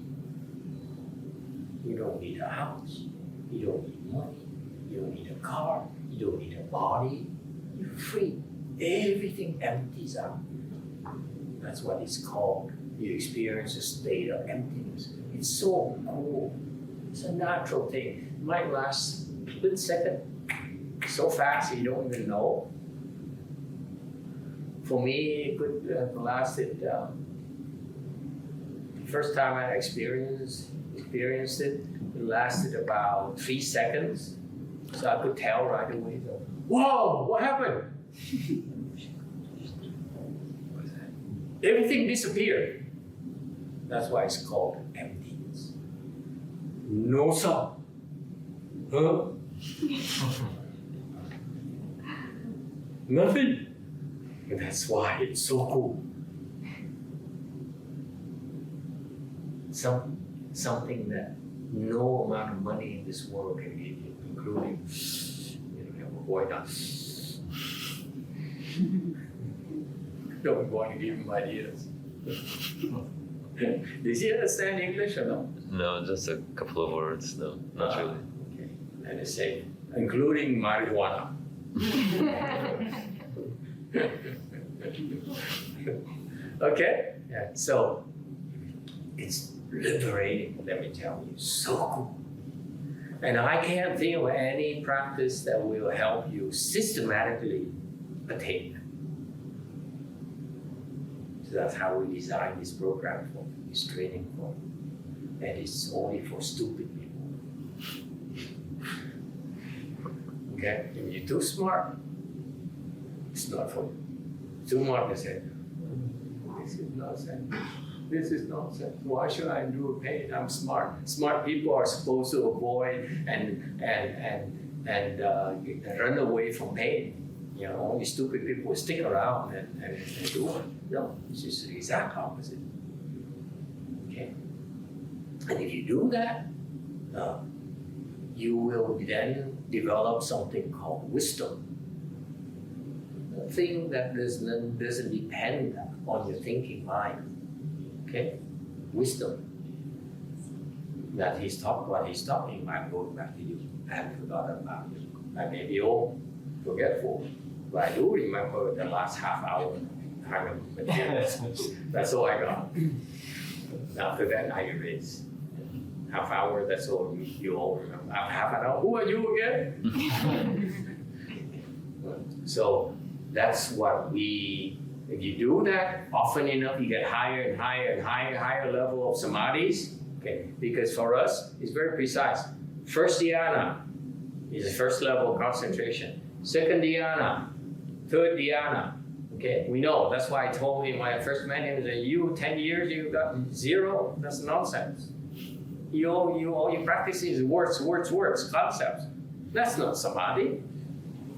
You don't need a house. You don't need money. You don't need a car. You don't need a body. You're free. Everything empties out. That's what it's called. You experience a state of emptiness. It's so cool. It's a natural thing. It might last a split second, so fast you don't even know. For me, it could have lasted. The first time I experienced it lasted about 3 seconds. So I could tell right away. Whoa! What happened? Everything disappeared. That's why it's called emptiness. No sound. Huh? Nothing. And that's why it's so cool. Something that no amount of money in this world can give you, including why not? Don't want to give him ideas. Did you understand English or no? No, just a couple of words. No, not really. Okay. And they say, including marijuana. Okay? Yeah. So it's liberating, let me tell you. So cool. And I can't think of any practice that will help you systematically attain that. So that's how we designed this program for this training for. And it's only for stupid people. Okay? If you're too smart, it's not for you. Too smart, they say, this is nonsense. This is nonsense. Why should I endure pain? I'm smart. Smart people are supposed to avoid and run away from pain. You know, only stupid people stick around and do it. No, it's just the exact opposite. Okay? And if you do that, you will then develop something called wisdom. A thing that doesn't depend on your thinking mind. Okay? Wisdom. that what he's talking, I'm going back to you. I haven't forgotten about you. I may be old, forgetful, but I do remember the last half hour kind of materials. That's all I got. After that, I erase. Half hour, that's all you all remember. After half an hour, who are you again? So that's what if you do that often enough, you get higher and higher and higher level of samadhis. Okay, because for us, it's very precise. First dhyana is the first level of concentration. Second dhyana, third dhyana. Okay, we know. That's why I told him when I first met him that you 10 years you got 0. That's nonsense. All you practice is words, concepts. That's not samadhi.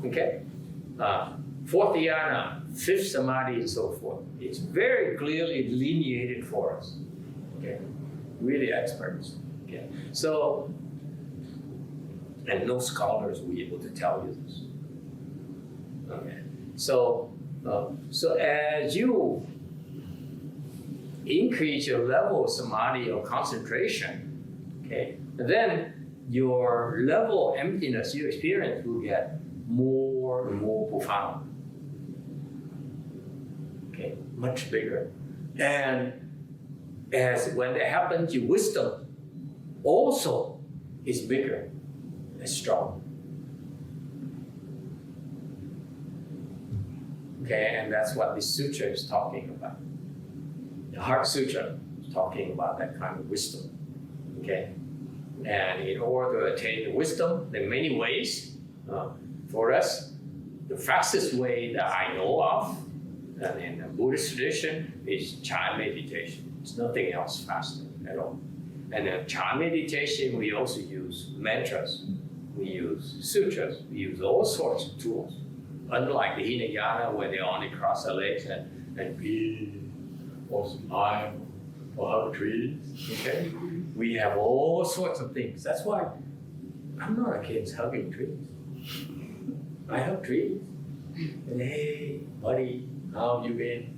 Okay. Fourth dhyana, fifth samadhi, and so forth. It's very clearly delineated for us. Okay. Really experts. Okay. So, and no scholars will be able to tell you this. Okay. So as you increase your level of samadhi or concentration, okay, then your level of emptiness you experience will get more and more profound. Okay, much bigger. And as when that happens, your wisdom also is bigger and strong. Okay, and that's what this sutra is talking about. The Heart Sutra is talking about that kind of wisdom. Okay, and in order to attain the wisdom, there are many ways. For us, the fastest way that I know of, and in the Buddhist tradition, is Chan meditation. It's nothing else faster at all. And in Chan meditation, we also use mantras, we use sutras, we use all sorts of tools. Unlike the Hinayana, where they only cross their legs and breathe, or smile, or hug trees. Okay, we have all sorts of things. That's why I'm not against hugging trees. I hug trees. And hey, buddy, how you been?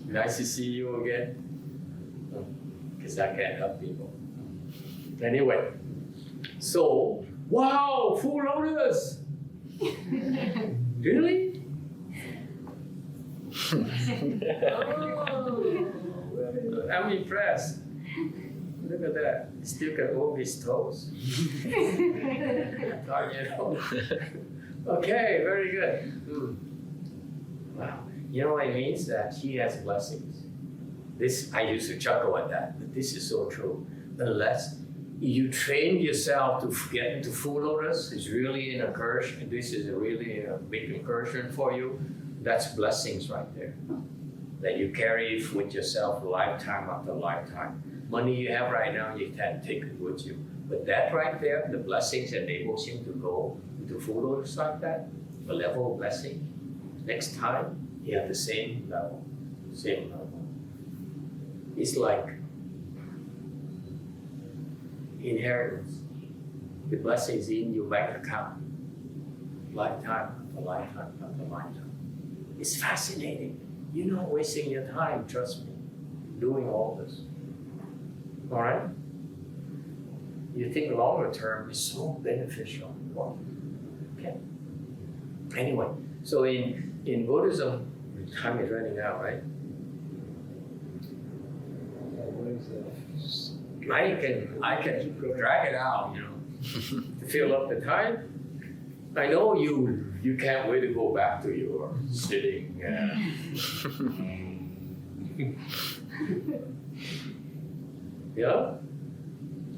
Nice to see you again. Because I can't help people. Anyway, so wow, full lotus. Really? I'm impressed. Look at that. Still can move his toes. Okay, very good. Wow. You know what it means? That he has blessings. This, I used to chuckle at that, but this is so true. Unless you train yourself to get into full lotus, it's really an incursion. This is really a big incursion for you. That's blessings right there. That you carry with yourself lifetime after lifetime. Money you have right now, you can't take it with you. But that right there, the blessings enables him to go into full lotus like that, a level of blessing. Next time, you have the same level, same level. It's like inheritance. The blessings in your bank account, lifetime after lifetime after lifetime. It's fascinating. You're not wasting your time, trust me, doing all this. All right? You think longer term is so beneficial. Okay. Anyway, so in Buddhism, time is running out, right? I can drag it out, you know, to fill up the time. I know you can't wait to go back to your sitting. Yeah?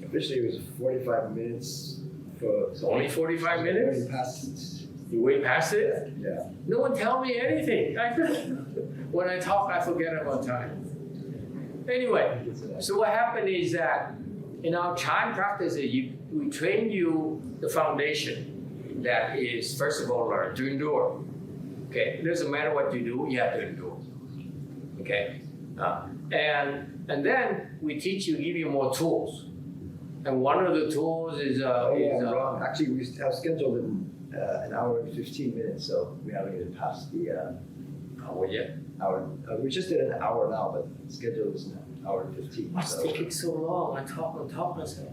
Officially, it was 45 minutes. It's only 45 minutes? Already passed. You way past it? Yeah. No one tell me anything. When I talk, I forget about time. Anyway, so what happened is that in our Chan practice, we train you the foundation that is, first of all, learn to endure. Okay, it doesn't matter what you do, you have to endure. Okay, and then we teach you, give you more tools. And one of the tools is wrong. Actually, we have scheduled an hour and 15 minutes, so we haven't even passed the hour yet. Hour. We just did an hour now, but scheduled is an hour 15. What's taking so long? I talk myself.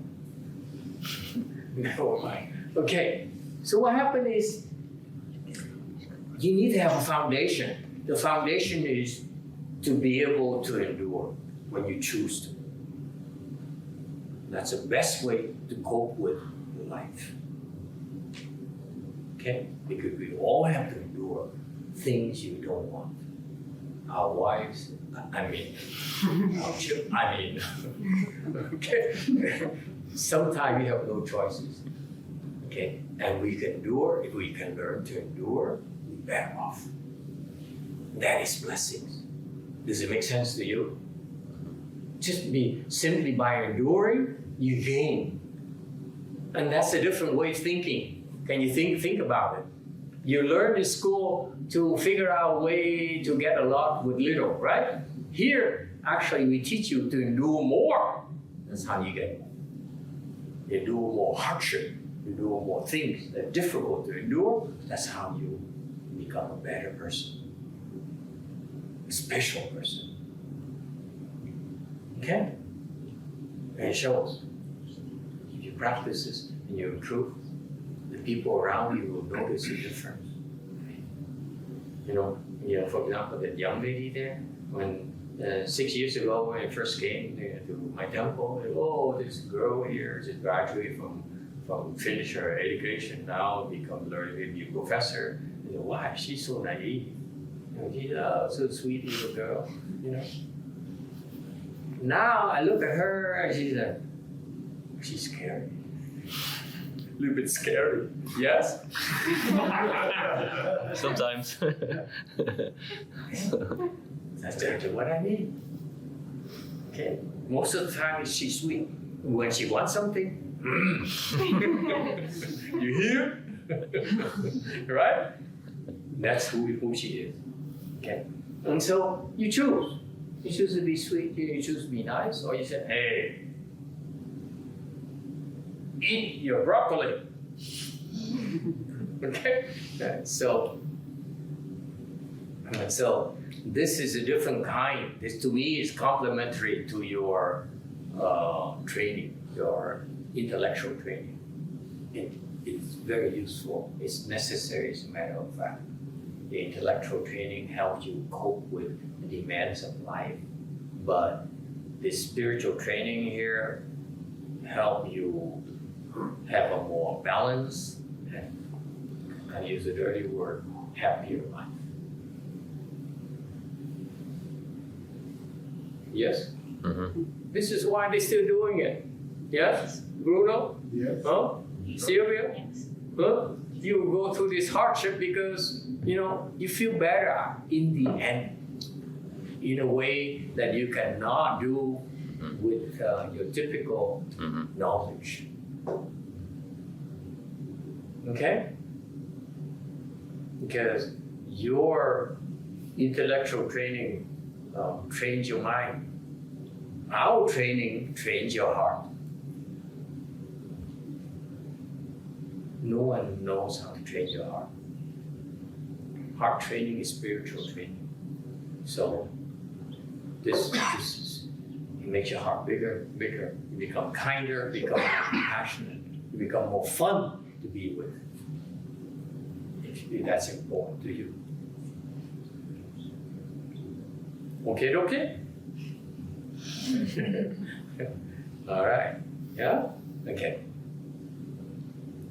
Never mind. Okay, so what happened is you need to have a foundation. The foundation is to be able to endure when you choose to. That's the best way to cope with life. Okay? Because we all have to endure things you don't want. Our wives, our children, okay? Sometimes we have no choices. Okay? And we can endure, if we can learn to endure, we back off. That is blessings. Does it make sense to you? Just simply by enduring, you gain. And that's a different way of thinking. Can you think about it? You learn in school to figure out a way to get a lot with little, right? Here, actually, we teach you to endure more. That's how you get it. You endure more hardship. You endure more things that are difficult to endure. That's how you become a better person. A special person. Okay? And it shows. If you practice this and you improve, the people around you will notice the difference. You know, for example, that young lady there, when 6 years ago when I first came to my temple, this girl here just graduated from finish her education, now become learning to be a professor. You know, why? She's so naive. You know, she's so sweet little girl, you know. Now I look at her and she's scary. A little bit scary, yes? Sometimes. That's exactly what I mean. Okay? Most of the time she's sweet. When she wants something, you hear? Right? That's who she is. Okay? And so you choose. You choose to be sweet, you choose to be nice, or you say, hey, eat your broccoli. Okay? So this is a different kind. This to me is complementary to your training, your intellectual training. It's very useful. It's necessary, as a matter of fact. The intellectual training helps you cope with the demands of life, but the spiritual training here help you have a more balanced and, I use a dirty word, happier life. Yes? Mm-hmm. This is why they're still doing it. Yes? Bruno? Yes. Huh? Sylvia? Yes. Huh? You go through this hardship because, you know, you feel better in the end in a way that you cannot do with your typical knowledge. Okay? Because your intellectual training trains your mind. Our training trains your heart. No one knows how to train your heart. Heart training is spiritual training. So this is, it makes your heart bigger. You become kinder, become more compassionate, you become more fun to be with. If that's important to you. Okay? All right. Yeah? Okay.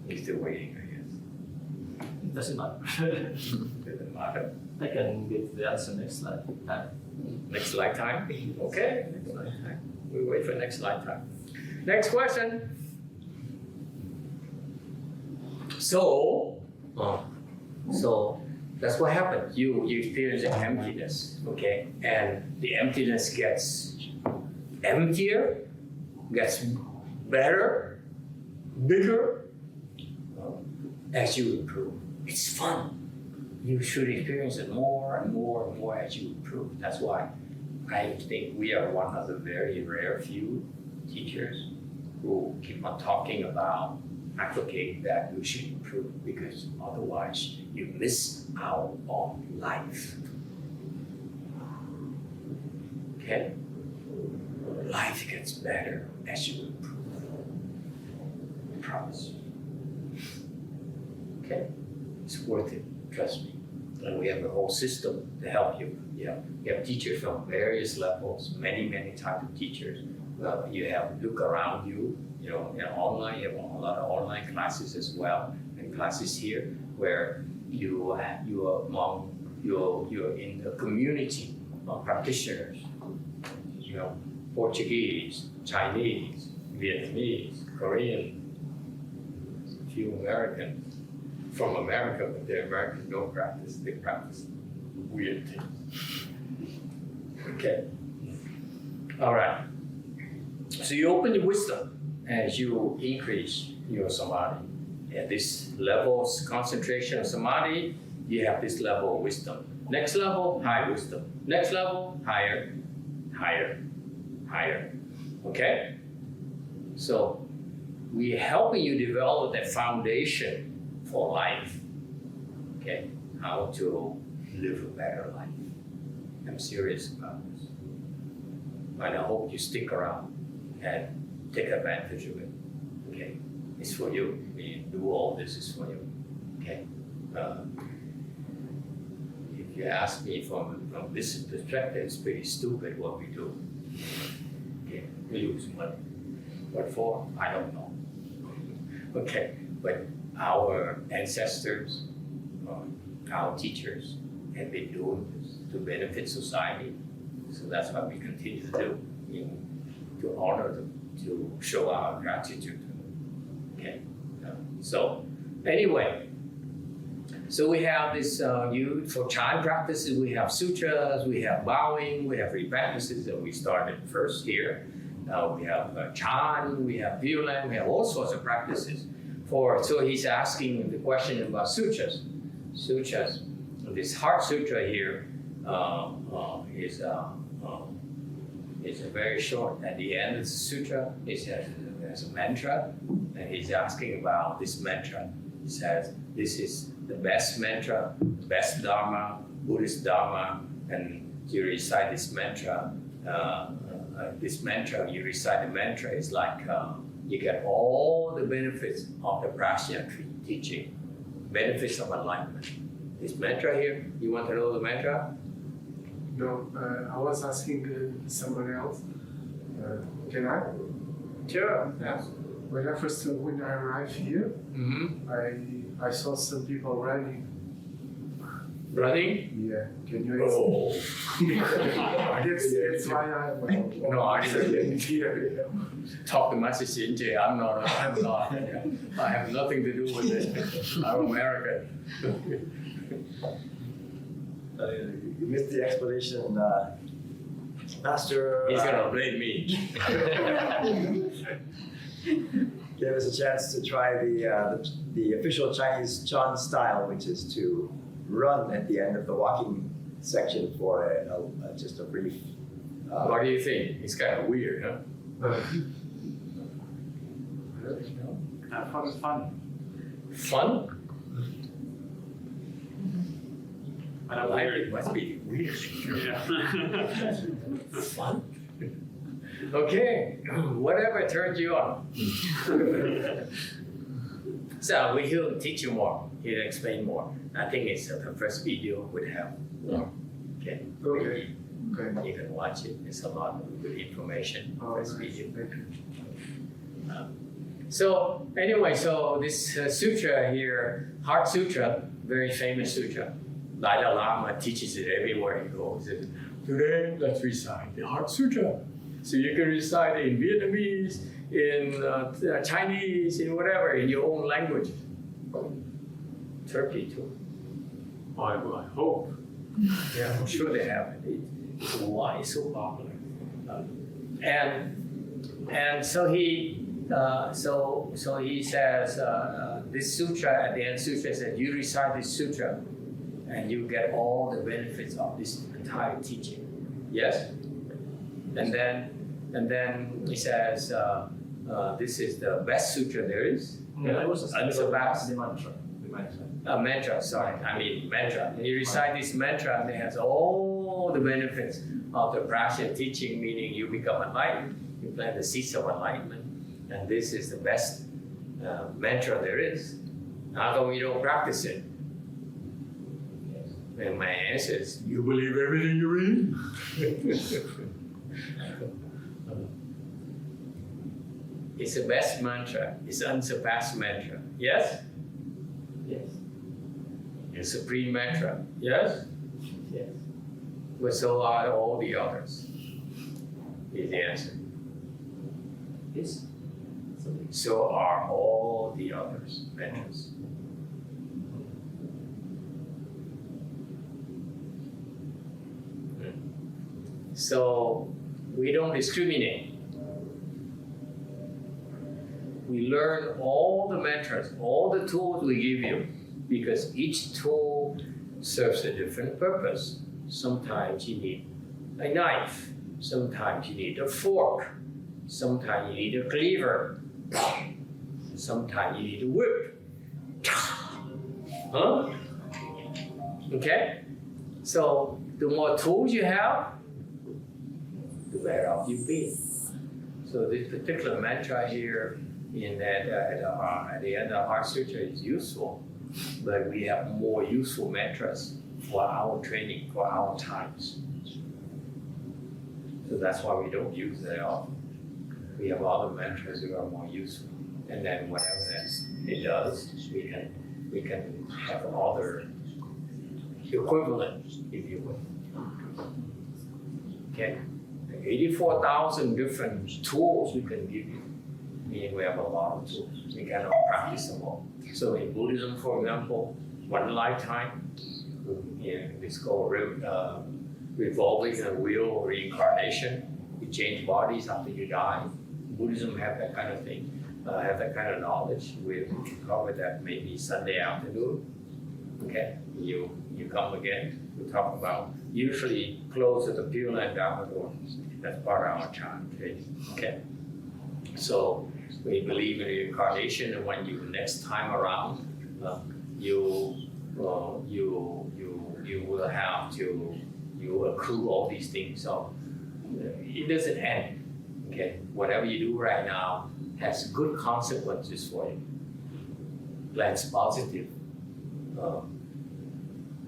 He's still waiting, I guess. It doesn't matter. Doesn't matter. I can give the answer next slide. Next lifetime? Okay, next lifetime. We wait for next lifetime. Next question. So that's what happens. You experience emptiness, okay? And the emptiness gets emptier, gets better, bigger, as you improve. It's fun. You should experience it more and more and more as you improve. That's why I think we are one of the very rare few teachers who keep on talking about advocate that you should improve, because otherwise you miss out on life. Okay? life gets better as you improve. I promise. Okay? It's worth it, trust me. And we have a whole system to help you. You have teachers from various levels, many types of teachers. You have look around you, online, you have a lot of online classes as well, and classes here where you're in the community of practitioners, Portuguese, Chinese, Vietnamese, Korean, a few Americans from America, but the Americans don't practice, they practice weird things. Okay. All right. So you open your wisdom as you increase your samadhi. At this level of concentration of samadhi, you have this level of wisdom. Next level, high wisdom. Next level, higher. Okay? So we're helping you develop that foundation for life. Okay? How to live a better life. I'm serious about this. And I hope you stick around and take advantage of it. Okay? It's for you. We do all this is for you. Okay? If you ask me from this perspective, it's pretty stupid what we do. Okay? We lose money. What for? I don't know. Okay? But our ancestors, our teachers have been doing this to benefit society. So that's what we continue to do, to honor them, to show our gratitude to them. Okay? So anyway, so we have this, for Chan practices, we have sutras, we have bowing, we have three practices that we started first here. Now we have Chan, we have Violin, we have all sorts of practices. So he's asking the question about sutras. Sutras. This Heart Sutra here is a very short. At the end of the sutra, it has a mantra, and he's asking about this mantra. He says, this is the best mantra, best Dharma, Buddhist Dharma, and you recite this mantra. You recite the mantra, it's like you get all the benefits of the Prajna teaching, benefits of enlightenment. This mantra here, you want to know the mantra? No, I was asking someone else. Can I? Sure. Yes. When I arrived here, I saw some people running. Running? Yeah. Can you explain? That's why I. No, I didn't hear. Talk to Master YongHua. I'm not. I have nothing to do with it. I'm American. You missed the explanation, Master. He's gonna blame me. Gave us a chance to try the official Chinese Chan style, which is to run at the end of the walking section for just a brief. What do you think? It's kind of weird, huh? Fun. Fun? I like it. Must be weird. Yeah. Fun? Okay, whatever turns you on. So he'll teach you more. He'll explain more. I think it's the first video would have more. Okay. Okay. You can watch it. It's a lot of good information. First video. So anyway, so this sutra here, Heart Sutra, very famous sutra. Dalai Lama teaches it everywhere he goes. Today, let's recite the Heart Sutra. So you can recite it in Vietnamese, in Chinese, in whatever, in your own language. Turkey too. I hope. Yeah, I'm sure they have it. It's why it's so popular. And so he says this sutra at the end. Sutra says you recite this sutra, and you get all the benefits of this entire teaching. Yes. And then he says this is the best sutra there is. The mantra. Mantra, sorry. I mean mantra. And you recite this mantra, and it has all all the benefits of the prasya teaching, meaning you become enlightened, you plant the seeds of enlightenment, and this is the best mantra there is. How come we don't practice it? And my answer is, you believe everything you read? It's the best mantra. It's unsurpassed mantra. Yes? Yes. It's supreme mantra. Yes? Yes. But so are all the others. Is the answer. Yes. So are all the others mantras. So we don't discriminate. We learn all the mantras, all the tools we give you, because each tool serves a different purpose. Sometimes you need a knife, sometimes you need a fork, sometimes you need a cleaver, sometimes you need a whip. Huh? Okay? So the more tools you have, the better off you be. So this particular mantra here in that at the end of our sutra is useful, but we have more useful mantras for our training, for our times. So that's why we don't use it often. We have other mantras that are more useful, and then whatever it does, we can have other equivalent, if you will. Okay, 84,000 different tools we can give you. Meaning we have a lot of tools. We cannot practice them all. So in Buddhism, for example, one lifetime, it's called revolving a wheel reincarnation. You change bodies after you die. Buddhism have that kind of thing, have that kind of knowledge. We can cover that maybe Sunday afternoon. Okay, you come again. We talk about usually close at the Pure Land Dharma door. That's part of our chant training. Okay, so we believe in reincarnation, and when you next time around, you will have to accrue all these things. So it doesn't end. Okay, whatever you do right now has good consequences for you. Plans positive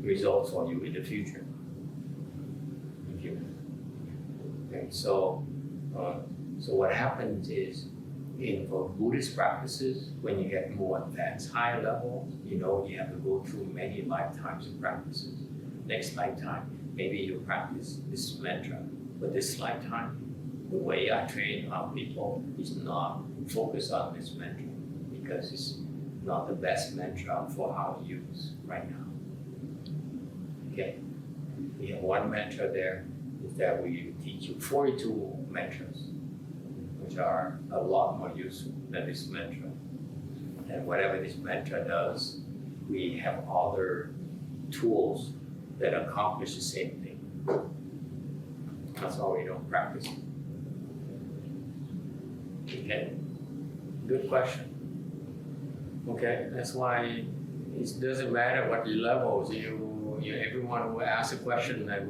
results for you in the future. Okay, so what happens is, for Buddhist practices, when you get more advanced, higher level, you have to go through many lifetimes of practices. Next lifetime, maybe you practice this mantra, but this lifetime, the way I train our people is not focused on this mantra, because it's not the best mantra for our use right now. Okay, we have one mantra there, is that we teach you 42 mantras, which are a lot more useful than this mantra. And whatever this mantra does, we have other tools that accomplish the same thing. That's why we don't practice it. Okay, good question. Okay, that's why it doesn't matter what your levels. Everyone who asks a question that